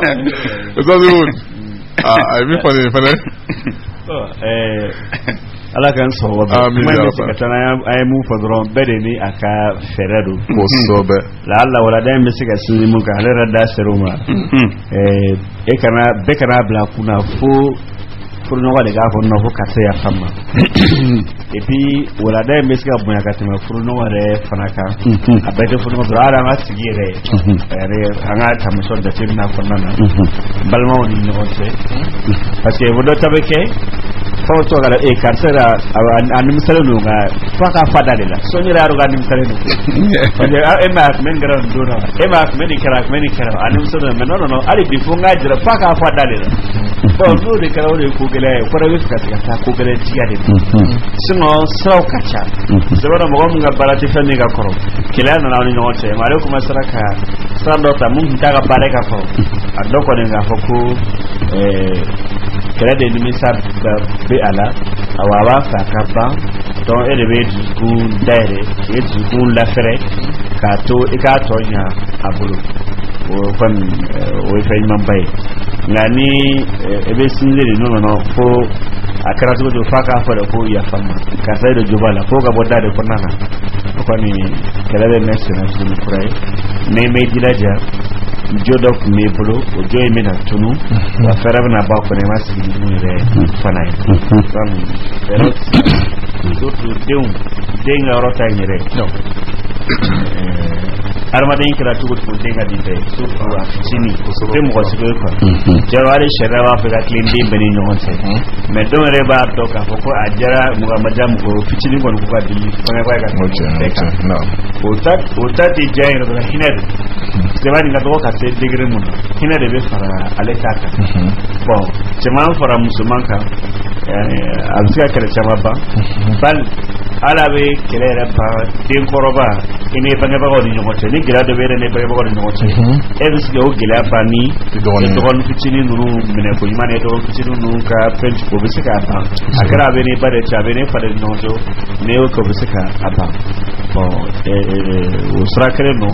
a mi fane fane ala kan sɔrɔ kuma bɛ se ka taa a ye mun fɔ dɔrɔn bɛɛ de ni a ka fɛɛrɛ don kosɛbɛ la walada in bɛ se ka sinji mun kan ale yɛrɛ da ser'o ma bɛɛ kana bila kunna fo furuɲɔgɔn de k'a fɔ nɔ fo karisa yafa n ma et puis walada in bɛ se ka bonya ka tɛmɛ furuɲɔgɔn yɛrɛ fana kan a bɛɛ tɛ furuɲɔgɔn dɔrɔn hali an ka sigi yɛrɛ an ka taamasiyɛnw jateminɛ kɔnɔna na balimaw ni ɲɔgɔn cɛ parce que o dɔ ta bɛ kɛ fɛn o tɔgɔ la karisa a nimisalen don nka fo a ka fa da de la sɔn yɛrɛ y'a dɔn k'a nimisalen don parce que e m'a kun bɛ nin kɛra nin don na e m'a kun bɛ nin kɛra a kun bɛ nin kɛra a nimisalen don mais non hali bi fo n k'a jira fo a k'a fa da de la bon n'o de kɛra o de ye ko gɛlɛya ye fɔlɔ bɛ fɛ ka se ka taa ko gɛlɛya tigiya de don sinon siraw ka ca sɛbɛn mɔgɔ min ka baara tɛ fɛn min ka kɔrɔ kɛlɛya nana aw ni ɲɔgɔn cɛ mais ale commencera ka sira dɔ ta mun tun t'a ka baara ka kɔrɔ a dɔ kɔni k'a fɔ ko kɛlɛ de nimisa bɛ a la awaba fa kaba don elebe du daire e du la fere ka to e ka to nya abulu o fan o fe man bay ngani ebe sinzeri no fo akara to do faka fa da ko ya fama ka sai da jubala ko ga bodda da kunana ko ni kalabe next na su ni kurai ne me dilaja jodok me bolo o joy me na tunu wa fera na ba ko ne masi ni re fanai ram pero to deun rota ni re no armada yin kira tugo tugo denga di be so wa chini so be mo ko ko jawari sharawa fa clean din bani no se me don re ba to ka ko ajara mo ga majam ko fichini ko ko di ko ne ba ga no ota di jay ro ga hinade se ba ni ga to ka se digre mun hinade be fara aleta ka bon jama fara musulman ka alfiya kala chama ba bal ala be kelera pa den koroba ine bange ba ko ni ngote ni gira de bere ne bange ba ko ni ngote e bis go gila bani to gon fitini nuru mine ko imane to fitini nuru ka french ko bisika ba akara be ne bare cha be ne fare nojo ne ko bisika aba bon o sra kare no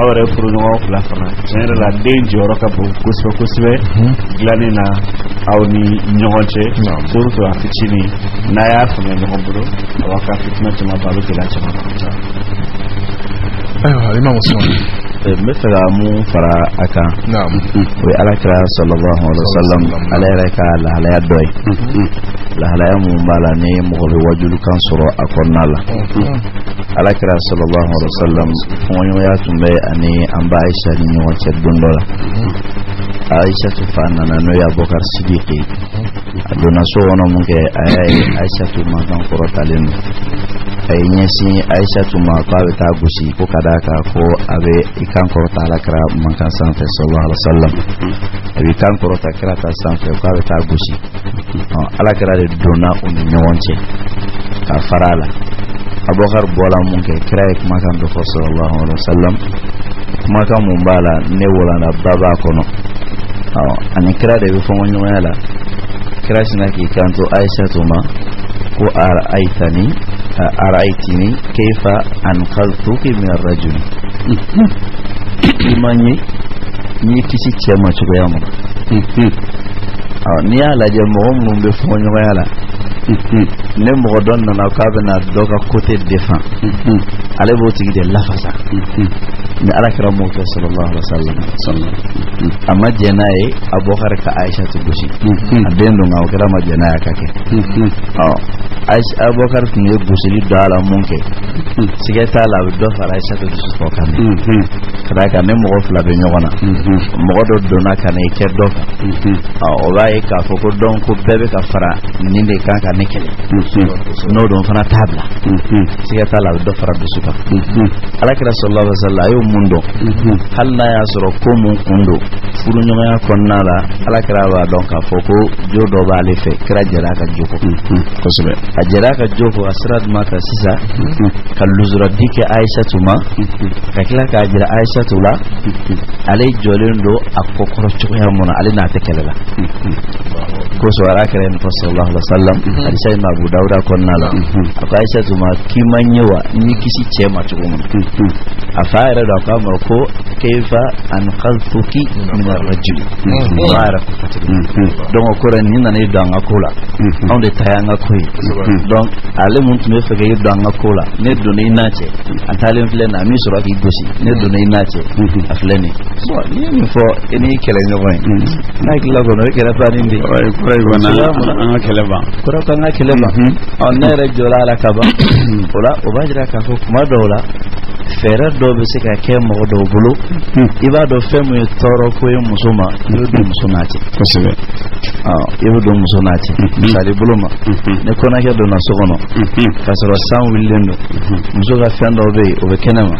awre furu no la fana genre la danger ro ka bo kusbe glani na awni nyogote surtout a fitini na ya fune no bro awaka fitna tuma balu kila chama ta ayo imam usman مثلا مو فرا أكا نعم وعلى كرا صلى الله عليه وسلم على ركا لا يدوي لا يمو مالا ني مغل وجل كان سرا أكون لا على كرا صلى الله عليه وسلم فونيو ياتم بي أني أمبا عائشة ني وچه دندولا عائشة فانا نويا بكر صديقي adona so wono munge ay Aisha tu ma kan korota lenu ay nyesi Aisha tu ma ka be ta gushi ko kadaka ko abe ikan korota la kra man kan sanfe sallallahu alaihi wasallam abi kan korota kra ta sanfe ko abe ta gushi ala kra de dona on nyonche ka farala abokar bola munge kra ek ma kan do sallallahu alaihi wasallam ma kan mumbala ne wala na baba kono ani kra de be fo nyala krasna ki kanto Aisha tuma ko araitini kayfa anqadtuki min ar-rajul imani ni kisi chema chugoyamo ni ala je mo be fo nyala ne mo don na ka be na doka côté défend ale bo tigi de lafasa ni ala kira mo sallallahu alaihi wasallam amma jenaye abokar ka Aisha tu gushi adendo ngaw kira ma jenaya kake Aisha abokar ni gushi dala munke sigeta la do fara Aisha tu gushi ko kan kada ka ne mo fla be nyogona mo do dona kan e ke doka o ba e ka foko don ko bebe ka fara ni de kan ka nekele no don fana tabla sigeta la do fara gushi ka ala kira sallallahu alaihi wasallam mundo hal na ya soro ko mun kundo furu nyoma ya konna la ala kira ba don ka foko jodo ba le fe kira jara ka joko ko sobe ajara ka joko asrad mata sisa kal luzra dike Aisha tuma ka kila ka ajira Aisha tula alai jolendo akokoro choko ya mona ali na tekelela ko so ara kira ni sallallahu alaihi wasallam hadisa ma Abu Dawud konna la Aisha tuma kimanyewa ni kisi chema choko mun afara da kamar ko kaifa an khalfuki min ar-rajul mara don ko ran ni na dan akola on de tayanga koy don ale mun tume fege dan akola ne do ne inache antale mfle na mi sura ki gosi ne do ne inache afleni so ni fo eni kele no boy na ki lago no kele pani ndi ko na an kele ba ko ra kan kele ba on ne re jola la kaba ola obajira ka ko kuma dola fere do be se ka ke mo do bulu iba do femu toro ko e musoma do musonati ko sebe iba do musonati sali buluma ne ko na ke do na sogono kasoro san willendo muso ga fendo be o be kenema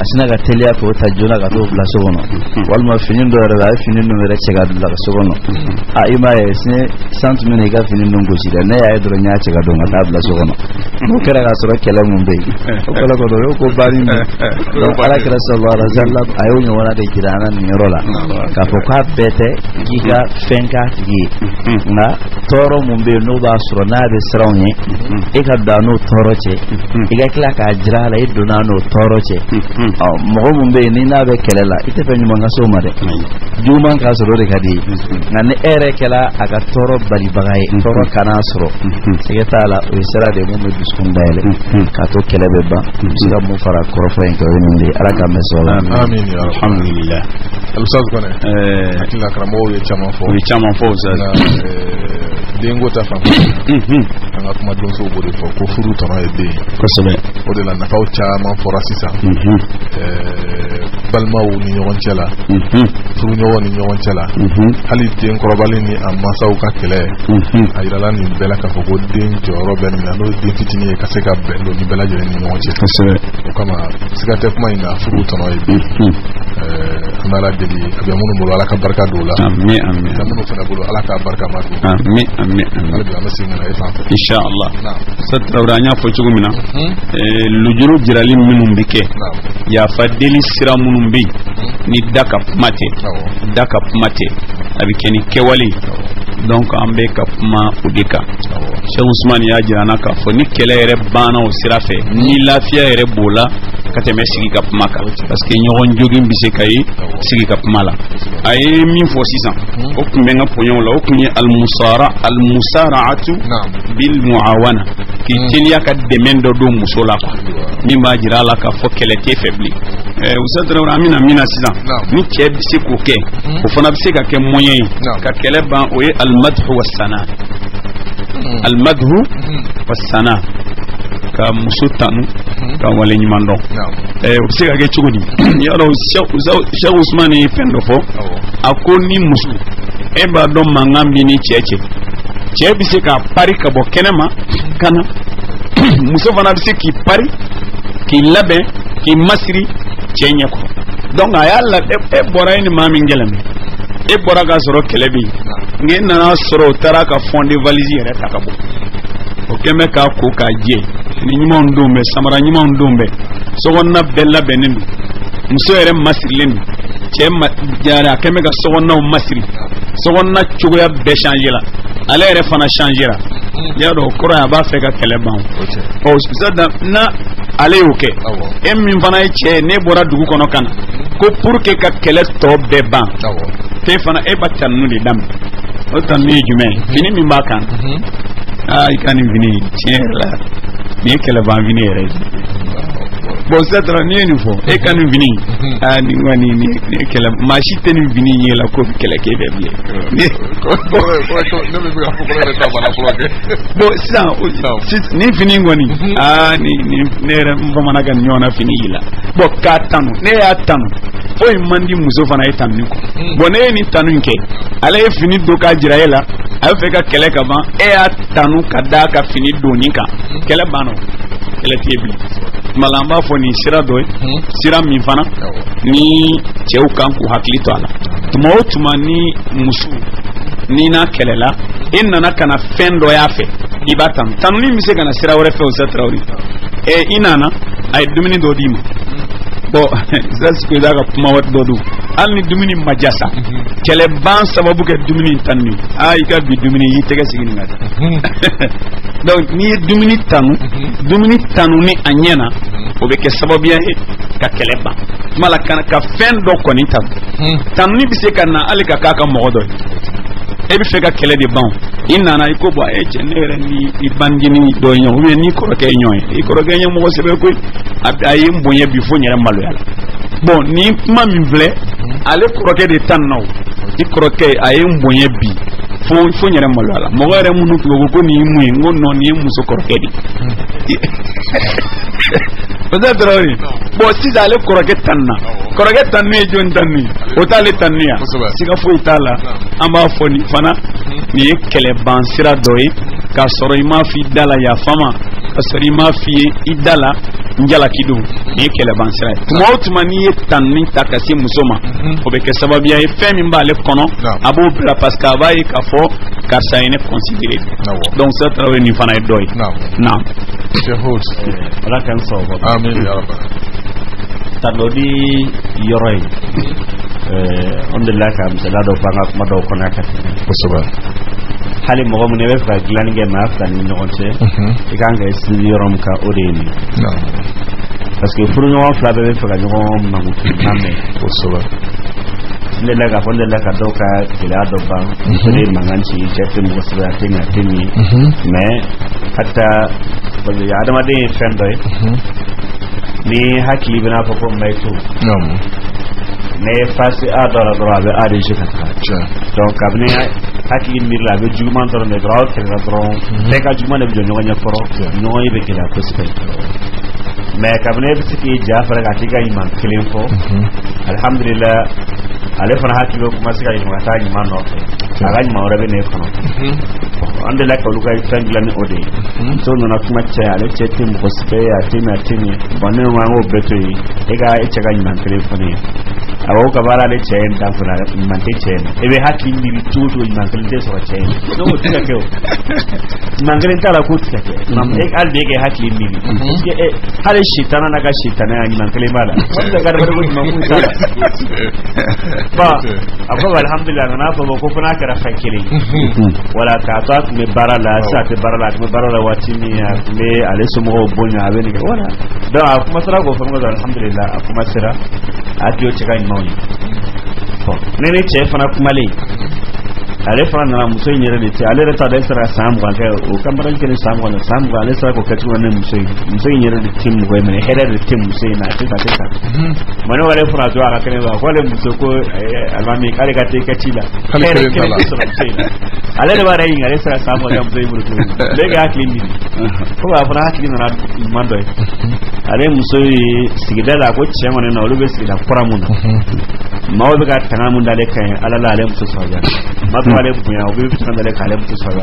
asina ga telia ko ta jona ga do bla sogono walma finindo ra finindo re che ga do la sogono ima e se sant mene ga finindo ngosi da ne ya do nya che ga do na tabla sogono mo kera ga soro kele mun be ko la ko do ko bari ala kira sallallahu alaihi wasallam ayo nyona de kirana ni rola ka foka bete giga fenka gi nga toro mumbe no ba suro na be srawni e ka da no toro che e ga kila ka jira la e dona no toro che mo mumbe ni na be kelela ite fe nyuma nga so mare juma ka suro de kadi nga ne ere kela aga toro bali bagaye toro kana suro e ta la o sera de mumbe biskun dale ka to kelebe ba siga mu fara korofo en ko ni ala ka mesola amin ya alhamdulillah al-ustaz kone akila kramo ye chama fo dengo ta fa anga kuma don so bode fo ko furu tono e be ko sobe o de la na fa chama fo rasisa balma wu ni ñewon cela furu ñewon ni ñewon cela hali den ko robali ni amma saw ka kele ay la ni bela ka fo ko den joro ben na no den fitini e ka se ka ben lo ni bela jere ni ñewon cela ko sobe o kama siga te kuma ina furu tono e be amala deli abiya munu bolo ala ka barka do la amin amin tamunu fana bolo ala ka barka ma do amin amin amin ala bi amasi ngana ifa insha Allah satrawranya fo cugumina lujuru jirali minum bike ya fadeli sira munum bi ni daka mate abikeni kewali donc ambe ka kuma udika Cheikh Ousmane ya jirana ka fo ni kele yere bana o sirafe ni lafiya yere bola kateme sigi ka kuma ka parce que ñogon jogin bise kay sigi ka kuma la ay min fo sisan o kumbe nga ponyon la o kunye al musara'atu bil muawana ki teliya ka demendo do musola ko ni ma jira la ka fo kele te faibli usadra amina sisan ni ke bise ko ke o fana bise ka ke moyen ka kele ban o ye al madhu was sana al madhu was sana ka muso tanu ka wale nyuman don o se ka ke chugodi ya do Cheikh Ousmane fendo fo akoni muso e ba don mangambi ni cheche bi se ka pari ka bo kenema kana muso fana bi se ki pari ki labe ki masri chenye ko donc ayalla e bora ni mami ngelame e bora ga soro kelebi ngi nana soro tara ka fondi valise yere takabo o keme ka ko ka je ni nyuma ndombe samara nyuma ndombe so wonna bella benin muso yere masrilen chema jara keme ga so wonna masri so wonna chugoya be changer la ala yere fana changera ya do kora ya ba fe ka keleban o sada na ale yoke em min fana che ne bora dugu kono kana ko pour que ka kele to be ban te fana e batanu de dam o tan ni jume fini min ba kan ikani vini tiela ni kele ban vini re bon c'est ni ni fo e kan vini ni wani ni kele machite ni vini ni la ko kele ke beble ni ne me ga fo ko le ta bana fo ke bon ça ni vini ngoni ni re mbamana gan nyona fini ila bo ka tanu ne ya tanu o mandi muso fana etan ni ko bon ne ni tanu nke ala e fini do ka jira ela a fe ka kele ka ban e ya tanu ka da ka fini do ni ka kele bano kele tiebi malamba fo ni sira do sira min fana ni chew kan ku haklito ala tuma ni musu ni na kelela inna kana fendo ya fe ibatan tanu ni mise kana sira wore fe o satrawri inana ay dumini do dima bo zasko daga kuma wat dodu alni dumini majasa kele ban sababu ke dumini tanni ay ka bi dumini yitege sigini ngata donc ni dumini tanu ni anyena o be ke sababu ya ka kele ban mala kana ka fen do ko ni tanu ni bise kana alika kaka mogodo e bi fe ka kele de ban inana iko bo e chenere ni bandini do nyo we ni ko ke nyo e ko ke nyo mo sebe ko ayi mbonye bi fo nyere malu yala bon ni ma mi vle ale kroke de tanno ni kroke ayi mbonye bi fo nyere malu yala mo gare munu ko ni mu ngono ni muso kroke di peut-être oui bon si ale kroke tanni e jon tanni o tale tanniya siga fo itala amba fo ni fana ni kele bansira doyi ka soro ima fi dala ya fama ka soro ima fi idala njala kidu ni kele bansira tuma ni tanni takasi musoma o be ke sababu ya fe min ba le kono abo bla parce que aba ka fo ka sa ine considérer donc ça travail ni fana doyi naam shehud ala kan so amin ya rabbal tanodi yoroi on de la kam se la do panga ma do kona ka ko hali mɔgɔ mun ne bɛ fɛ ka dilanni kɛ maa fila ni ɲɔgɔn cɛ i kan ka sinsin yɔrɔ min kan o de ye nin parce que furuɲɔgɔn fila bɛɛ bɛ fɛ ka ɲɔgɔn mankutu lamɛn kosɛbɛ n delila k'a fɔ n delila ka dɔw ka gɛlɛya dɔ ban muso de ye mankan ci cɛ tɛ mɔgɔ sɛbɛn a tɛ ɲɛ a tɛ min mais hata adamaden ye fɛn dɔ ye ni hakili bɛna fɔ ko mayi to ne fasi a dɔ la dɔrɔn a bɛ a de je ka taga donc kabini hakili miiri la a bɛ juguman dɔrɔn de dɔrɔn aw kɛlɛla dɔrɔn bɛɛ ka juguman de bɛ jɔ ɲɔgɔn ɲɛ kɔrɔ ɲɔgɔn ye bɛ gɛlɛya kosɛbɛ mais kabini e bɛ se k'i ja fara k'a k'i ka ɲuman kelen fɔ alhamdulillah ale fana hakili bɛ commencé ka ɲuman taa ɲuman nɔfɛ a ka ɲuman wɛrɛ bɛ ne kɔnɔ an delila ka olu ka fɛn dilan ni o de ye muso nana kuma cɛ ale cɛ tɛ mɔgɔ sɛbɛ ye a tɛ min a tɛ min bon ne ko an k'o bɛɛ to yen e ka e cɛ ka ɲuman kelen fɔ ne ye awɔ ka baara ale cɛ ye dan fana ɲuman tɛ cɛ ye e bɛ hakili miiri cogo cogo ɲuman kelen tɛ sɔrɔ cɛ ye donc o tɛ ka kɛ o ɲuman kelen t'a la k'o tɛ ka kɛ hali de e ka hakili miiri hali sitana n'a ka sitanaya ɲuman kelen b'a la o tɛ ka adamaden ko ɲuman foyi t'a la bon a ko alhamdulillah nana fɔ ko fana kɛra fɛn kelen wala k'a to a tun bɛ baara la sisan a tɛ baara la a tun bɛ baara la waati min a tun bɛ ale somɔgɔw bonya a bɛ nin kɛ wala donc a commencera k'o fɛn ko alhamdulillah a commencera a hakili cɛ ka ɲumanw ye bon ne ni cɛ fana kumalen ale fana nana muso in yɛrɛ de cɛ ale yɛrɛ t'a dɔn e sera san 20 kɛ o campagne kɛlen san 20 ale sera k'o kɛ cogo ne muso in yɛrɛ de tɛ mɔgɔ ye mais hɛrɛ de tɛ muso in na a tɛ ta mais ne wale fana to a ka kɛnɛ ba ko ale muso ko alimami k'ale ka taa i ka ci la hɛrɛ kelen tɛ sɔrɔ muso in na ale de b'a yɛrɛ ɲininka ale sera san 20 muso in bolo cogo min ne ka hakili miiri ko a fana hakili nana ɲuman dɔ ye ale muso ye sigida la ko cɛ kɔni na olu bɛ sigida kura mun na maaw bɛ ka tanga mun d'ale kan ye ala la ale muso sɔrɔ ale bonya o bɛ fɛn dɔ k'ale muso sɔrɔ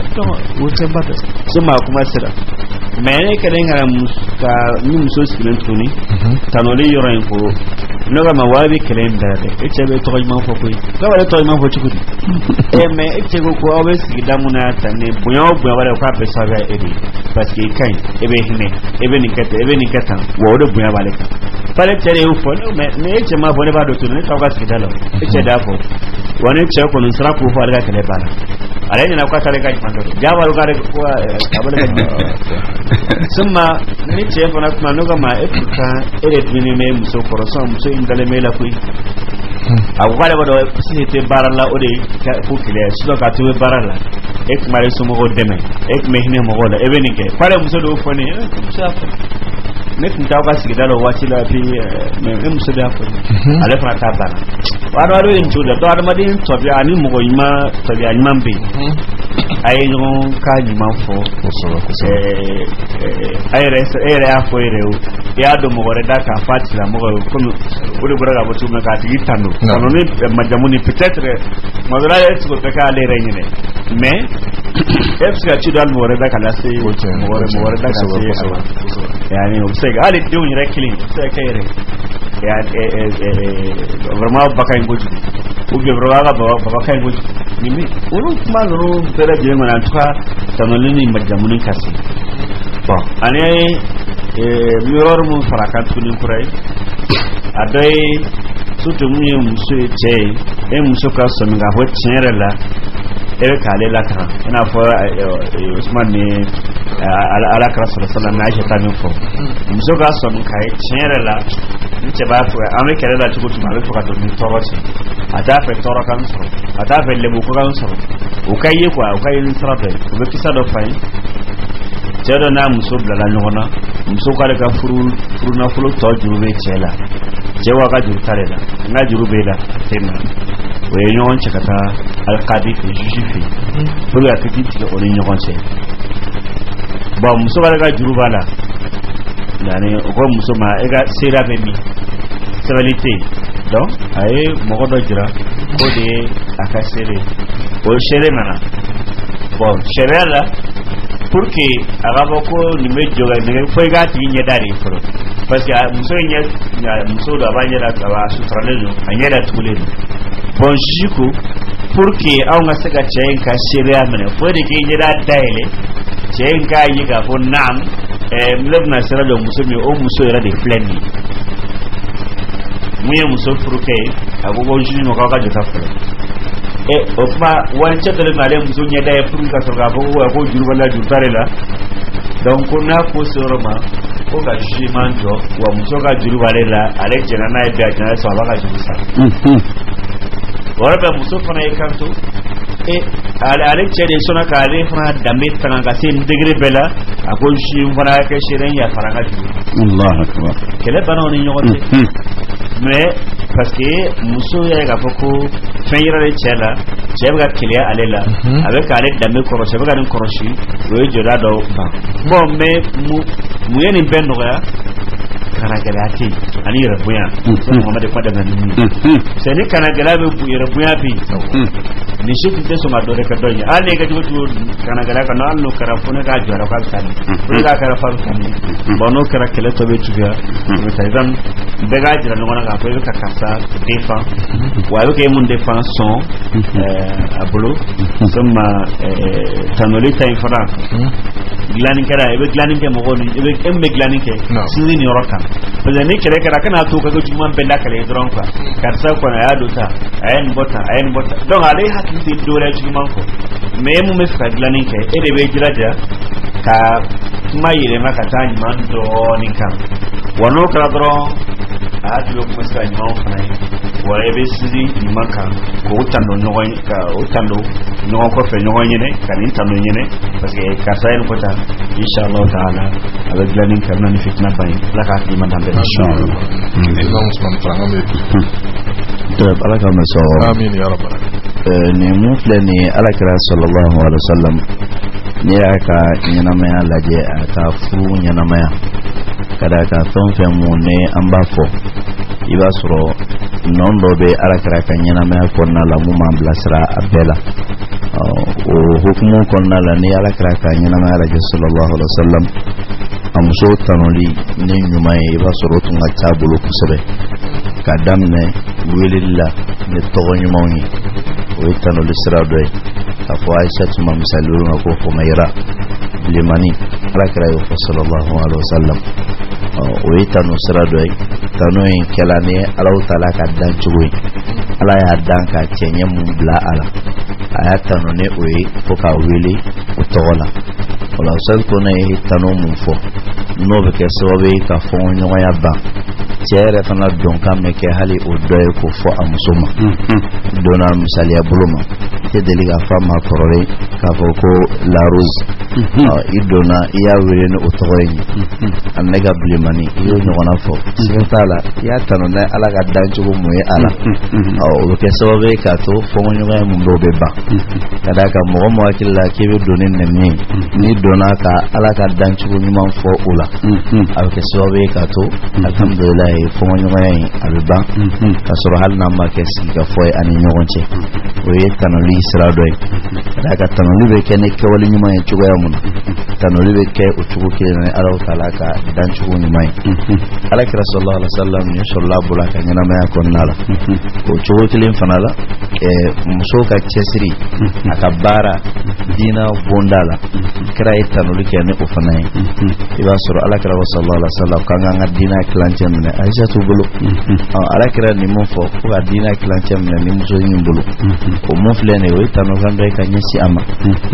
o tɛ ba dɛ so maa kuma sera mais ne kɛlen ka ni muso sigilen tuguni tanoli yɔrɔ in ko ne ko ma waa bɛ kɛlɛ in bɛɛ dɛ e cɛ bɛ tɔgɔ ɲuman fɔ koyi ne b'a tɔgɔ ɲuman fɔ cogo di mais e cɛ ko aw bɛ sigida mun na tan ne bonya o bonya wɛrɛ k'a bɛ sɔrɔ e de parce que i ka ɲi e bɛ hinɛ e bɛ nin kɛ tan e bɛ nin kɛ tan wa o de bonya b'ale kan fale cɛ de y'o fɔ mais ne cɛ m'a fɔ ne b'a dɔn tuguni ne t'aw ka sigida la e cɛ d'a fɔ wa ne cɛ kɔni sera k'o fɔ ale ka kɛlɛ banna ale ɲinɛ ko a taara ka ɲuman dɔ jaabalu k'ale ko a bɛ ka ɲuman summa ni cɛ fana kuma ne ko ma e pourtant e de dumuni bɛ muso kɔrɔ sɔn muso in dalen bɛ la koyi a ko k'ale b'a dɔn si tɛ baara la o de ye ko kɛlɛ sinon k'a to bɛ baara la e tun b'ale somɔgɔw dɛmɛ e tun bɛ hinɛ mɔgɔw la e bɛ nin kɛ k'ale muso dɔw fɔ ne ye muso y'a fɔ ne tun t'aw ka sigida la waati la puis mais muso de y'a fɔ ale fana t'a banna adamaden ye cogo dɔ adamaden tɔbiya ani mɔgɔ ɲuman tɔbiya ɲuman bɛ yen a ye ɲɔgɔn ka ɲuman fɔ e yɛrɛ y'a fɔ yɛrɛ o i y'a dɔn mɔgɔ wɛrɛ da k'a fɔ a tigilamɔgɔ ye komi o de bɔra k'a fɔ cogo min k'a tigi tando kanu ni majamu ni peut-être tuma dɔ la e tɛ se k'o bɛɛ k'ale yɛrɛ ɲinɛ mais e bɛ se ka ci dɔ hali mɔgɔ wɛrɛ da ka lase mɔgɔ wɛrɛ da ka se a ma yanni o bɛ se ka hali denw yɛrɛ kelen o bɛ se ka kɛ yɛrɛ vraiment baka in kojugu ou bien vraiment ka baba ka in kojugu ni olu kuma ninnu bɛɛ lajɛlen kɔni en tout cas tanoli ni majamuni ka se bon ani yɔrɔ mun fara kan tuguni kura ye a dɔ ye surtout mun ye muso ye cɛ ye e muso ka sɔmi k'a fɔ tiɲɛ yɛrɛ la e bɛ k'ale lakaran i n'a fɔ Usman ni alakira sallallahu n'a Aisha ta min fɔ muso ka sɔmi k'a ye tiɲɛ yɛrɛ la ni cɛ b'a fɔ an bɛ kɛlɛ la cogo o cogo a bɛ fɔ ka don ni tɔɔrɔ cɛ a t'a fɛ tɔɔrɔ kan sɔrɔ a t'a fɛ lebu ko kan sɔrɔ o ka ye quoi o ka ye ni sira dɔ ye o bɛ kisa dɔ fa ye cɛ dɔ n'a muso bilala ɲɔgɔn na muso k'ale ka furu nafolo tɔ juru bɛ cɛ la cɛ wa ka juru t'ale la n ka juru b'e la a tɛ na o ye ɲɔgɔn cɛ ka taa alikadi fɛ juge fɛ pour que a kiti tigɛ o ni ɲɔgɔn cɛ bon muso k'ale ka juru b'a la yani o ko muso ma e ka seera bɛ min sɛbɛnni tɛ yen donc a ye mɔgɔ dɔ jira k'o de ye a ka seere o seere nana bon sariya la pour que a ka fɔ ko nin bɛ jɔ ka nɛgɛ fo i k'a tigi ɲɛda de fɔlɔ parce que muso in muso dɔ a b'a ɲɛda a b'a suturalen don a ɲɛda tugulen don bon juge ko pour que anw ka se ka cɛ in ka seereya minɛ fo de k'i ɲɛda dayɛlɛ cɛ in k'a ye k'a fɔ naam ne bɛna sira dɔ muso min o muso yɛrɛ de filɛ nin ye mun ye muso furukɛ ye a ko juge ma k'aw ka jɔta fɔlɔ o kuma wani chatale male muso nyeda e puru ka soga ko juru wala jutare la donc na ko soroma ko ga jimanjo wa muso ga juru wala la ale jena na e da jena so ba ga juru sa wala ba muso fana e kanto ale chere sona ka ale fana damit tan ga sin degré bela ako jim fana ka shiren ya fara ga juru Allah akbar kele bana oni nyote mais parce que muso ya ga foko fayira le chela cheba kilia alela avec ale dame koro cheba ga koroshi we joda do ba bon mais mu yeni benno ya kana galati ani rabuya so Muhammad ko da nan sai ni kana galabe bu rabuya bi ni shi tinte so ma do re ka donya ale ga jutu kana gala kana alno kara funa ga jora ka sani ko ga kara fa sani bono kara kele to be tuga ko taydan be ga jira no ga ko ka kasa defa wa be ke mun defa son abulu sama tanoli tay fara glanin kara e be glanin ke mo goni e be emme glanin ke sini ni roka parce ni kere kara kana to kaga juma bella kale dron ka karsa ko na ya dota ayen bota donc ale hakiti dole juma ko me mu me fa glanin ke e de be jiraja ka mayire maka tani man do ni kan wono kala dron a do ko sa ni man fa wa e be sidi ni maka ko utando nyoy ka utando nyoy ko fe nyoy nyene kan intando nyene parce que karsa en ko ta inshallah taala avec glanin kan na fitna bay la ka ti man dambe inshallah Imam Usman Frangame alaka maso amin ya rabbal ni mufle ni alakira sallallahu alaihi wasallam ni aka nyanamaya laje aka fu nyanamaya kada ka tonfe mu ne ambafo iba soro nondo be alakira ka nyanamaya konna la mu mamblasra abela o hukumu konna la ni alakira ka nyanamaya laje sallallahu alaihi wasallam amuso tanoli ni nyumaye iba soro tunga tabulu kusebe kadamne welilla ne togonyumoni o tanoli siradoy afo aisha tuma misaluru na ko fumaira limani alakira yo sallallahu alaihi wasallam o tanu siradoy tanu en kelane alaw taala ka dan chugoy ala ya dan ka chenye mumbla ala ayatanu ne oyi foka wili utola wala sel ko ne tanu mumfo no be ke sobe ka fo nyoya ba chere fana don kam me ke hali o doy ko fo amusuma dona misali ya buluma te deliga fama korore ka fo ko la rose idona iya wele no otoy annega blimani yo nyona fo sirtala ya tanu ne ala ga danju mo e ala o ke sobe ka to fo nyoya mumbo be ba kada ka mo mo akilla ke be donin ne ni dona ka ala ka danju nyuma fo ula ke sobe ka to alhamdulillah fo nyoya alba ka soro hal na ma ke si ka fo ani nyonche o ye tanoli siradoy kada ka tanoli be ke ne ke wali nyuma en chugo ya mun tanoli be ke o chugo ke ne ala taala ka danju nyuma ala ki rasulullah sallallahu alaihi wasallam ni sallallahu bula ka nyana ma ko nala ko chugo tilim fanala e muso ka chesiri akabara dina bondala kira tanoli ke ne o fanai iba soro ala ki rasulullah sallallahu alaihi wasallam kan nga dina klanje ne aisha tu bulu ala kira ni mo fo ko dina klanje ne ni muso ni bulu ko mo fle ne o tanu gando ka nyesi ama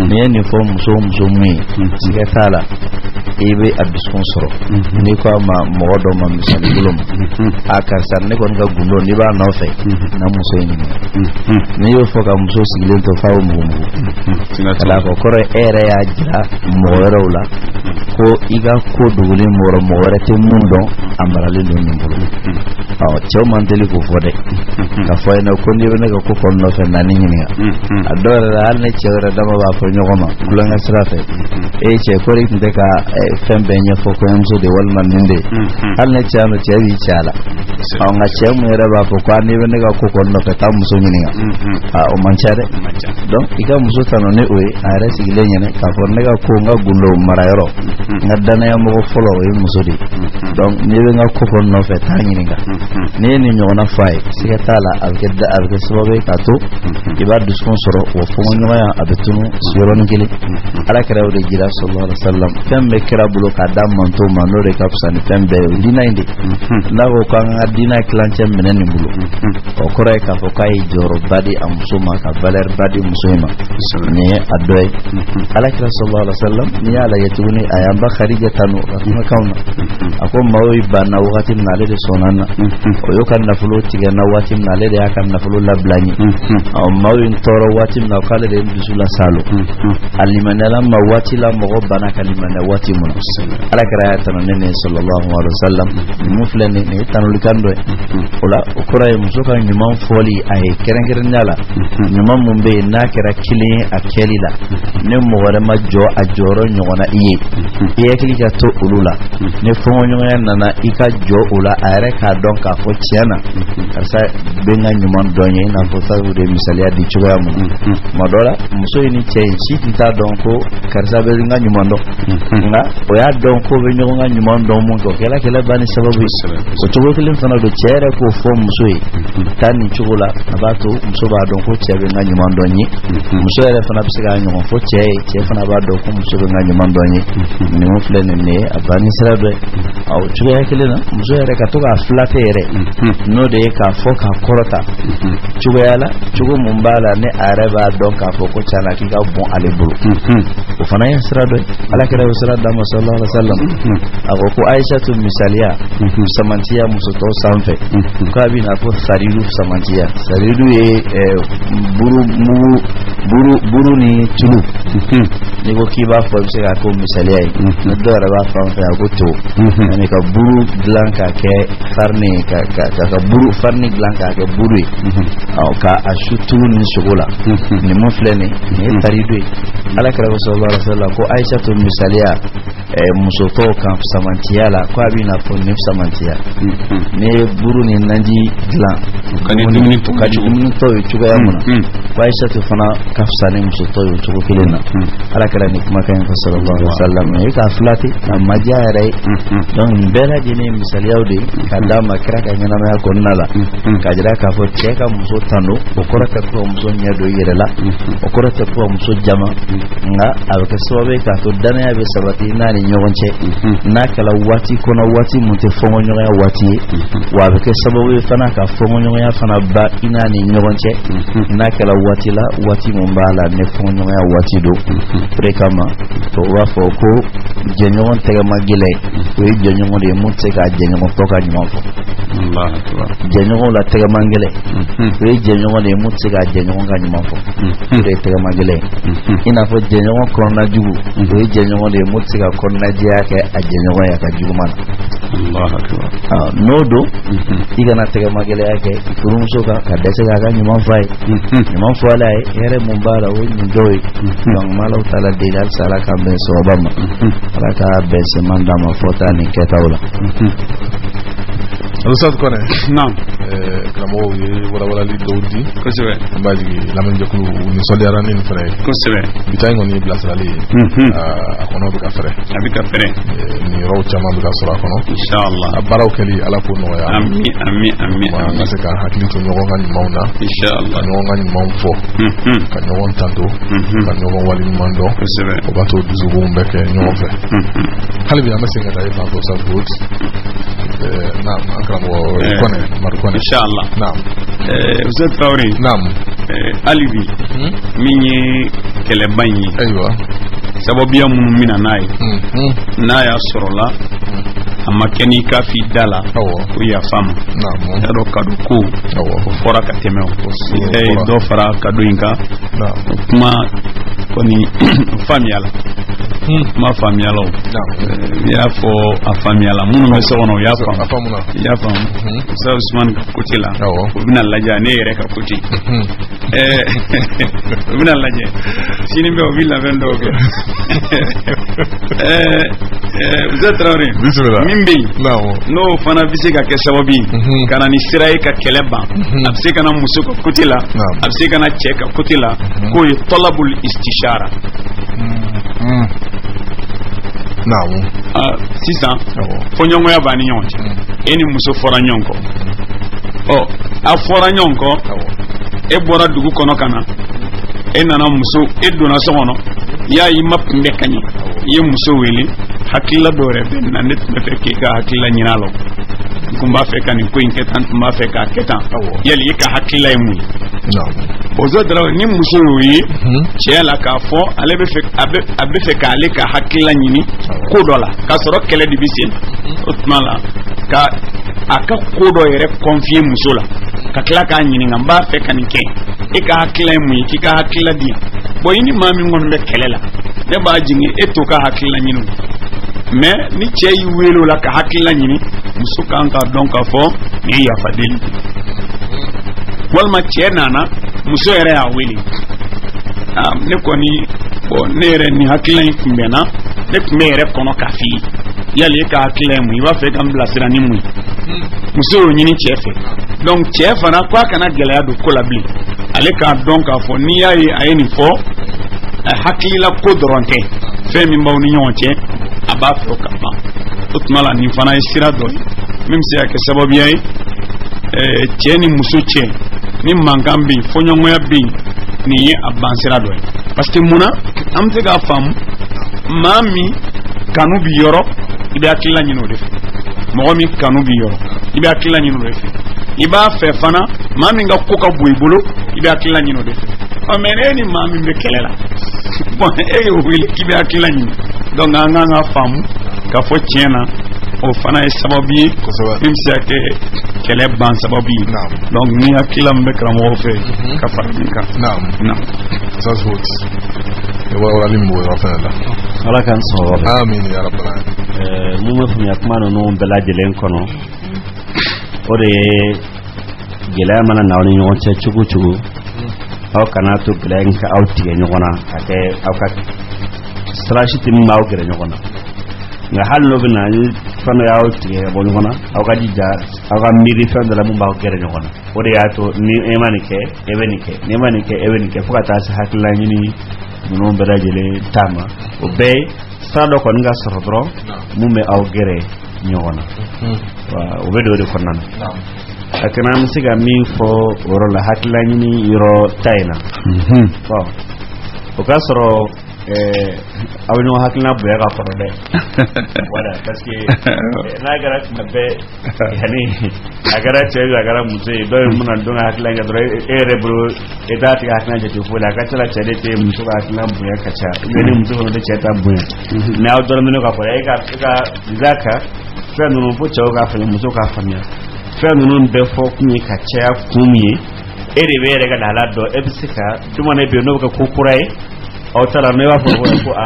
ne ni fo muso mi sigatala ibe abiskon soro ni ko ma modo ma misali bulum aka sanne kon ga gundo ni ba no fe na muso ni yo fo ka muso sigilen to fa mo kala ko kore ere ya jira mo wala ko iga ko dugule mo wala te mundo ambarale no ni bulu cew man deli ko fode ka foy na ko ni ne ko ko no fe na ni ni adora dal ne cewra dama ba ko nyogoma kula nga srafe e ce ko ri de ka fembe nya fo ko yamso de wal man ninde hal ne ciano cewi ciala on nga cew mu era ba ko ani ne ka ko no fe tam muso ni nga o man ciade donc iga muso tano ne o are sigile nyane ka fo ne ka ko nga gundo marayro nga dana ya mo folo e muso di donc ni nga ko no fe tanyi nga ne ni nyona fay siga tala abke sababe kato iba duskon soro wa fongo nyoya abetunu siron gele ala kara wode jira sallallahu alaihi wasallam tembe kira bulo ka dam manto manore ka fsani tembe dina inde nago kan adina klanche menen bulo o kore ka fokai joro badi amsuma ka valer badi musuma ne adoy ala kira sallallahu alaihi wasallam ni ala yatuni ayamba kharija tanu ratuma kauna ako mawi bana wakati nale de sonana o yokan nafulo tiga na wati nale de akan nafulo lablani o mawi ntoro wati na kale de bisula salo alimanala ma wati la mo bana kalimana wati mun ala kira tanu ne sallallahu alaihi wasallam muflani ne tanu likando ola okora musoka nyuma foli ay kerengere nyala nyuma mumbe na kira kilin akelila ne mo wala ma jo ajoro nyona iye kilika to ulula ne fongo nyoya nana ika jo ula are ka don ka fo tiana karsa benga nyuma donye na fo sa de misalia di chuga mu modola muso ni chenchi kita don ko karsa benga nyuma ndo nga oya don ko benga nyuma ndo mu ko kela bani sababu ko chugo kilim fana do chere ko fo muso yi tani chugula abato muso ba don ko chebe nga nyuma ndonyi muso ere fana bisika nyuma fo che fana ba do ko muso nga nyuma ndonyi ni mo flene ne abani sirabe au chugo yakile na muso ere ka to ka flate ere no de ka fo ka korota chugo yala chugo mumbala ne areba don ka fo ko chala ki ga bon alebulu o fana ya sirabe ala kira usrada sallallahu alaihi wasallam ako ko Aisha tu misalia samantia muso to sanfe ka bi na ko saridu samantia saridu buru ni tulu ni ko kiba fo se ka ko misalia ni do raba fa ko to ni ka buru blanca ke farni ka buru farni blanca ke buru au ka ashutu ni shogola ni mo flene ni saridu ala kira sallallahu alaihi wasallam ko Aisha tu misalia muso to kan samantia la ko abi na fo ni samantia ne buru ni nanji glan kani dumini to kaji dumini to chuga yamuna ko Aisha tu fana kafsani muso to chugo kilena ala kala ni kuma kan sallallahu alaihi wasallam ne ka flati amma jare don bela jini misali yaudi kada makira ka nyana ma ko nala ka jira ka fo cheka muso tano okora ka ko muso nyado yerela okora ka ko muso jama nga abaka sobe ka to dana ya be sabati nani nyogonche na kala wati kono wati munte fongo nyoga ya wati wa abaka sababu fana ka fongo nyoga ya fana ba inani nyogonche na kala wati la wati mumbala ne fongo nyoga ya wati do prekama to wa fo ko jenyon tega magile we jenyon de mutse ka jenyon to ka nyuma fo Allah akbar jenyon la tega mangile we jenyon de mutse ka jenyon ka nyuma fo re tega magile ina fo jenyon korona jugu we jenyon de mutse ka korona dia ke a jenyon ya ka jugu man Allah akbar nodo igana tega magile yake kurumso ka dese ka nyuma fai nyuma fo la ere mumbala we ndoy donc malaw tala de dal sala ka ben so bama raka bese mandama fota ni ketawla Ustaz Kone naam kamo wala li dawdi ko sewe mbaji lamen jokulu ni soliara ni fere ko sewe bitay ngoni blasra li akono be ka fere abika fere ni raw chama be ka sura kono inshallah baraw kali ala ko no ya ami masaka hakili to nyogo ngani mauna inshallah nyogo ngani maunfo ka nyogo tanto ka nyogo wali mando ko sewe ko bato duzugo mbeke nyogo fe halbi amasinga dai fa to sabut naam akramo Kone markone inshallah naam Ustaz Traoré naam alibi minyi kele banyi aywa sababiya mun mina nayi naya sorola amma keni ka fi dala ko ya fam naam yaro kadu ko fora ka teme ko do fara kadu inka kuma koni famiyala ma famiyala ya fo a famiyala mun me sono ya fam sa Usman kutila bina laja ne yere ka kuti bina laje sini be o villa vendo ke Traoré mimbi no fana bise ka ke sababi kana ni sirai ka keleba abse kana muso ka kutila abse kana che ka kutila ko talabul istishara naam sisan fo nyongo ya bani nyonche eni muso fora nyonko afora nyonko e bora dugu kono kana e nana muso e dona so kono ya yi mapmbe kanyi ye muso wele hakilla dore ben na net me fekke ga hakilla nyinalo kumba feka ni ko inketan kumba feka ketan yeli ka hakilla e muy ozo dara ni muso yi chela ka fo ale be fek abe feka ale ka hakilla nyini ko dola ka soro kele di bisin otmala ka aka ko do yere confie muso la ka kila ka nyini ngamba feka ni ke e ka hakilla e muy ki ka hakilla dia boyini mami ngon be kelela ne ba jingi eto ka hakilla nyinu mais ni chey welo la ka hakilla nyini muso kan ka donc fo ni ya fadeli walma chenana muso yere ya weli ne ko ni bo nere ni hakilla kumbena ne kumere kono kafi yali ka hakilla mu iba fe kan blasira ni mu muso nyini chefe donc chefa na kwa kana gele ya do kolabli ale ka donc fo ni ya yi ayeni fo hakila ko doronte fe mi mbawni nyonche aba fo kapa utmala ni fana isira do même si yake sababu yayi cheni muso che ni mangambi fo nyongo ya bi ni abansira do parce que muna amte ga fam mami kanu bi yoro ibe akila nyino def mo mi kanu bi yoro ibe akila nyino def iba fe fana mami nga koka buibolo ibe akila nyino def o meneni mami be kelela bon e wili kibe akila nyino donc nga fam ka fo tiena o fana e sababi imsi ake kele ban sababi donc ni akila mbe kramo fe ka farnika naam sazhut wala limbo rafala ala kan so amin ya rabbal alamin mu ma fumi akma no bela jelen kono ore gela mana nawni nyon che chugu aw kana to gelen ka awti ge nyona ate aw ka strashi tim maw gere nyona nga halno bina ni fano ya awti ge bo nyona aw ka dija aw ka miri fa dala mu maw gere nyona ore ya to ni emanike ebenike fuka ta sa hakla ni no bela jele tama o be sado ko nga sorodro mu me aw gere nyona wa o be do de konan akana msiga mi fo oro la hakla ni yoro taina bon o kasoro awino hakla bu ya ka foro de wala parce que na gara mabbe yani agara chego agara muse do muna donga hakla ga dore rebro edati hakla je to fola ka tala chede te musu hakla bu ya kacha ngene musu no de cheta bu na o dore no ka foro e ka zaka fe no po chawo ka fa musu ka fanya fe no be fo kunyi ka cha kunyi ere be rega dala do ebsika tuma ne be no ka kukurai otara ne wa ko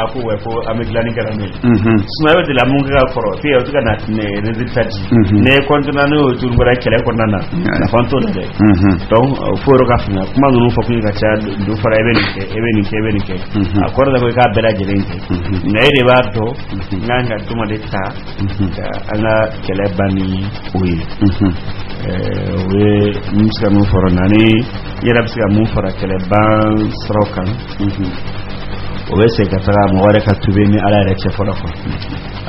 aku we ko amiglani garame suma de la munga foro fi o tuka na ne resultat ne kontuna no tur ngora kele ko nana na fanto de donc foro ka fina kuma no fo ku ga cha do fara ebenike akorda ko ka bela jelenke ne de ba to nanga tuma de ta ana kele bani oui we nimska mu foro nani yerabska mu foro kele ban srokan وبس كترى مبارك تبيني على رأس فرقه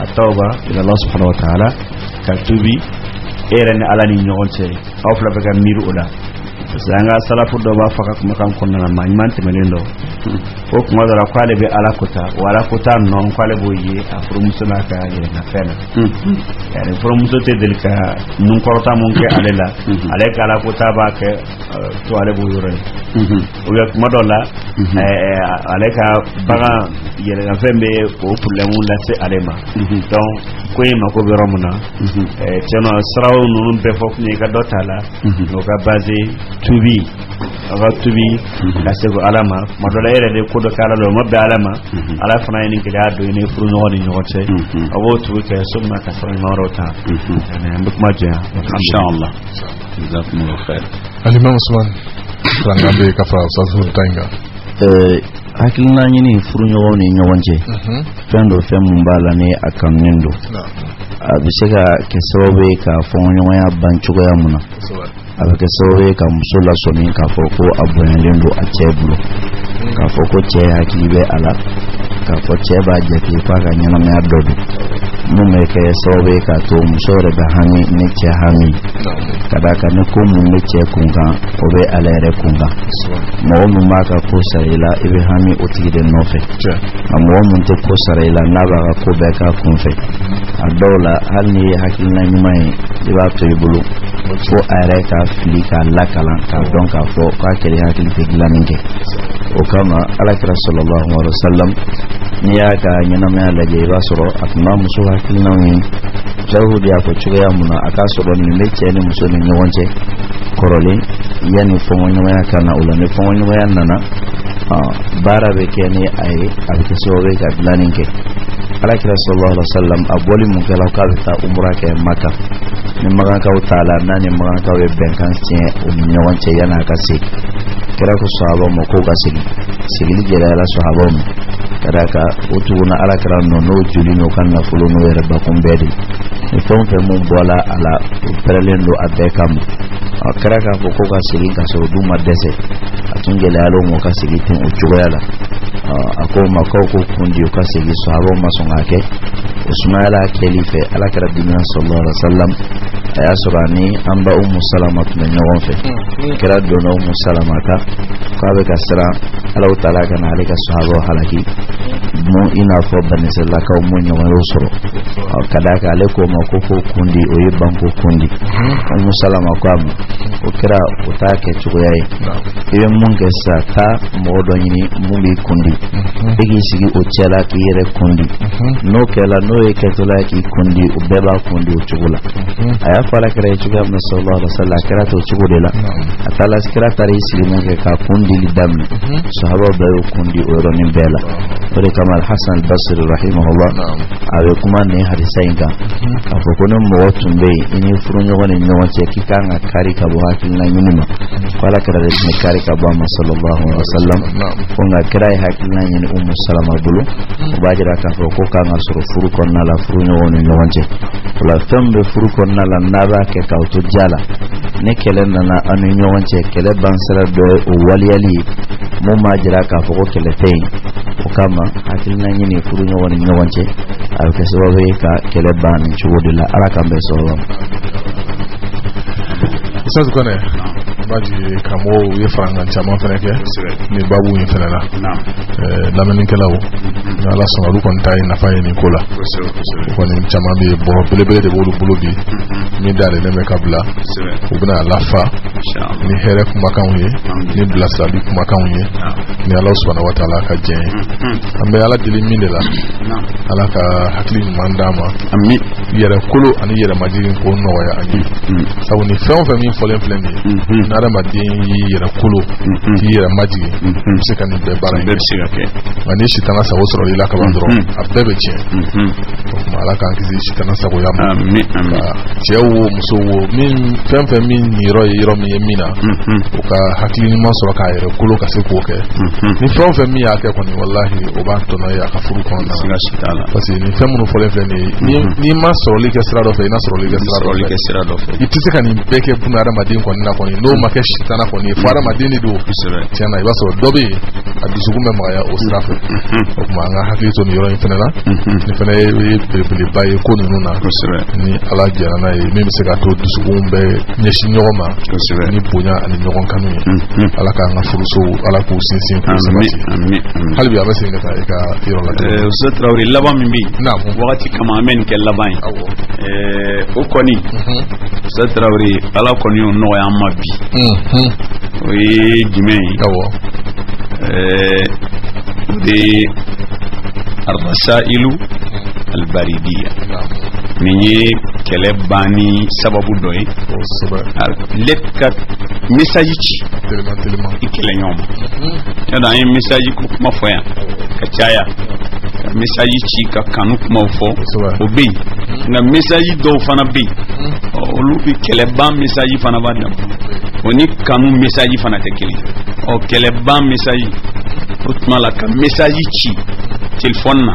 التوبة إلى الله سبحانه وتعالى كتبي إيرن على نيونسي أو فلا بكم ميرو ولا zanga sala fu do ba faka kuma kan konna na manman temelendo o kuma da kwale be ala kota wala kota non kwale boye afro musuna ka ye na fena yani afro musote delika nun korta mon ke alela ale kala kota ba ke to ale boye re o ya kuma dola ale ka baga yele na fembe o problème la se alema donc ko ma ko be romuna teno sraw nun be fok ni ka dotala no ka basé tubi aga tubi kasego alama madola ere de ko do kala lo mabbe alama ala fana ni gida do ni furu no ni nyote awo tubi ke sunna ka fara marota yani mbuk maja inshallah jazakumullahu khair al-imam Usman rangabe ka fa sasu tanga hakilina nyini furu nyowo ni nyowanje fendo fembala ni akamnindo abisega kesobe ka fonyo ya banchugo ya muna abeke sobe ka musula soni ka foko abonelendo a chebulo ka foko che hakilibe ala ka fɔ cɛ b'a jate f'a ka ɲɛnamaya dɔ don mun bɛ kɛ sababu ye k'a to muso yɛrɛ bɛ hami ni cɛ hami ka d'a kan ni ko mun bɛ cɛ kun kan o bɛ ale yɛrɛ kun kan mɔgɔ min b'a ka ko sara i la i bɛ hami o tigi de nɔfɛ nka mɔgɔ min tɛ ko sara i la n'a b'a ka ko bɛɛ k'a kun fɛ a dɔw la hali ni ye hakilina ɲuman ye i b'a to i bolo fo a yɛrɛ ka fili k'a lakalan k'a dɔn k'a fɔ k'a kɛlɛ hakili tɛ dilanni kɛ o kama alakira sallallahu alaihi wasallam n'i y'a ka ɲɛnamaya lajɛ i b'a sɔrɔ a tun b'a muso hakilinaw ye Yahudi y'a fɔ cogoya mun na a k'a sɔrɔ nin bɛ cɛ ni muso ni ɲɔgɔn cɛ kɔrɔlen yanni fɔɲɔgɔnya ka na o la ni fɔɲɔgɔnya nana baara bɛ kɛ ni a ye a bɛ kɛ sababu ye ka dilanni kɛ alakira sallallahu alaihi wasallam a bɔli mun kɛla k'a bɛ taa umra kɛ Maka ni magankaw t'a la n'a ni magankaw ye bɛnkan tiɲɛ u ni ɲɔgɔn cɛ yanni a ka se kɛra ko sahabaw ma k'o ka segili gɛlɛyara sahabaw ma ka d'a kan o tuguna alakira nɔ n'o joli n'o ka nafolo n'o yɛrɛ bakun bɛɛ de ni fɛn o fɛn mun bɔla a la o pɛrɛlen don a bɛɛ kama a kɛra k'a fɔ k'o ka segin ka sɔrɔ du ma dɛsɛ a tun gɛlɛyala o ma ka segin ten o cogoya la a ko ma k'aw ko kundi o ka segin sahabaw ma sɔn k'a kɛ o sumayala kɛli fɛ alakira dimina sallallahu alaihi wasallam a y'a sɔrɔ ani an ba Umu Salama tun bɛ ɲɔgɔn fɛ kɛra donna Umu Salama kan k'a bɛ ka siran Alahu Taala ka na ale ka sahabaw halaki mun i n'a fɔ Banisalakaw mun ɲɔgɔn y'o sɔrɔ ka d'a kan ale ko ma ko kundi o ye banko kundi Umu Salama ko a ma o kɛra o t'a kɛ cogoya ye i bɛ mun kɛ sisan taa mɔgɔ dɔ ɲini mun b'i kundi e k'i sigi o cɛ la k'i yɛrɛ kundi n'o kɛla n'o ye kɛtɔla ye k'i kundi o bɛɛ b'a kundi o cogo la a y'a fɔ alakira ye cogoya min na sallallahu alaihi wasallam a kɛra to cogo de la a taala kira taara i sigi mun kɛ k'a kundili daminɛ sahabaw bɛɛ y'o kundi o yɔrɔnin bɛɛ la o de kama Al-Hasan al-Basri rahimahullah a bɛ kuma nin hadisa in kan k'a fɔ ko ni mɔgɔ tun bɛ yen i ni furuɲɔgɔn ni ɲɔgɔn cɛ k'i kan ka kari ka bɔ hakilina ɲini ma ko alakira de tun bɛ kari ka bɔ a ma sallallahu alaihi wasallam ko nka kira ye hakilina ɲini Umu Salama bolo o b'a jira k'a fɔ ko kan ka sɔrɔ furu kɔnɔna la furuɲɔgɔn ni ɲɔgɔn cɛ o la fɛn min bɛ furu kɔnɔna la n'a b'a kɛ k'aw to ja la ni kɛlɛ nana an ni ɲɔgɔn cɛ kɛlɛ bansira dɔ ye o waliyali ye mun b'a jira k'a fɔ ko kɛlɛ tɛ yen o kama hakilina ɲini furuɲɔgɔn ni ɲɔgɔn cɛ a bɛ kɛ sababu ye ka kɛlɛ ban nin cogo de la Ala k'an bɛɛ sɔrɔ Ustaz Kone baji kamo ye farangan caman fana kɛ ni babu in fana la lamɛnnikɛlaw ni Ala sɔnna olu kɔni ta ye nafa ye nin ko la kɔni caman bɛ bɔrɔ belebele de b'olu bolo bi min dalen bɛ ka bila u bɛna lafa ni hɛrɛ kumakanw ye ni bilasirali kumakanw ye ni Ala subhanahu wa ta'ala ka jɛn ye an bɛ Ala deli min de la Ala ka hakili ɲuman d'a ma yɛrɛ kolo ani yɛrɛ majigin ko nɔgɔya an ye sabu ni fɛn o fɛn min fɔlen filɛ nin ye n'adamaden y'i yɛrɛ kolo k'i yɛrɛ majigin i bɛ se ka nin bɛɛ baara in kɛ nka ni sitana sago sɔrɔ i la kaban dɔrɔn a bɛɛ bɛ tiɲɛ o tuma Ala k'an kisi sitana sagoya ma cɛ wo muso wo min fɛn fɛn min nin yɔrɔ ye yɔrɔ min ye min na o ka hakili ɲuman sɔrɔ k'a yɛrɛ kolo ka se k'o kɛ ni fɛn o fɛn min y'a kɛ kɔni walahi o b'a tɔnɔ ye a ka furu kɔnɔna na parce que ni fɛn minnu fɔlen filɛ nin ye n'i ma sɔrɔli kɛ sira dɔ fɛ i na sɔrɔli kɛ sira dɔ fɛ i tɛ se ka nin bɛɛ kɛ buna adamaden kɔni na kɔni n'o ma kɛ sitana kɔni ye fo adamaden de don tiɲɛ na i b'a sɔrɔ dɔ bɛ yen a dusukun bɛ magaya o sira fɛ o tuma an ka hakili to nin yɔrɔ in fana na nin fana ye belebeleba ye ko ninnu na ni Ala jɛra n'a ye min bɛ se ka to dusukun bɛ ɲɛsin ɲɔgɔn ma ni bonya ani ɲɔgɔn kanu ye Ala k'an ka furusow Ala k'u sinsin k'u sabati hali bi a bɛ segin ka taa i ka yɔrɔ la Ustaz Traoré laban min bɛ yen wagati kama an bɛ nin kɛ laban ye o kɔni Ustaz Traoré Ala kɔni y'o nɔgɔya an ma bi o ye jumɛn ye o de Ar-Rasailu Al-Baridiya nin ye kɛlɛ banni sababu dɔ ye le ka message ci i kɛlɛ ɲɔgɔn ma yadɔ an ye message ko kuma fɔ yan ka caya ka message ci ka kanu kumaw fɔ o bɛ yen nka message dɔw fana bɛ yen olu bɛ kɛlɛ ban message fana b'a dan o ni kanu message fana tɛ kelen kɛlɛ ban message o tuma la ka message ci téléphone na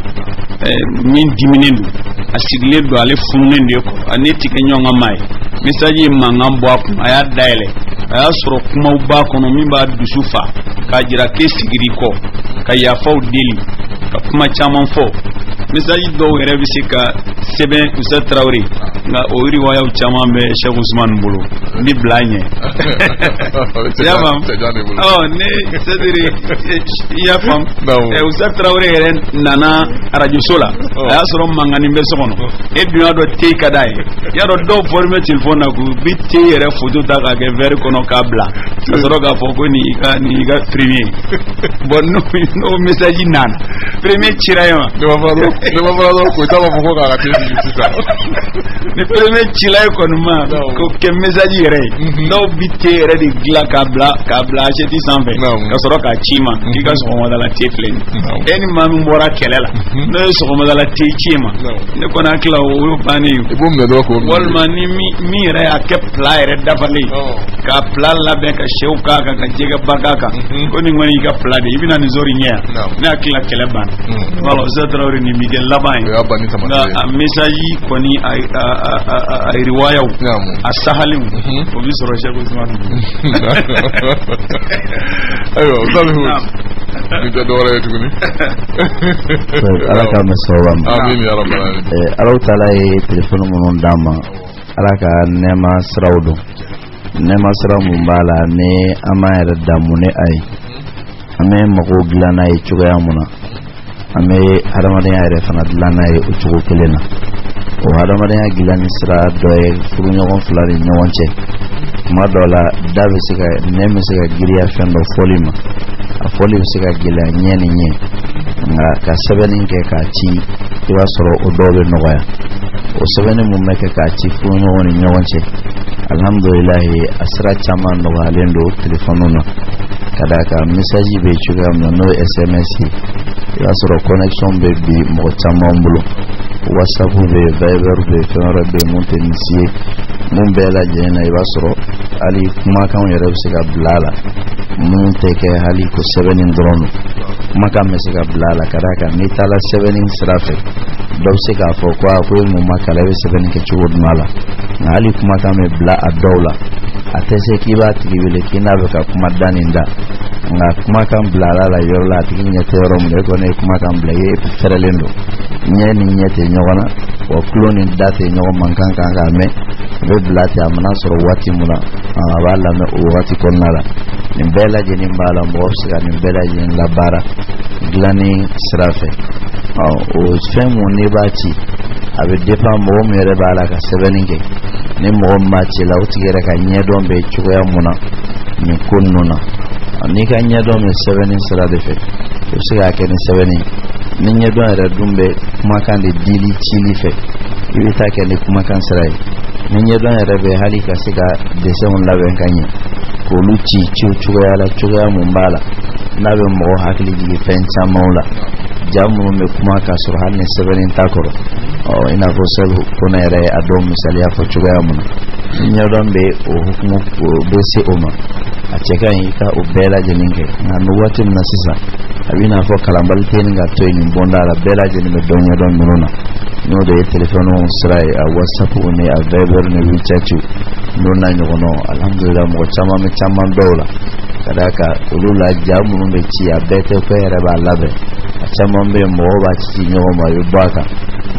min diminen don a sigilen don ale fununen de kɔ ani tigɛ ɲɔgɔn ma ye message ye mankan bɔ a kun a y'a dayɛlɛ a y'a sɔrɔ kumaw b'a kɔnɔ min b'a dusu fa k'a jira k'e sigiri kɔ ka yafaw deli ka kuma caman fɔ misali dɔw yɛrɛ bɛ se ka sɛbɛn Usa Traoré nka o riwayaw caman bɛ Cheikh Ousmane bolo ni bila ɲɛ y'a faamu ne c'est-à-dire i y'a faamu Usa Traoré yɛrɛ nana arajoso la a y'a sɔrɔ mankanni bɛ so kɔnɔ e dun y'a dɔn te ka d'a ye y'a dɔn dɔw formé téléphone na k'u bi te yɛrɛ photo ta k'a kɛ verre kɔnɔ k'a bila ka sɔrɔ k'a fɔ ko nin i ka premier bon n'o message nana premier cira ye ma ne ma fara dɔrɔn ko i t'a fɔ ko k'a ka te sigi sisan ni premier cira ye kɔni ma ko kɛ message yɛrɛ ye dɔw bi te yɛrɛ de dilan k'a bila assiette sanfɛ ka sɔrɔ k'a ci ma k'i ka sɔgɔmadala te filɛ nin e ni maa min bɔra kɛlɛ la n'o ye sɔgɔmadala te ci ma ne kɔni hakili la o y'o bannen ye walima ni min yɛrɛ y'a kɛ plat yɛrɛ dafalen k'a plat labɛn ka sɛw k'a kan ka jɛgɛ ba k'a kan ko nin kɔni y'i ka plat de i bɛna nin zori ɲɛ yan ne hakili la kɛlɛ banna voilà Usa Traoré nin bɛ kɛ laban ye nka a message kɔni a riwayaw a sahalenw o bɛ sɔrɔ Cheikh Ousmane ayiwa Salihu ni tɛ dɔwɛrɛ ye tuguni ala ka mɛsɔrɔ ma amin ya rabbal alamin Allahu taala ye téléphone minnu d'an ma ala ka nɛɛma siraw don nɛɛma sira mun b'a la ni an b'an yɛrɛ damu ni a ye an bɛ mago dilan n'a ye cogoya mun na an bɛ hadamadenya yɛrɛ fana dilan n'a ye o cogo kelen na o hadamadenya dilanni sira dɔ ye furuɲɔgɔn fila ni ɲɔgɔn cɛ kuma dɔw la da bɛ se ka nɛn bɛ se ka giriya fɛn dɔ fɔli ma a fɔli bɛ se ka gɛlɛya ɲɛ ni ɲɛ nka ka sɛbɛnni kɛ k'a ci i b'a sɔrɔ o dɔw bɛ nɔgɔya o sɛbɛnni mun bɛ kɛ k'a ci furuɲɔgɔn ni ɲɔgɔn cɛ alhamdulilahi a sira caman nɔgɔyalen don telefɔniw na ka d'a kan message bɛ cogoya min na n'o ye SMS ye i b'a sɔrɔ connection bɛ bi mɔgɔ caman bolo WhatsApp bɛ Viber bɛ fɛn wɛrɛ bɛ mun tɛ nin si ye mun bɛɛ lajɛlen na i b'a sɔrɔ hali kumakanw yɛrɛ bɛ se ka bila a la mun tɛ kɛ hali ko sɛbɛnni dɔrɔn don kumakan bɛ se ka bila a la ka d'a kan n'i taara sɛbɛnni sira fɛ dɔ bɛ se k'a fɔ ko ko e mun ma kalan i bɛ sɛbɛnni kɛ cogo jumɛn la nka hali kumakan bɛ bila a dɔw la a tɛ se k'i b'a tigi wele k'i n'a bɛ ka kuma da nin da nka kumakan bila la yɔrɔ la a tigi ɲɛ tɛ yɔrɔ min na e kɔni ye kumakan bila i ye fɛrɛlen don ɲɛ ni ɲɛ tɛ ɲɔgɔn na wa tulo ni da tɛ ɲɔgɔn mankan kan k'a mɛn a bɛ bila ten a mana sɔrɔ waati min na a b'a lamɛn o waati kɔnɔna la nin bɛɛ lajɛlen b'a la mɔgɔ bɛ se ka nin bɛɛ lajɛlen labaara dilanni sira fɛ o fɛn mun ne b'a ci a bɛ dépend mɔgɔ min yɛrɛ b'a la ka sɛbɛnni kɛ ni mɔgɔ min b'a ci la o tigi yɛrɛ ka ɲɛdɔn bɛ cogoya mun na nin ko ninnu na n'i ka ɲɛdɔn bɛ sɛbɛnni sira de fɛ i bɛ se k'a kɛ ni sɛbɛnni ni ɲɛdɔn yɛrɛ dun bɛ kumakan de dili cili fɛ i bɛ taa kɛ ni kumakan sira ye ni ɲɛdɔn yɛrɛ bɛ hali ka se ka desɛnw labɛn ka ɲɛ k'olu ci ciw cogoya la cogoya mun b'a la n'a bɛ mɔgɔ hakili jigin fɛn camanw la ja minnu bɛ kuma k'a sɔrɔ hali ni sɛbɛnni t'a kɔrɔ i n'a fɔ Salihu Kone yɛrɛ ye a dɔw misaliya fɔ cogoya mun na ni ɲɛdɔn bɛ o hukumu bɛ se o ma a cɛ ka ɲi i ka o bɛɛ lajɛlen kɛ nka an bɛ waati min na sisan a bɛ n'a fɔ kalanbali tɛ nin ka to yen nin bonda la bɛɛ lajɛlen bɛ dɔn ɲɛdɔn ninnu na n'o de ye téléphone sira ye a WhatsApp ni a Viber ni WeChat n'o n'a ɲɔgɔnnaw alhamdulillah mɔgɔ caman bɛ caman dɔw la ka d'a kan olu la ja minnu bɛ ci a bɛɛ tɛ ko e yɛrɛ b'a labɛn a caman bɛ yen mɔgɔw b'a ci ɲɔgɔn ma a bɛ bɔ a kan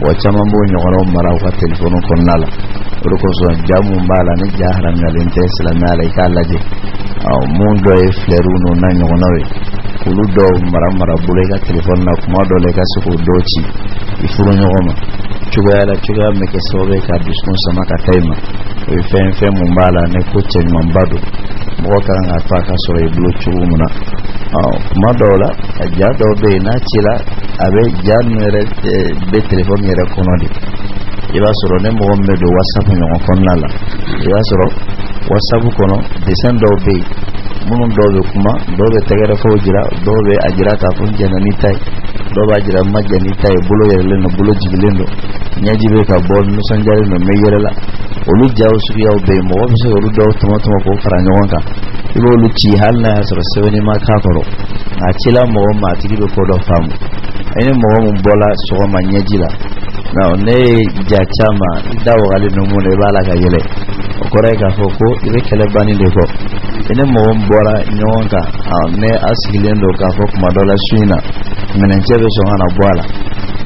mɔgɔ caman b'o ɲɔgɔnnaw mara u ka téléphone kɔnɔna la o de kosɔn ja mun b'a la ni ja haramuyalen tɛ silamɛya la i k'a lajɛ mun dɔ ye fleurs n'o n'a ɲɔgɔnnaw ye olu dɔw mara bolo i ka téléphone na kuma dɔw la i ka se k'o dɔw ci i furu ɲɔgɔn ma cogoya la cogoya min bɛ kɛ sababu ye ka dusukun sama ka taa i ma o ye fɛn mun b'a la ni ko cɛ ɲumanba don mɔgɔ ka kan ka to a ka sɔrɔ i bolo cogo min na kuma dɔw la a ja dɔw bɛ yen n'a cila a bɛ ja ninnu yɛrɛ bɛ téléphone yɛrɛ kɔnɔ de i b'a sɔrɔ ni mɔgɔ min bɛ don WhatsApp ɲɔgɔn kɔnɔna la i b'a sɔrɔ WhatsApp kɔnɔ dessin dɔw bɛ yen minnu dɔw bɛ kuma dɔw bɛ tɛgɛrɛfɛw jira dɔw bɛ a jira k'a fɔ n jɛna ni ta ye dɔw b'a jira n ma jɛ ni ta ye bolo yɛrɛlen don bolo jigilen don ɲɛji bɛ ka bɔ nisɔndiyalen don n bɛ yɛrɛ la olu jaw suguyaw bɛ yen mɔgɔ bɛ se k'olu dɔw tɔmɔ k'o fara ɲɔgɔn kan i b'olu ci hali n'a y'a sɔrɔ sɛbɛnni ma k'a kɔrɔ a cila mɔgɔ ma a tigi bɛ ko dɔ faamu i ni mɔgɔ min bɔla sɔgɔma ɲɛji la ne ye ja caman i da wagalen don mun na i b'a la ka yɛlɛ o kɔrɔ ye k'a fɔ ko i bɛ kɛlɛ banni de kɔ i ni mɔgɔ min bɔra ɲɔgɔn kan ne a sigilen don k'a fɔ kuma dɔ la su in na menen cebe so ngana boala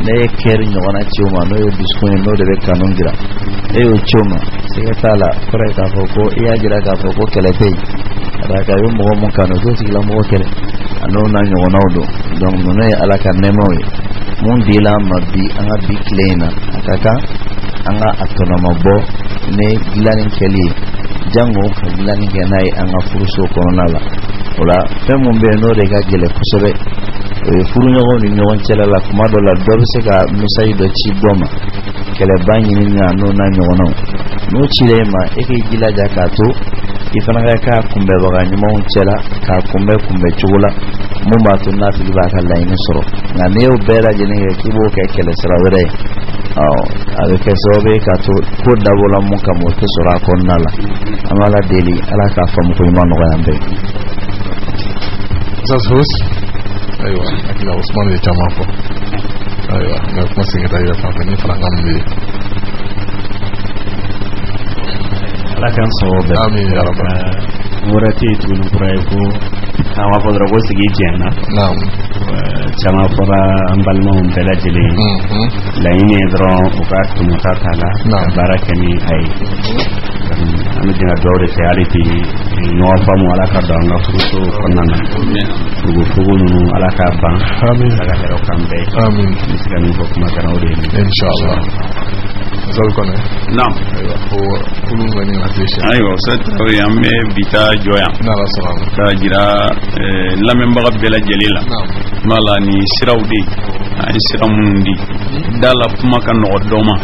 ne keri nyona choma no yo biskuni no de kanungira e o choma sekatala kore ka foko iya jira ka foko kelete raka yo mo mon kanu do sigla mo kele ano na nyona odo donc no e ala kan nemoy mon dila mabbi anga bi klena akaka anga atonoma bo ne gilanin keli jango gilanin genai anga furuso konala wala femo be no de ga gele kusebe furu nyogo ni nyogon cela la kuma do la do se ka misay do ci doma kele banyi ni na no na nyogono no chile ma e ke gila jakato ifana ka kumbe baga nyuma on cela ka kumbe chula mumba to na fi ba ka la ni soro na ne o bera jene ke bo ke kele sara were avec que sobe ka to ko dabola mun ka mo to sora ko nala amala deli ala ka fam ko man no yambe Zazhus aywa akila Usman de Chamako aywa na kuma singa da ya fa ni fara ngambi ala kan sobe amin ya rabbal murati tunu praiku kawa podra go sigi jena naam chama fora ambalmo bela jeli la ini dro ukatu mutatala barakani ai anu dina dore reality no famu ala ka danga fruto konana fugu nu ala ka ban amin ala ka kambe amin iskani ko kuma kana ode inshallah zalkone naam aywa ko kulu ngani ngasisha aywa satto yamme bita joya na rasul ka jira lamembaga bela jelila mala ni sirawdi ay siramundi dala kuma kan no doma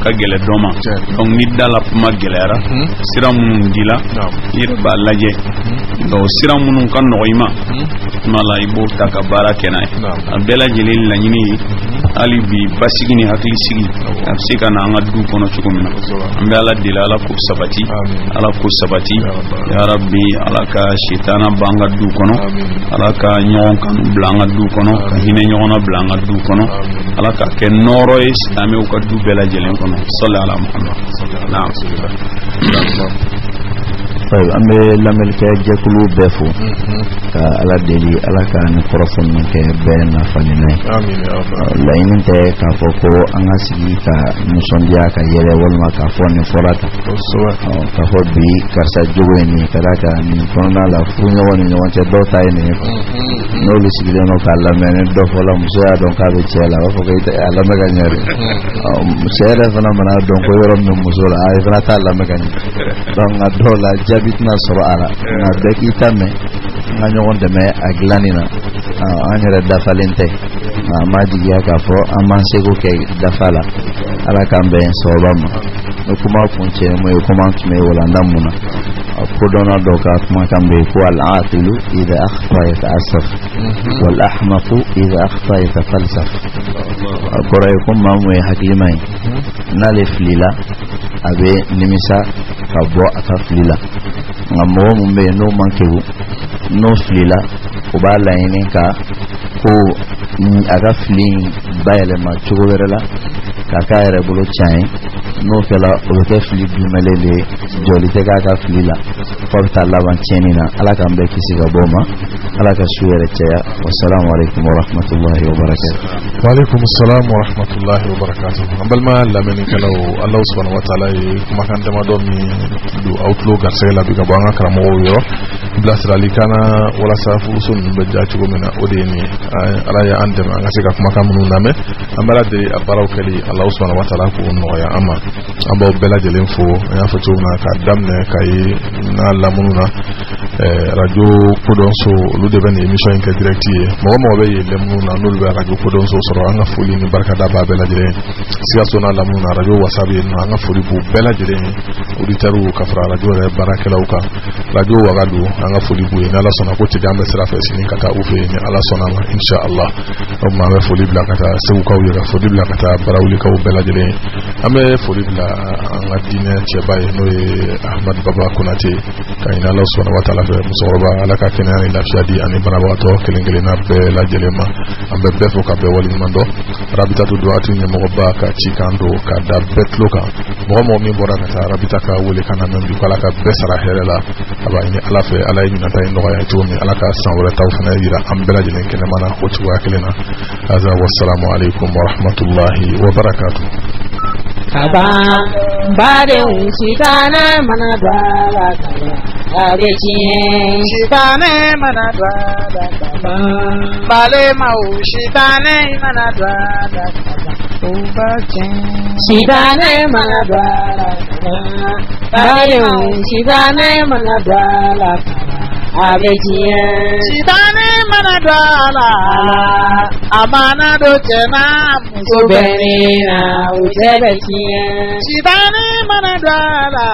ka gele doma donc ni dala kuma gelera siramundi la yirba laje do siramunun kan no ima mala ibo takabara kenay bela jelil la nyini ali bi basigini hakli sigi afsika na ngadu kono chukumina ambe ala dilala ko sabati ala ko sabati ya rabbi ala ka shaytana banga du kono ala ka nyon kan blanga du kono ka hine nyona blanga du kono ala ka ke noro islami ko du bela jelen kono sallallahu alaihi muhammad sallallahu alaihi wasallam طيب أمي لما الكاجة كلو بفو على دليل على كان كرفون من كبين فنيناي لا إن أنت كفوكو أنا سجي كمسنديا كيلا ولا كفون فراتا كفو بي كرسا جويني كذا من كنا لا فونا ولا نوانت دو تايني نولي سجي لنا كلا من دو فلا مسيا دون كابتشلا وفوكي على مكانير مسيا فنا منا دون كيورم من مسول أي فنا تلا مكاني دون أدولا bitna soro ala na beki tame na nyogon de me aglanina anere dafalente ma diya ka fo amanse go ke dafala ala kambe sobama no kuma punche mo kuma tume wala ndamuna kodona doka kuma kambe ko al aqilu idha akhta yata'assaf wal ahmaqu idha akhta yatafalsaf koray kuma mo hakimai nalif lila abe nimisa kabo ataflila ngamo mumbe no mankewu no flila ubala ininka ko aga flin bayele ma chugoberela kaka ere bulu chai no kala oke fli dumelele jolite kaka flila porta lawan chenina ala kambe kisiga boma ala ka shuere cheya wassalamu alaikum wa rahmatullahi wa barakatuh wa alaikum assalam wa rahmatullahi wa barakatuh ambalma lameni kala Allah subhanahu wa ta'ala kuma kan dama do mi du outlook garsela bi gabanga karamo yo blasrali kana wala safu sun be jaati go mena odeni ala ya andema ngasika kuma kan mun name ambala de abaraw kali Allah subhanahu wa ta'ala ko no ya ama amba bela jelen fo ya fatu na ka damne kay na lamununa radio kodon so lu de ben emission ka directi mo be lemuna nul be radio kodon so soro anga fuli ni barka da ba bela jelen siya sona lamuna radio wasabi no anga fuli bu bela jelen auditaru ka fra radio re barakela uka radio wagadu anga fuli bu na la sona ko tigambe sira fa sinin kata ufe ni ala sona ma insha Allah ma be fuli bla kata se ko yira fuli bla kata barawli ka bela jelen ame fuli bla anga dine che baye no Ahmad Baba Kunate ka ina Allah subhanahu wa ta'ala kɔfɛ musokɔrɔba ala ka kɛnɛya ni lafiya di ani banabagatɔ kelen-kelenna bɛɛ lajɛlen ma an bɛ bɛɛ fo ka bɛɛ waleɲuman dɔn Rabitatu Duwatu ɲɛmɔgɔba ka cikan don ka da bɛɛ tulo kan mɔgɔ min bɔra ka taa Rabita ka wele ka na mɛn bi ko ala ka bɛɛ sara hɛrɛ la a b'a ɲini ala fɛ ala ye ɲinata in nɔgɔya cogo min ala ka san wɛrɛ taw fana yira an bɛɛ lajɛlen kɛnɛmana o cogoya kelen na aza wassalamu alaikum wa rahmatullahi wa barakatuh Kaba bare sitane mana dwala kaba agechi sitane mana dwala kaba bale mau sitane mana dwala kaba ubache sitane mana dwala kaba bale sitane mana dwala kaba agechi sitane mana dwala amana do chena musobenina utebechi Sidani manadwala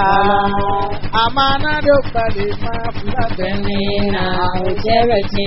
amana do palima fula benina utebechi